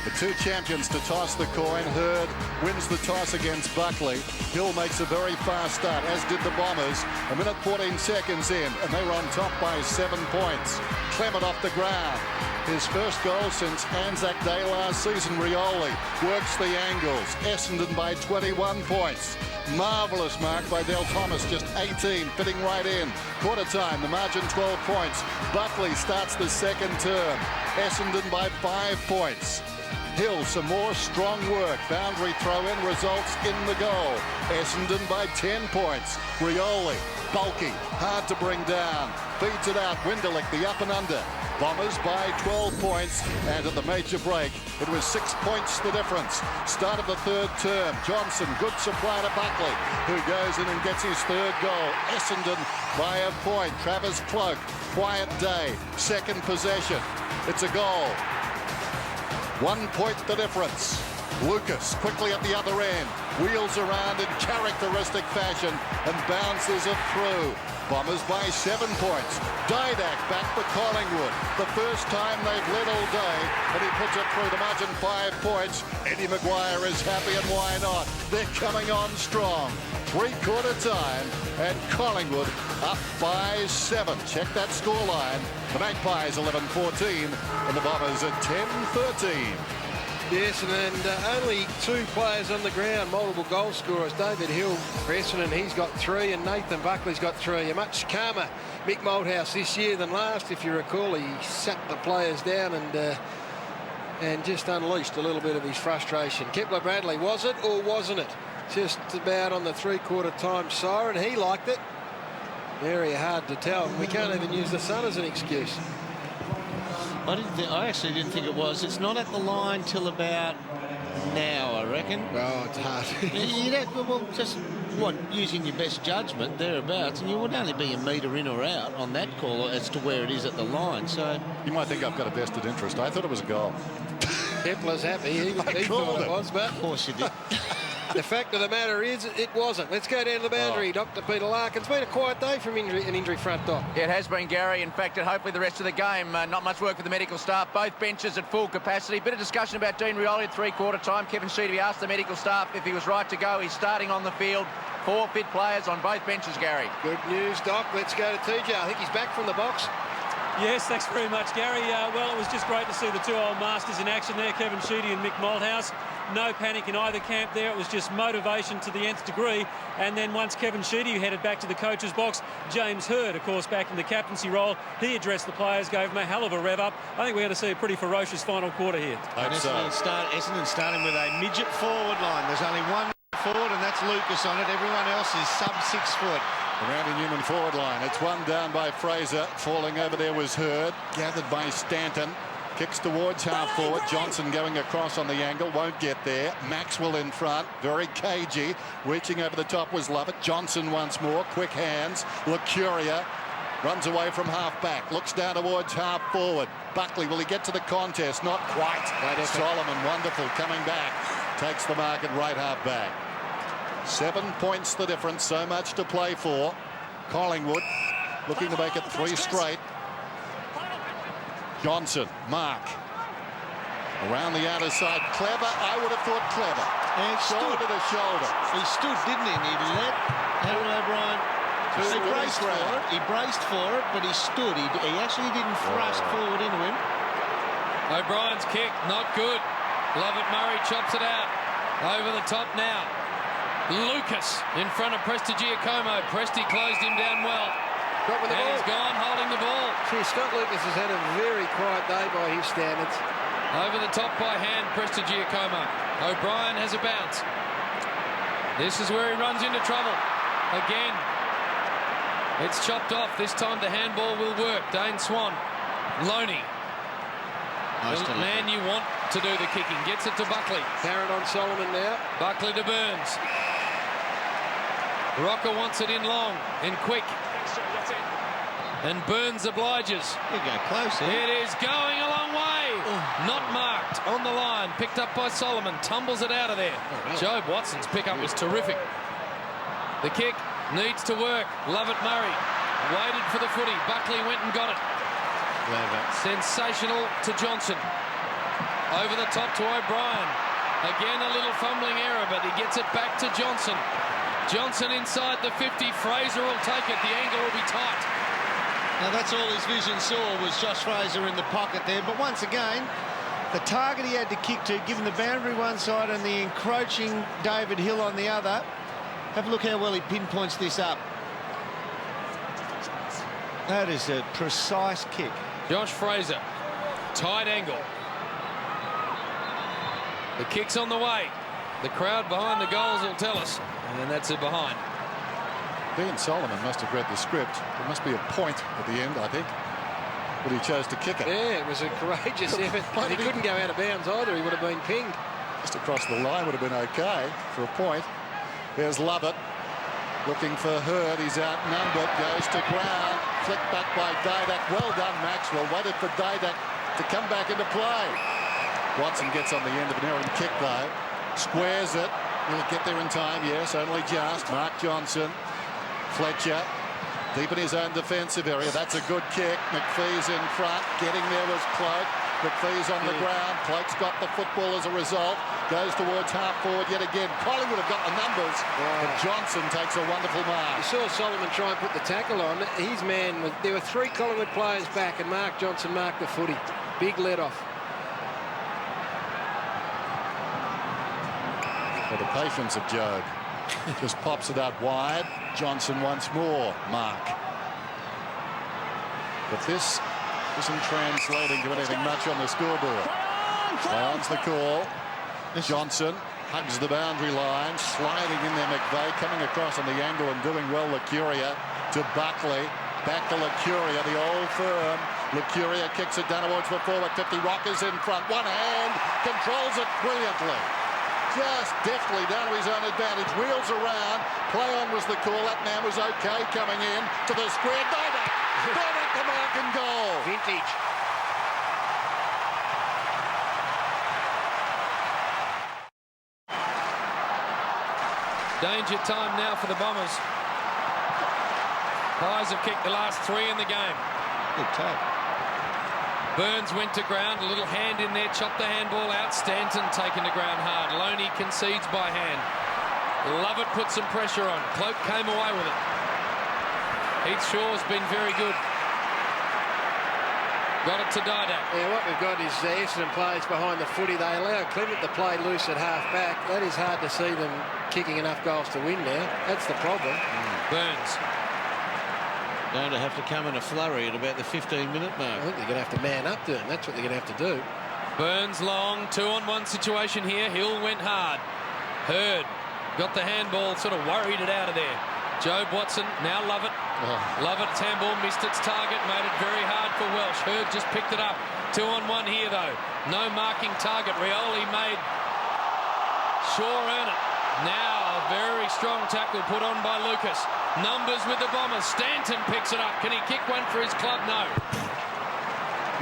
the two champions to toss the coin. Hurd wins the toss against Buckley. Hill makes a very fast start, as did the Bombers. A minute 14 seconds in, and they were on top by 7 points. Clement off the ground. His first goal since Anzac Day last season. Rioli works the angles. Essendon by 21 points. Marvellous mark by Del Thomas, just 18, fitting right in. Quarter time, the margin 12 points. Buckley starts the second term. Essendon by 5 points. Hill, some more strong work. Boundary throw-in results in the goal. Essendon by 10 points. Rioli, bulky, hard to bring down. Feeds it out. Winderlich, the up and under. Bombers by 12 points, and at the major break, it was 6 points the difference. Start of the third term. Johnson, good supply to Buckley, who goes in and gets his third goal. Essendon by a point. Travis Cloak, quiet day. Second possession. It's a goal. 1 point the difference. Lucas quickly at the other end, wheels around in characteristic fashion and bounces it through. Bombers by 7 points. Didak back for Collingwood. The first time they've led all day, and he puts it through the margin 5 points. Eddie Maguire is happy, and why not? They're coming on strong. Three-quarter time, and Collingwood up by 7. Check that scoreline. The Magpies 11-14, and the Bombers at 10-13. Yes, and only 2 players on the ground, multiple goal scorers. David Hill for Essendon, he's got 3, and Nathan Buckley's got 3. A much calmer Mick Malthouse this year than last. If you recall, he sat the players down and just unleashed a little bit of his frustration. Kepler Bradley, was it or wasn't it? Just about on the three-quarter time siren. He liked it. Very hard to tell. We can't even use the sun as an excuse. I actually didn't think it was. It's not at the line till about now, I reckon. Oh, it's hard. Using your best judgment thereabouts, and you would only be a metre in or out on that call as to where it is at the line. So you might think I've got a vested interest. I thought it was a goal. Kepler's happy. He thought it was, but of course you did. The fact of the matter is, it wasn't. Let's go down to the boundary. Dr. Peter Larkin. It's been a quiet day from an injury front, Doc. Yeah, it has been, Gary. In fact, hopefully the rest of the game, not much work for the medical staff. Both benches at full capacity. Bit of discussion about Dean Rioli at three-quarter time. Kevin Sheedy asked the medical staff if he was right to go. He's starting on the field. 4 fit players on both benches, Gary. Good news, Doc. Let's go to TJ. I think he's back from the box. Yes, thanks very much, Gary. Well, it was just great to see the two old masters in action there, Kevin Sheedy and Mick Malthouse. No panic in either camp there. It was just motivation to the nth degree. And then once Kevin Sheedy headed back to the coach's box, James Hurd, of course, back in the captaincy role, he addressed the players, gave them a hell of a rev up. I think we're going to see a pretty ferocious final quarter here. Essendon starting with a midget forward line. There's only one forward, and that's Lucas on it. Everyone else is sub 6 foot. The Randy Newman forward line. It's one down by Fraser. Falling over there was Hurd. Gathered by Stanton. Kicks towards half forward. Johnson going across on the angle. Won't get there. Maxwell in front. Very cagey. Reaching over the top was Lovett. Johnson once more. Quick hands. Lucuria runs away from half back. Looks down towards half forward. Buckley, will he get to the contest? Not quite. Solomon, wonderful, coming back. Takes the mark at right half back. 7 points the difference. So much to play for. Collingwood looking to make it 3 straight. Johnson, mark. Around the outer side, clever. I would have thought clever. And shoulder to shoulder. He stood, didn't he? And he let Helen O'Brien. He braced for it. He braced for it, but he stood. He actually didn't thrust forward into him. O'Brien's kick, not good. Lovett Murray chops it out. Over the top now. Lucas in front of Prestigiacomo. Presti closed him down well. Got with the ball. He's gone holding the ball. Gee, Scott Lucas has had a very quiet day by his standards. Over the top by hand, Prestigiacomo. O'Brien has a bounce. This is where he runs into trouble. Again. It's chopped off. This time the handball will work. Dane Swan. Loney. Nice the man you want to do the kicking. Gets it to Buckley. Barrett on Solomon now. Buckley to Burns. Rocker wants it in long and quick. And Burns obliges. You go closer. It is going a long way. Not marked on the line. Picked up by Solomon. Tumbles it out of there. Jobe Watson's pickup was terrific. The kick needs to work. Lovett Murray waited for the footy. Buckley went and got it. Sensational to Johnson. Over the top to O'Brien. Again a little fumbling error, but he gets it back to Johnson. Johnson inside the 50. Fraser will take it. The angle will be tight. Now that's all his vision saw was Josh Fraser in the pocket there. But once again, the target he had to kick to, given the boundary one side and the encroaching David Hill on the other. Have a look how well he pinpoints this up. That is a precise kick. Josh Fraser, tight angle. The kick's on the way. The crowd behind the goals will tell us. And that's it behind. Ben Solomon must have read the script. There must be a point at the end, I think. But he chose to kick it. Yeah, it was a courageous effort. He couldn't go out of bounds either. He would have been pinged. Just across the line would have been okay for a point. There's Lovett looking for Hurd. He's outnumbered. Goes to ground. Flicked back by Didak. Well done, Maxwell. Waited for Didak to come back into play. Watson gets on the end of an errant kick, though. Squares it. Will it get there in time? Yes, only just. Mark Johnson. Fletcher deep in his own defensive area. That's a good kick. McPhee's in front. Getting there was Cloak. McPhee's on the ground. Cloak's got the football as a result. Goes towards half forward yet again. Collingwood have got the numbers, but Johnson takes a wonderful mark. You saw Solomon try and put the tackle on. His man, there were 3 Collingwood players back, and Mark Johnson marked the footy. Big let off. For the patience of Jobe. Just pops it out wide. Johnson once more. Mark. But this isn't translating to anything much on the scoreboard. Lyon's the call. Johnson hugs the boundary line. Sliding in there, McVeigh. Coming across on the angle and doing well. Lucuria to Buckley. Back to Lucuria, the old firm. Lucuria kicks it down towards the forward 50. Rockers in front. One hand. Controls it brilliantly. Just deftly down to his own advantage. Wheels around. Play on was the call. That man was okay coming in to the square. Didak. Didak the mark and goal. Vintage. Danger time now for the Bombers. Pies have kicked the last 3 in the game. Good tap. Burns went to ground, a little hand in there, chopped the handball out. Stanton taken to ground hard. Loney concedes by hand. Lovett put some pressure on. Cloak came away with it. Heath Shaw's been very good. Got it to Didak. Yeah, what we've got is Essendon players behind the footy. They allow Clement to play loose at half back. That is hard to see them kicking enough goals to win now. That's the problem. Burns. Going to have to come in a flurry at about the 15-minute mark. I think they're going to have to man up to him. That's what they're going to have to do. Burns long, 2-on-1 situation here. Hill went hard. Hurd got the handball, sort of worried it out of there. Jobe Watson, now Lovett. Lovett's handball missed its target, made it very hard for Welsh. Hurd just picked it up. 2-on-1 here, though. No marking target. Rioli made Shaw earn it. Now a very strong tackle put on by Lucas. Numbers with the Bombers. Stanton picks it up. Can he kick one for his club? No.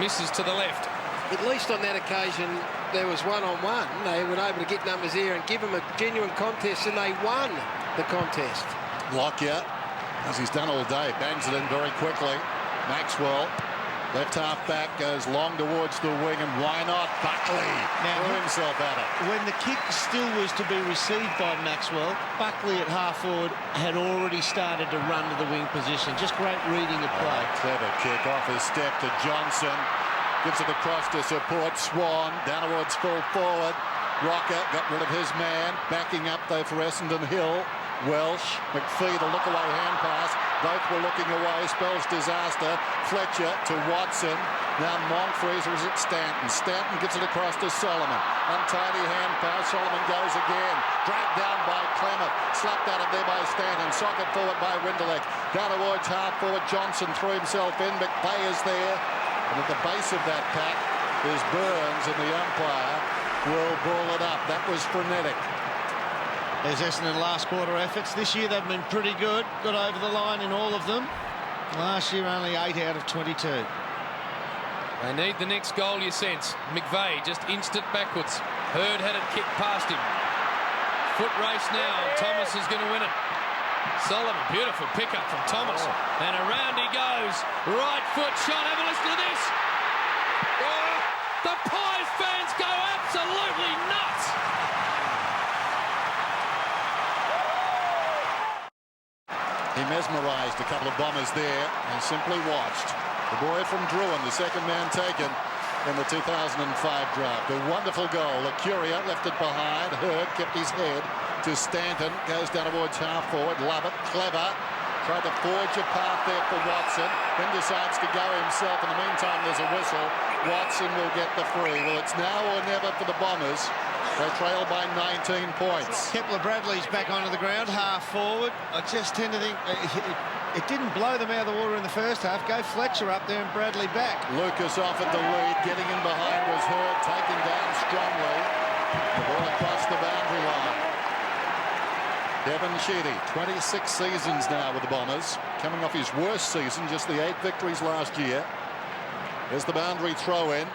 Misses to the left. At least on that occasion, there was 1-on-1. They were able to get numbers there and give them a genuine contest, and they won the contest. Lockyer, as he's done all day, bangs it in very quickly. Maxwell Left half back goes long towards the wing, and why not? Buckley threw himself at it. When the kick still was to be received by Maxwell, Buckley at half forward had already started to run to the wing position. Just great reading of play. Clever kick off his step to Johnson. Gives it across to support Swan. Down towards full forward. Rocker got rid of his man. Backing up though for Essendon Hill. Welsh, McPhee, the look-away hand pass. Both were looking away. Spells disaster. Fletcher to Watson. Now Monfries is at Stanton. Stanton gets it across to Solomon. Untidy hand pass. Solomon goes again. Dragged down by Clement. Slapped out of there by Stanton. Socket forward by Rindelek. Down towards half forward. Johnson threw himself in. McVeigh is there. And at the base of that pack is Burns, and the umpire will ball it up. That was frenetic. There's Essendon last quarter efforts. This year they've been pretty good. Got over the line in all of them. Last year only 8 out of 22. They need the next goal, you sense. McVeigh just inched it backwards. Hurd had it kicked past him. Foot race now. Thomas is going to win it. Solomon, beautiful pickup from Thomas. And around he goes. Right foot shot. Have a listen to this. Oh, the Pies fans go absolutely nuts. He mesmerised a couple of Bombers there and simply watched. The boy from Druin, the second man taken in the 2005 draft. A wonderful goal. Lucuria left it behind. Hurd kept his head to Stanton. Goes down towards half forward. Lovett, clever. Tried to forge a path there for Watson. Then decides to go himself. In the meantime, there's a whistle. Watson will get the free. Well, it's now or never for the Bombers. They trail by 19 points. Kepler-Bradley's back onto the ground, half forward. I just tend to think it didn't blow them out of the water in the first half. Go Fletcher up there and Bradley back. Lucas offered the lead. Getting in behind was Hurd, taken down strongly. The ball across the boundary line. Devon Sheedy, 26 seasons now with the Bombers. Coming off his worst season, just the 8 victories last year. There's the boundary throw in.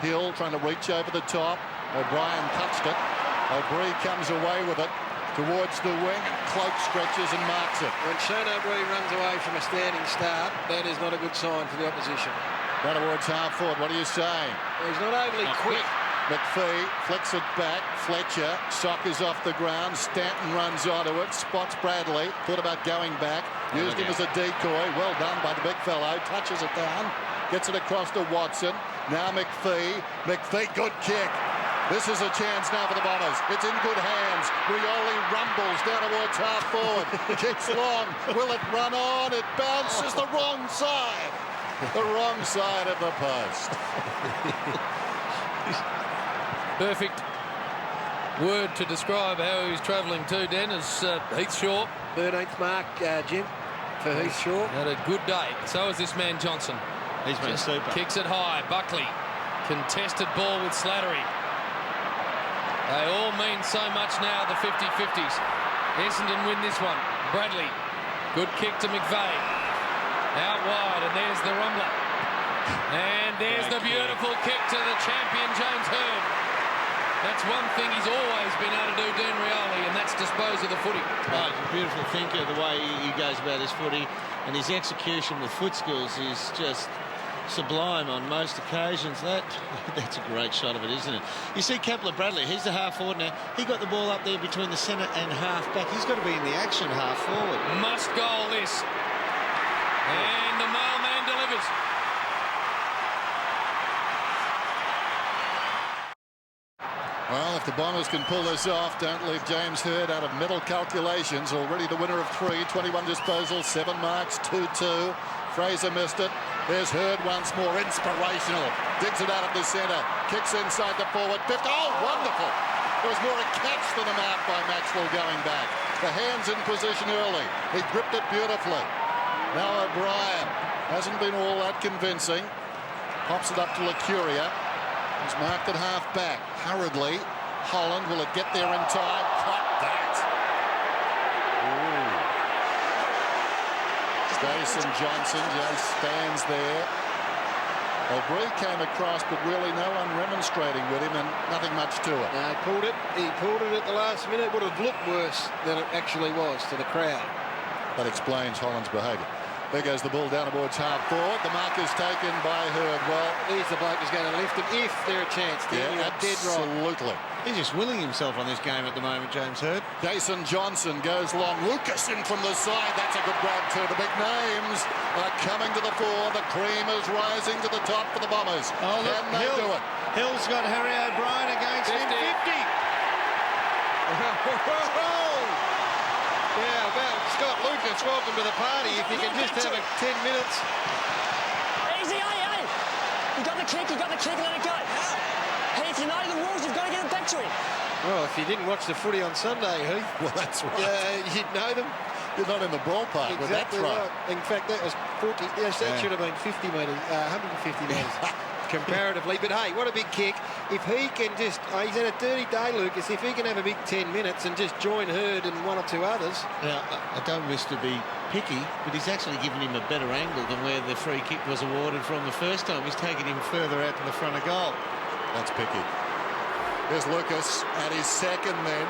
Hill trying to reach over the top. O'Brien touched it. O'Brien comes away with it towards the wing. Cloak stretches and marks it. When Shane O'Brien runs away from a standing start, that is not a good sign for the opposition. Down towards half forward. What are you saying? He's not overly quick. McPhee flicks it back. Fletcher. Sock is off the ground. Stanton runs onto it. Spots Bradley. Thought about going back. Used him as a decoy. Well done by the big fellow. Touches it down. Gets it across to Watson. Now McPhee. McPhee, good kick. This is a chance now for the Bombers. It's in good hands. Rioli rumbles down towards half forward. Kicks long. Will it run on? It bounces the wrong side. The wrong side of the post. Perfect word to describe how he's travelling to, Den, is Heath Shaw. 13th mark, Jim, for Heath Shaw. Had a good day. So is this man Johnson. He's been super. Kicks it high. Buckley. Contested ball with Slattery. They all mean so much now, the 50-50s. Essendon win this one. Bradley. Good kick to McVeigh. Out wide, and there's the rumbler. And there's the beautiful kick to the champion, James Hurd. That's one thing he's always been able to do, Dean Rioli, and that's dispose of the footy. Oh, he's a beautiful thinker, the way he goes about his footy, and his execution with foot skills is just sublime on most occasions. That's a great shot of it, isn't it? You see Kepler-Bradley, he's the half forward now. He got the ball up there between the centre and half back. He's got to be in the action half forward. Must goal this. And the mailman delivers. Well, if the Bombers can pull this off, don't leave James Hurd out of medal calculations. Already the winner of 3, 21 disposals, 7 marks, 2-2. Fraser missed it. There's Hurd once more, inspirational. Digs it out of the centre, kicks inside the forward 50. Oh, wonderful! There was more a catch than a mark by Maxwell going back. The hands in position early. He gripped it beautifully. Now O'Brien hasn't been all that convincing. Pops it up to Lucuria. He's marked at half back. Hurriedly, Holland, will it get there in time? Caught that. Ooh. Jason Johnson just stands there. O'Brien came across, but really no one remonstrating with him, and nothing much to it. No, he pulled it. He pulled it at the last minute. It would have looked worse than it actually was to the crowd. That explains Holland's behaviour. There goes the ball down towards half forward. The mark is taken by Hurd. Well, here's the bloke who's going to lift it if they're a chance. Yeah, absolutely. He's just willing himself on this game at the moment, James Hurd. Jason Johnson goes long. Lucas in from the side. That's a good grab too. The big names are coming to the fore. The cream is rising to the top for the Bombers. Oh, look, Can they do it? Hill's got Harry O'Brien against him. 50. Yeah, about Scott Lucas, welcome to the party. If you can just have 10 minutes. Easy, hey. You got the kick, let it go. Hey, if you know the rules, you've got to get it back to him. Well, if you didn't watch the footy on Sunday, Heath. Well, that's right. You'd know them. You're not in the ballpark with that throw. Right. In fact, that was 40. Yes, that should have been 50 metres, 150 metres. Comparatively, but hey, what a big kick. If he can just, he's had a dirty day, Lucas, if he can have a big 10 minutes and just join Hurd and one or two others. Now, I don't wish to be picky, but he's actually given him a better angle than where the free kick was awarded from the first time. He's taken him further out to the front of goal. That's picky. Here's Lucas at his second then.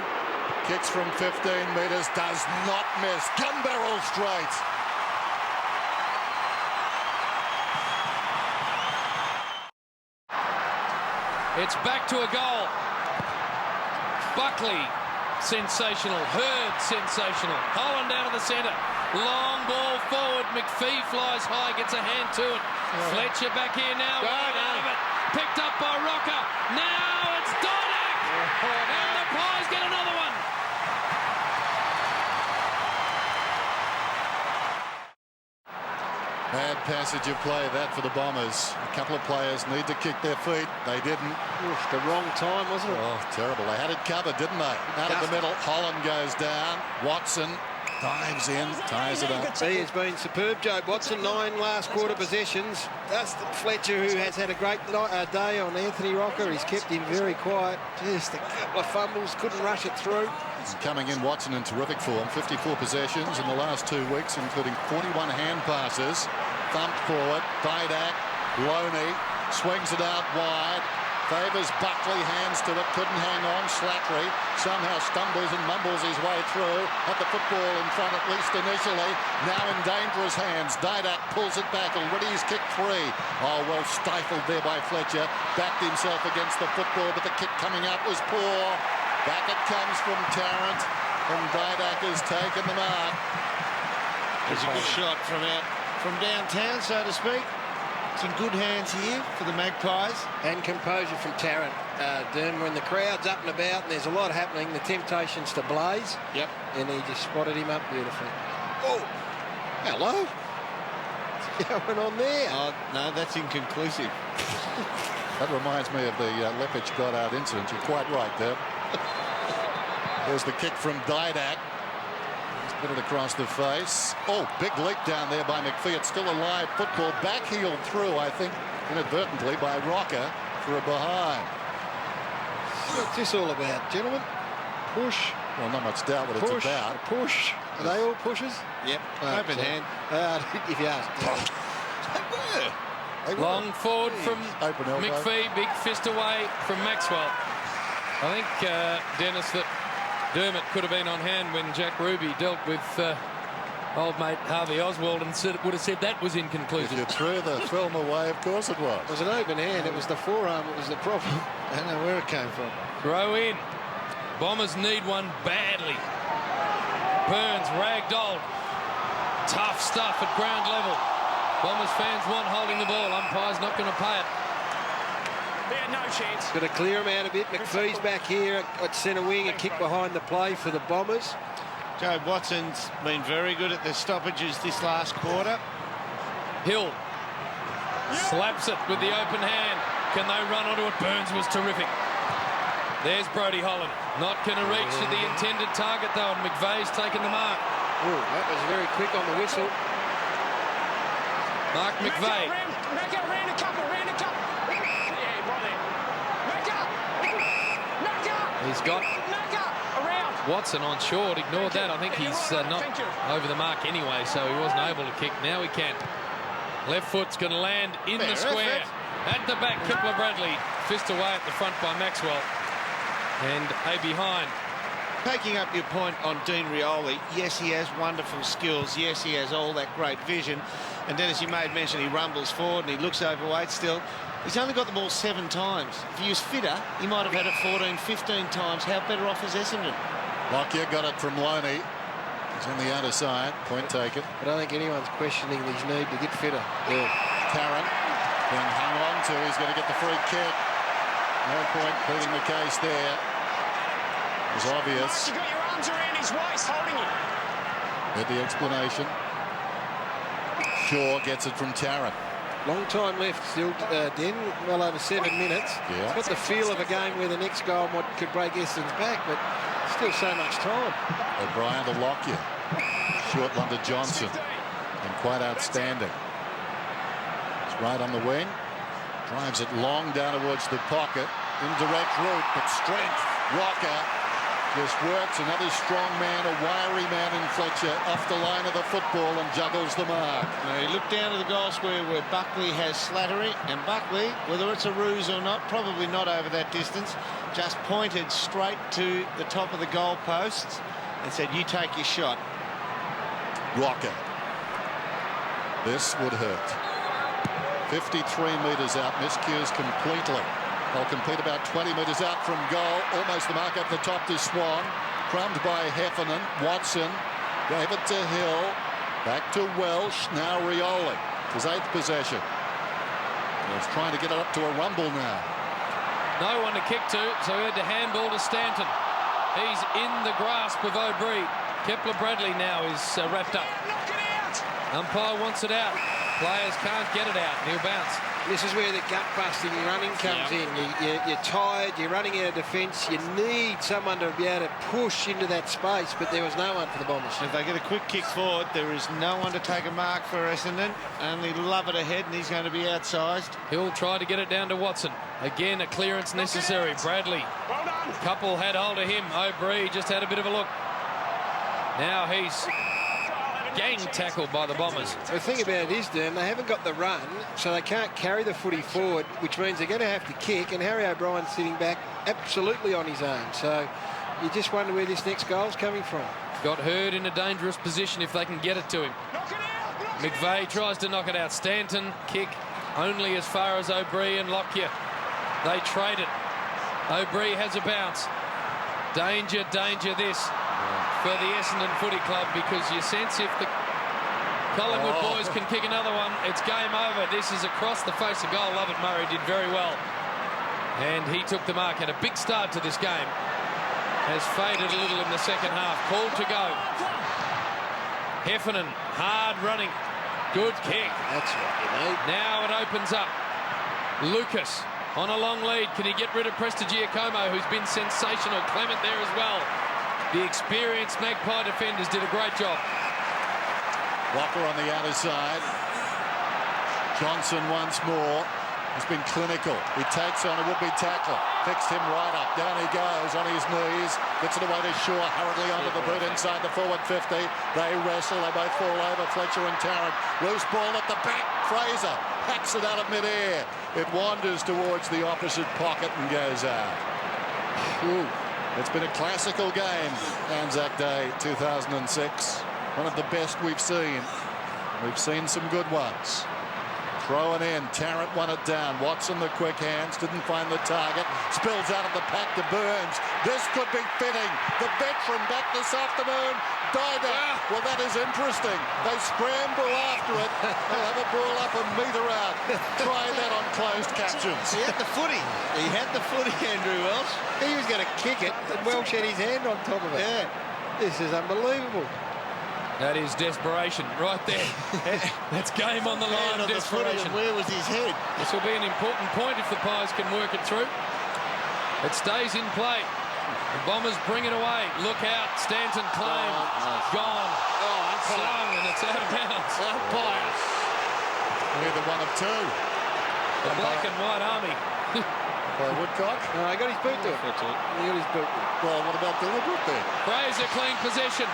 Kicks from 15 metres, does not miss. Gun barrel straight. It's back to a goal. Buckley, sensational. Hurd, sensational. Holland down to the centre. Long ball forward. McPhee flies high, gets a hand to it. Fletcher back here now. Right out of it. Picked up by Rocker. Now it's Didak. And the Pies get another one. Bad passage of play, that for the Bombers. A couple of players need to kick their feet. They didn't. Oof, the wrong time, wasn't it? Oh, terrible. They had it covered, didn't they? Out of the middle, Holland goes down. Watson dives in, ties it up. He has been superb, Joe Watson. 9 last quarter possessions. Dustin Fletcher, who has had a great day on Anthony Rocker. He's kept him very quiet. Just a couple of fumbles, couldn't rush it through. Coming in, Watson in terrific form. 54 possessions in the last 2 weeks, including 41 hand passes. Thumped forward. Didak, Loney, swings it out wide. Favours Buckley, hands to it, couldn't hang on. Slattery somehow stumbles and mumbles his way through. Had the football in front, at least initially. Now in dangerous hands. Didak pulls it back. Already he's kicked 3. Oh, well stifled there by Fletcher. Backed himself against the football, but the kick coming out was poor. Back it comes from Tarrant, and Didak has taken the mark. It's a good shot from downtown, so to speak. Some good hands here for the Magpies. And composure from Tarrant. Dern, when the crowd's up and about and there's a lot happening, the temptation's to blaze. Yep. And he just spotted him up beautifully. Oh, hello. What's going on there? Oh, no, that's inconclusive. That reminds me of the Lepage Goddard incident. You're quite right there. There's the kick from Didak. He's put it across the face. Oh, big leap down there by McPhee. It's still a live football. Backheeled through, I think, inadvertently by Rocker for a behind. What's this all about, gentlemen? Push. Well, not much doubt what it's about. Push. Are they all pushes? Yep. Open hand. If you ask. They were. Long forward from McPhee. Big fist away from Maxwell. I think, Dennis, that Dermott could have been on hand when Jack Ruby dealt with old mate Harvey Oswald and would have said that was inconclusive. If you threw the film away, of course it was. It was an open hand. It was the forearm that was the problem. I don't know where it came from. Throw in. Bombers need one badly. Burns ragdolled. Tough stuff at ground level. Bombers fans want holding the ball. Umpire's not going to pay it. They had no chance. Got to clear him out a bit. McPhee's back here at centre wing. A kick behind the play for the Bombers. Joe Watson's been very good at the stoppages this last quarter. Hill slaps it with the open hand. Can they run onto it? Burns was terrific. There's Brodie Holland. Not going to reach to the intended target, though, and McVeigh's taken the mark. Ooh, that was very quick on the whistle. Mark McVeigh. Ran a couple. Yeah, right there. He's got Watson on short. Ignored that. I think he's not over the mark anyway, so he wasn't able to kick. Now he can. Left foot's going to land in the square. At the back, Kipler Bradley. Fist away at the front by Maxwell. And a behind. Taking up your point on Dean Rioli, yes, he has wonderful skills. Yes, he has all that great vision. And then, as you made mention, he rumbles forward and he looks overweight still. He's only got the ball 7 times. If he was fitter, he might have had it 14, 15 times. How better off is Essendon? Lockyer got it from Loney. He's on the outer side. Point taken. I don't think anyone's questioning his need to get fitter. Yeah. Tarrant being hung on to. He's going to get the free kick. No point pleading the case there. It was obvious. You got your arms around his waist, holding him. Heard the explanation. Shaw gets it from Tarrant. Long time left still, Den. Well over 7 minutes. Yeah. It's got the feel of a game where the next goal could break Essendon's back, but still so much time. O'Brien to Lockyer. Short one to Johnson. And quite outstanding. It's right on the wing. Drives it long down towards the pocket. Indirect route, but strength. Walker just works. Another strong man, a wiry man in Fletcher, off the line of the football and juggles the mark. Now, he looked down to the goal square where Buckley has Slattery, and Buckley, whether it's a ruse or not, probably not over that distance, just pointed straight to the top of the goal posts and said, you take your shot. Walker. This would hurt. 53 metres out, miscues completely. They'll complete about 20 metres out from goal. Almost the mark up the top to Swan. Crumbed by Heffernan. Watson gave it to Hill. Back to Welsh. Now Rioli. His 8th possession. He's trying to get it up to a rumble now. No one to kick to, so he had to handball to Stanton. He's in the grasp of O'Brien. Kepler-Bradley now is wrapped up. Umpire wants it out. Players can't get it out. He'll bounce. This is where the gut-busting running comes in. You're tired, you're running out of defence, you need someone to be able to push into that space, but there was no one for the Bombers. If they get a quick kick forward, there is no one to take a mark for Essendon. Only Love it ahead, and he's going to be outsized. He'll try to get it down to Watson. Again, a clearance necessary. Bradley. Couple had hold of him. O'Brien just had a bit of a look. Now he's gang tackled by the Bombers. The thing about it is, Dan, they haven't got the run, so they can't carry the footy forward, which means they're going to have to kick, and Harry O'Brien's sitting back absolutely on his own. So you just wonder where this next goal's coming from. Got Hurd in a dangerous position if they can get it to him. McVeigh tries to knock it out. Stanton, kick only as far as O'Brien and Lockyer. They trade it. O'Brien has a bounce. Danger, danger this for the Essendon Footy Club, because you sense if the Collingwood boys can kick another one, it's game over. This is across the face of goal. Lovett Murray did very well. And he took the mark. And a big start to this game. Has faded a little in the second half. Called to go. Heffernan, hard running. Good kick. That's what you need. Now it opens up. Lucas on a long lead. Can he get rid of Prestigiacomo, who's been sensational? Clement there as well. The experienced Magpie defenders did a great job. Walker on the outer side. Johnson once more. He's been clinical. He takes on a would-be tackler. Fixed him right up. Down he goes on his knees. Gets it away to Shaw. Hurriedly onto the boot inside the forward 50. They wrestle. They both fall over. Fletcher and Tarrant. Loose ball at the back. Fraser hacks it out of midair. It wanders towards the opposite pocket and goes out. Ooh. It's been a classical game, Anzac Day 2006. One of the best we've seen. We've seen some good ones. Throw it in. Tarrant won it down. Watson, the quick hands, didn't find the target. Spills out of the pack to Burns. This could be fitting. The veteran back this afternoon. Dider. Well, that is interesting. They scramble after it. They'll have a ball up a metre out. Try that on closed captions. He had the footy. He had the footy, Andrew Welsh. He was going to kick it, and Welsh had his hand on top of it. Yeah. This is unbelievable. That is desperation right there. That's game on the line. Desperation. Where was his head? This will be an important point if the Pies can work it through. It stays in play. The Bombers bring it away. Look out. Stanton claim. Gone. Slung, and it's out of bounds. Umpire. Either one of two. The black and white army. By Woodcock. No, I got his boot to it. He got his boot to it. Well, what about deliberate then? Fraser clean possession.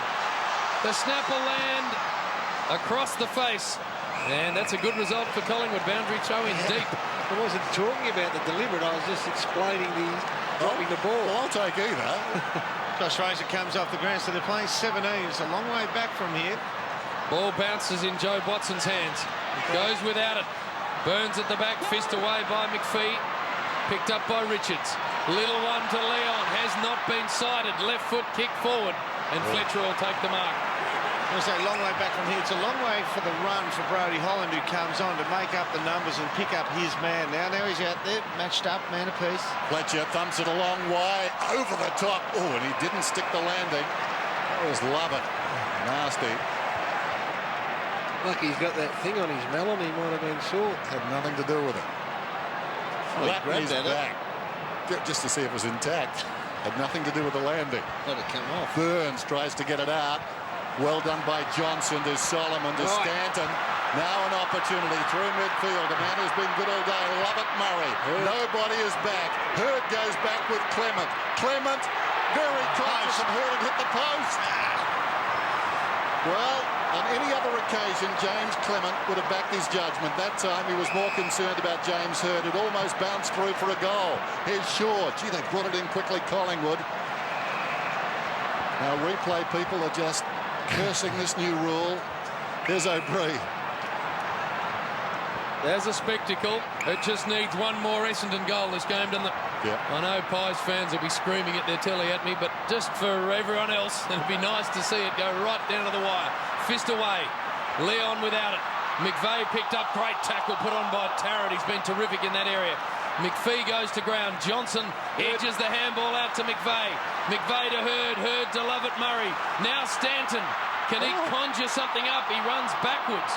The snapper land across the face. And that's a good result for Collingwood. Boundary showing deep. I wasn't talking about the deliberate. I was just explaining the dropping the ball. Well, I'll take either. Josh Fraser comes off the ground, so they're playing 17. It's a long way back from here. Ball bounces in Joe Watson's hands. Goes without it. Burns at the back, fist away by McPhee. Picked up by Richards. Little one to Leon, has not been sighted. Left foot kick forward, and Fletcher will take the mark. I say long way back from here. It's a long way for the run for Brodie Holland, who comes on to make up the numbers and pick up his man. Now he's out there, matched up, man apiece. Fletcher thumps it a long way, over the top. Oh, and he didn't stick the landing. That was Lovett. Nasty. Lucky he's got that thing on his melon, he might have been sore. Had nothing to do with it. Flattened his back, just to see if it was intact. Had nothing to do with the landing. Let it come off. Burns tries to get it out. Well done by Johnson to Solomon to Stanton. Now an opportunity through midfield. A man who's been good all day. Lovett Murray. Nobody is back. Hurd goes back with Clement. Clement very conscious and Hurd had hit the post. Well, on any other occasion, James Clement would have backed his judgment. That time he was more concerned about James Hurd. It almost bounced through for a goal. Here's Shaw. Gee, they brought it in quickly, Collingwood. Now replay people are just cursing this new rule. There's O'Brien. There's a spectacle. It just needs one more Essendon goal this game, doesn't it? Yep. I know Pies fans will be screaming at their telly at me, but just for everyone else, it'd be nice to see it go right down to the wire. Fist away. Leon without it. McVeigh picked up. Great tackle put on by Tarrant. He's been terrific in that area. McPhee goes to ground. Johnson edges the handball out to McVeigh. McVeigh to Hurd. Hurd to Lovett Murray. Now Stanton. Can he conjure something up? He runs backwards.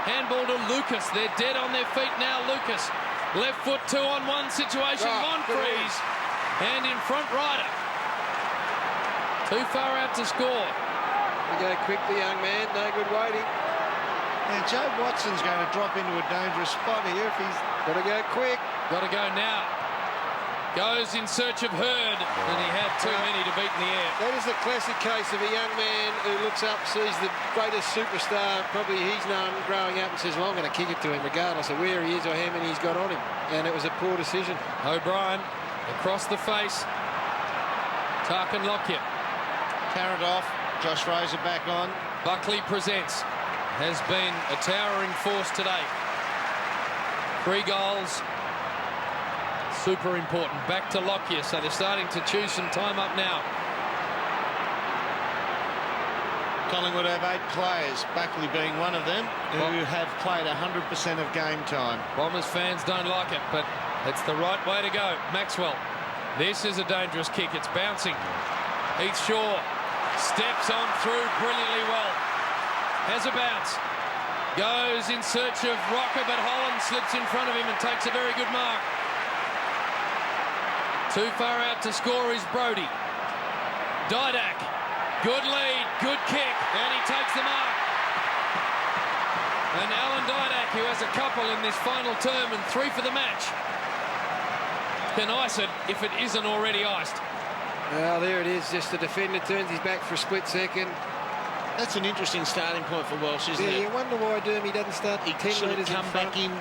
Handball to Lucas. They're dead on their feet now, Lucas. Left foot 2-on-1 situation. Monfries. And in front rider. Too far out to score. You go quick, the young man. No good waiting. And Joe Watson's going to drop into a dangerous spot here if he's... Got to go quick. Got to go now. Goes in search of Hurd, and he had too many to beat in the air. That is a classic case of a young man who looks up, sees the greatest superstar probably he's known growing up and says, well, I'm going to kick it to him regardless of where he is or how many he's got on him. And it was a poor decision. O'Brien across the face. Tarkin Lockyer. Tarrant off. Josh Fraser back on. Buckley presents. Has been a towering force today. 3 goals. Super important. Back to Lockyer, so they're starting to choose some time up now. Collingwood have 8 players, Buckley being one of them, who have played 100% of game time. Bombers fans don't like it, but it's the right way to go. Maxwell. This is a dangerous kick. It's bouncing. Heath Shaw steps on through brilliantly well. Has a bounce. Goes in search of Rocker, but Holland slips in front of him and takes a very good mark. Too far out to score is Brodie. Didak. Good lead, good kick, and he takes the mark. And Alan Didak, who has a couple in this final term and 3 for the match, can ice it if it isn't already iced. Well, there it is. Just the defender turns his back for a split second. That's an interesting starting point for Welsh, isn't it? You wonder why Dermy doesn't start 10 metres come back in,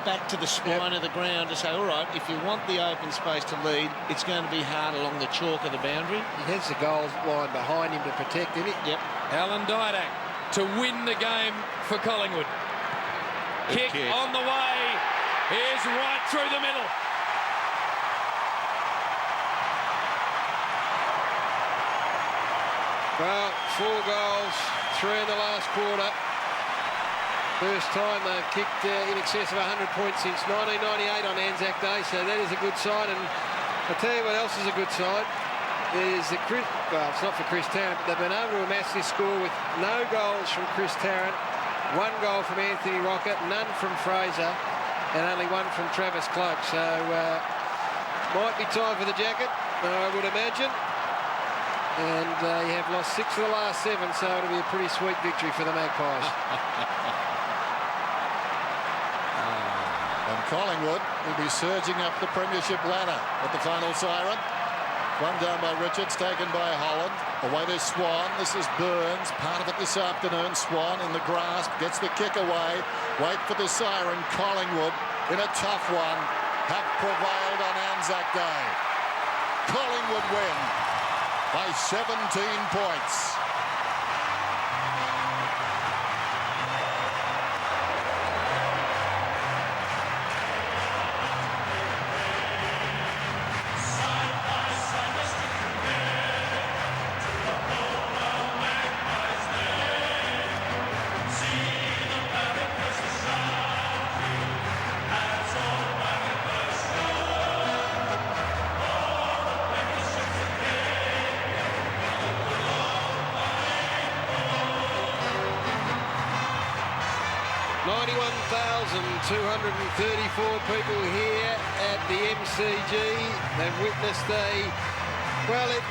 back to the spine of the ground to say, all right, if you want the open space to lead, it's going to be hard along the chalk of the boundary. He has the goal line behind him to protect him. Yep. Alan Didak to win the game for Collingwood. Kick on the way is right through the middle. Well, 4 goals, 3 in the last quarter. First time they've kicked in excess of 100 points since 1998 on Anzac Day, so that is a good sign. And I'll tell you what else is a good sign. Is that well, it's not for Chris Tarrant, but they've been able to amass this score with no goals from Chris Tarrant, 1 goal from Anthony Rocker, none from Fraser, and only 1 from Travis Cloak. So might be time for the jacket, I would imagine. And you have lost 6 of the last 7, so it'll be a pretty sweet victory for the Magpies. And Collingwood will be surging up the premiership ladder at the final siren. One down by Richards, taken by Holland. Away to Swan. This is Burns. Part of it this afternoon. Swan in the grasp. Gets the kick away. Wait for the siren. Collingwood in a tough one have prevailed on Anzac Day. Collingwood win. by 17 points. People here at the MCG. They've witnessed it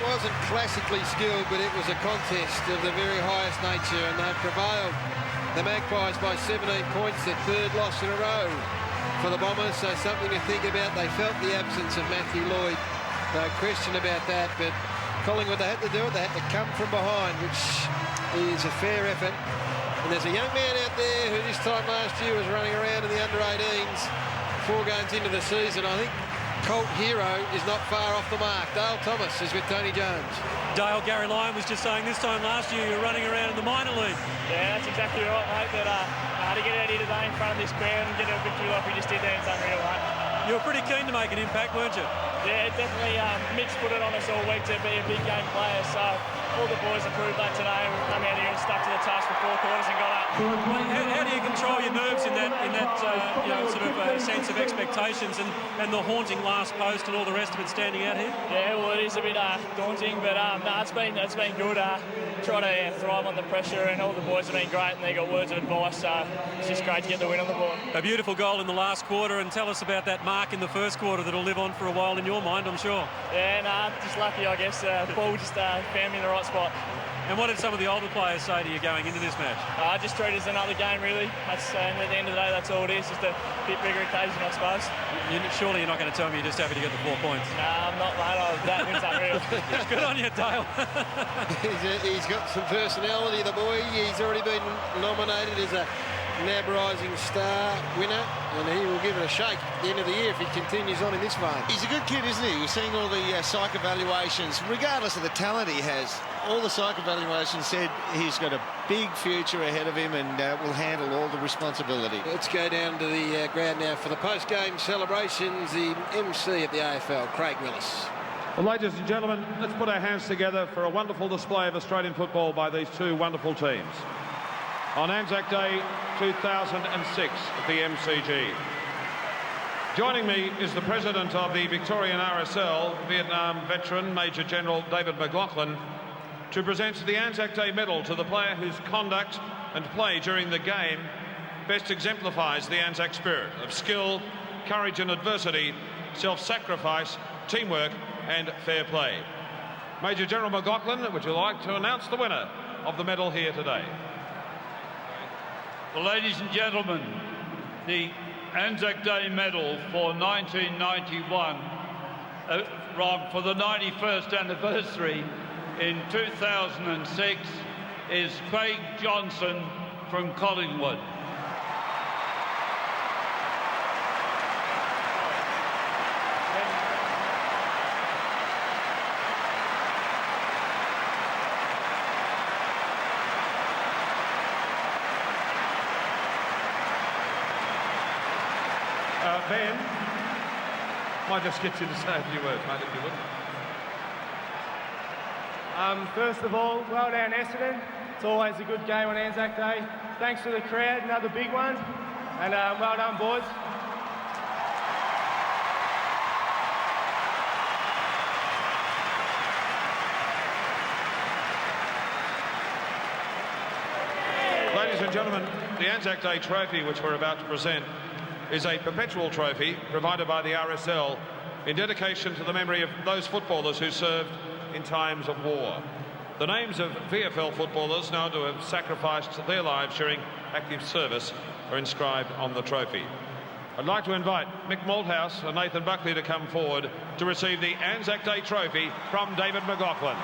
wasn't classically skilled, but it was a contest of the very highest nature, and they've prevailed. The Magpies by 17 points, their third loss in a row for the Bombers, so something to think about. They felt the absence of Matthew Lloyd, no question about that, but Collingwood, they had to do it. They had to come from behind, which is a fair effort. And there's a young man out there who this time last year was running around in the under-18s. 4 games into the season, I think Colt Hero is not far off the mark. Dale Thomas is with Tony Jones. Dale, Gary Lyon was just saying this time last year you were running around in the minor league. Yeah, that's exactly right, mate. But to get out here today in front of this crowd and get a victory like we just did there, it's unreal, mate. You were pretty keen to make an impact, weren't you? Yeah, definitely. Mitch put it on us all week to be a big game player, so all the boys have proved that today. We've come out here and stuck to the task for 4 quarters and got up. How do you control your nerves in that sense of expectations and the haunting last post and all the rest of it standing out here? Yeah, well, it is a bit daunting, but it's been good. Try to thrive on the pressure, and all the boys have been great, and they got words of advice. So it's just great to get the win on the board. A beautiful goal in the last quarter, and tell us about that mark in the first quarter that'll live on for a while in your mind, I'm sure. Yeah, just lucky, I guess. The ball just found me in the right spot. And what did some of the older players say to you going into this match? I just treat it as another game, really. At the end of the day, that's all it is. Just a bit bigger occasion, I suppose. Surely you're not going to tell me you're just happy to get the 4 points. Nah, I'm not, mate. That win's unreal. Good on you, Dale. He's got some personality, the boy. He's already been nominated as a NAB Rising Star winner, and he will give it a shake at the end of the year if he continues on in this vein. He's a good kid, isn't he? We're seeing all the psych evaluations, regardless of the talent he has. All the psych evaluations said he's got a big future ahead of him and will handle all the responsibility. Let's go down to the ground now for the post-game celebrations. The MC at the AFL, Craig Willis. Well, ladies and gentlemen, let's put our hands together for a wonderful display of Australian football by these 2 wonderful teams. On Anzac Day 2006 at the MCG. Joining me is the President of the Victorian RSL, Vietnam veteran Major General David McLaughlin, to present the Anzac Day medal to the player whose conduct and play during the game best exemplifies the Anzac spirit of skill, courage in adversity, self-sacrifice, teamwork and fair play. Major General McLaughlin, would you like to announce the winner of the medal here today? Well, ladies and gentlemen, the Anzac Day medal for 1991, for the 91st anniversary in 2006 is Craig Johnson from Collingwood. Ben, might just get you to say a few words, mate, if you would. First of all, well done, Essendon. It's always a good game on Anzac Day. Thanks to the crowd, another big one. And well done, boys. Ladies and gentlemen, the Anzac Day trophy which we're about to present is a perpetual trophy provided by the RSL in dedication to the memory of those footballers who served in times of war. The names of VFL footballers known to have sacrificed their lives during active service are inscribed on the trophy. I'd like to invite Mick Malthouse and Nathan Buckley to come forward to receive the Anzac Day trophy from David McLaughlin.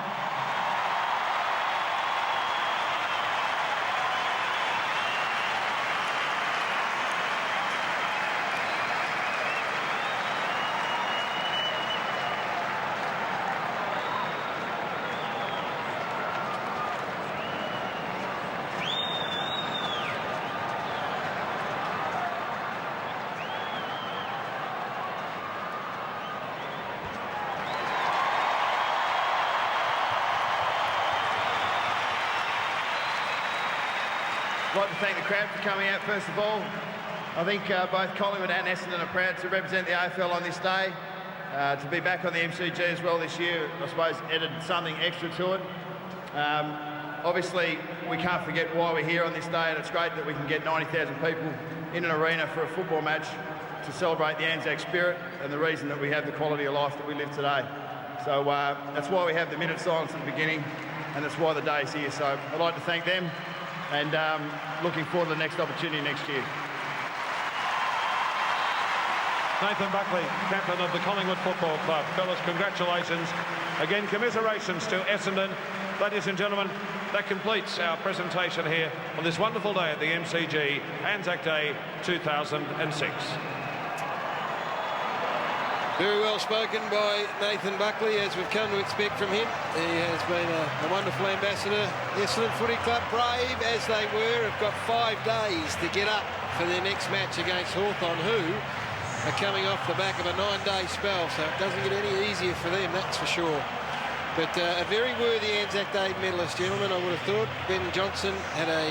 I'd like to thank the crowd for coming out, first of all. I think both Collingwood and Essendon are proud to represent the AFL on this day. To be back on the MCG as well this year, I suppose, added something extra to it. Obviously, we can't forget why we're here on this day, and it's great that we can get 90,000 people in an arena for a football match to celebrate the Anzac spirit and the reason that we have the quality of life that we live today. So that's why we have the minute of silence at the beginning, and that's why the day is here. So I'd like to thank them, and looking forward to the next opportunity next year. Nathan Buckley, captain of the Collingwood Football Club. Fellas, congratulations. Again, commiserations to Essendon. Ladies and gentlemen, that completes our presentation here on this wonderful day at the MCG, Anzac Day 2006. Very well spoken by Nathan Buckley, as we've come to expect from him. He has been a wonderful ambassador. Essendon Footy Club, brave as they were, have got 5 days to get up for their next match against Hawthorn, who are coming off the back of a 9-day spell, so it doesn't get any easier for them, that's for sure. But a very worthy Anzac Day medalist, gentlemen, I would have thought. Ben Johnson had a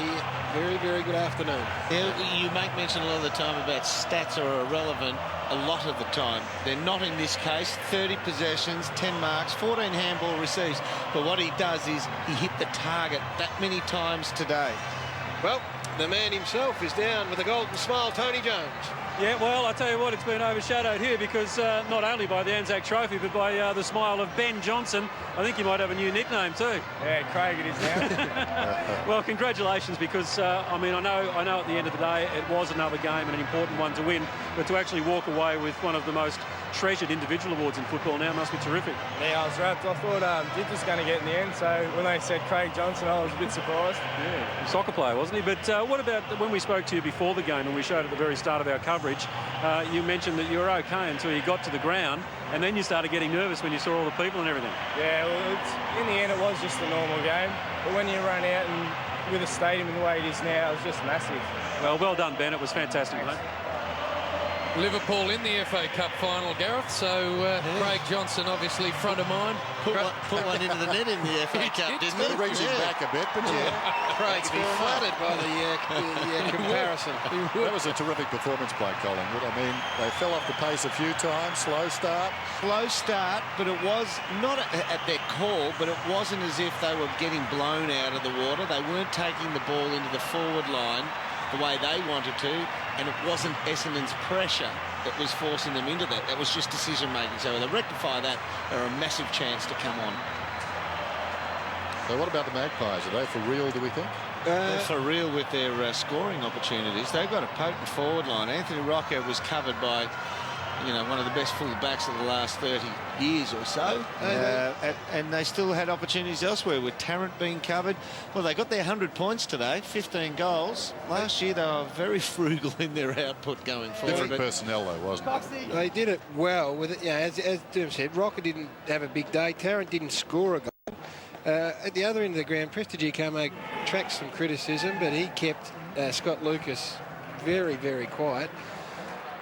very, very good afternoon. Yeah, you make mention a lot of the time about stats are irrelevant a lot of the time. They're not in this case. 30 possessions, 10 marks, 14 handball receives. But what he does is he hit the target that many times today. Well, the man himself is down with a golden smile, Tony Jones. Yeah, well, I tell you what, it's been overshadowed here because not only by the Anzac Trophy, but by the smile of Ben Johnson. I think you might have a new nickname too. Yeah, Craig it is now. Well, congratulations, because I mean, I know at the end of the day it was another game and an important one to win, but to actually walk away with one of the most treasured individual awards in football now must be terrific. Yeah, I was wrapped. I thought Dig was going to get in the end, so when they said Craig Johnson, I was a bit surprised. Yeah, soccer player, wasn't he? But what about when we spoke to you before the game and we showed at the very start of our coverage, you mentioned that you were okay until you got to the ground, and then you started getting nervous when you saw all the people and everything. Yeah, well, in the end it was just a normal game, but when you run out and with a stadium the way it is now, it was just massive. Well done, Ben. It was fantastic, mate. Liverpool in the FA Cup final, Gareth, so Craig Johnson obviously front of mind. Put one into the net in the FA Cup, didn't he? Brings him back a bit, but yeah. Craig's been flattered by the comparison. That was a terrific performance by Collingwood. I mean, they fell off the pace a few times, slow start. Slow start, but it was not at their call, but it wasn't as if they were getting blown out of the water. They weren't taking the ball into the forward line the way they wanted to, and it wasn't Essendon's pressure that was forcing them into that. That was just decision-making. So if they rectify that, they're a massive chance to come on. So what about the Magpies? Are they for real, do we think? They're for real with their scoring opportunities. They've got a potent forward line. Anthony Rocco was covered by, you know, one of the best full-backs of the last 30 years or so. And they still had opportunities elsewhere, with Tarrant being covered. Well, they got their 100 points today, 15 goals. Last year, they were very frugal in their output going forward. Different personnel, though, wasn't it? They did it well with it. You know, as Tim said, Rocker didn't have a big day. Tarrant didn't score a goal. At the other end of the ground, Prestigie Carmo attracts some criticism, but he kept Scott Lucas very, very quiet.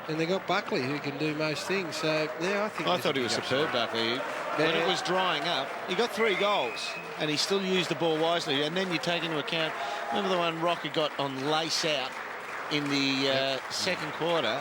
And they got Buckley, who can do most things. So, yeah, I thought he was superb, Buckley. When it was drying up, he got 3 goals, and he still used the ball wisely. And then you take into account, remember the one Rocky got on lace out in the second quarter?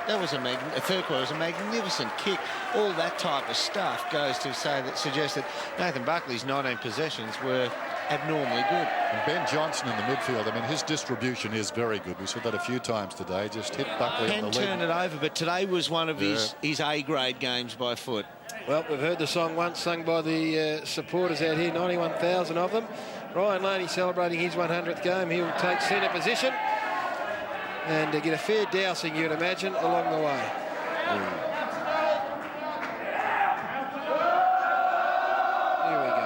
That was third quarter was a magnificent kick. All that type of stuff goes to suggest that Nathan Buckley's 19 possessions were abnormally good. And Ben Johnson in the midfield, I mean, his distribution is very good. We saw that a few times today. Just hit Buckley on the leg. Turn it over, but today was one of his A-grade games by foot. Well, we've heard the song once sung by the supporters out here, 91,000 of them. Ryan Laney celebrating his 100th game. He'll take centre position and get a fair dousing, you'd imagine, along the way. Here we go.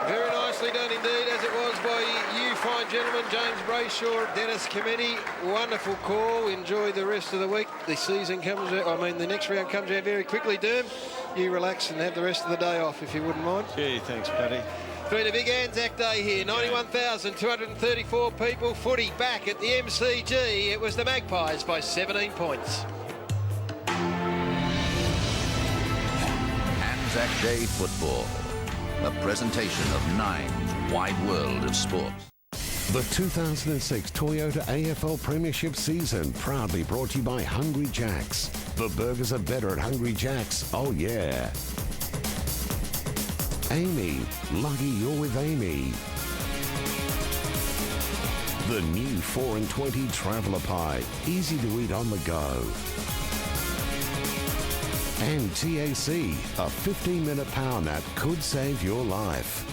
Very nice Nicely done indeed, as it was by you fine gentlemen, James Brayshaw, Dennis Committee. Wonderful call. Enjoy the rest of the week. The season comes, the next round comes out very quickly, Derm. You relax and have the rest of the day off if you wouldn't mind. Gee, thanks, Paddy. It's been a big Anzac Day here. 91,234 people. Footy back at the MCG. It was the Magpies by 17 points. Anzac Day football. A presentation of Nine's wide world of sport. The 2006 Toyota AFL Premiership season proudly brought to you by Hungry Jack's. The burgers are better at Hungry Jack's. Oh yeah. Amy, lucky you're with Amy. The new 4 and 20 Traveller Pie, easy to eat on the go. And TAC, a 15-minute power nap could save your life.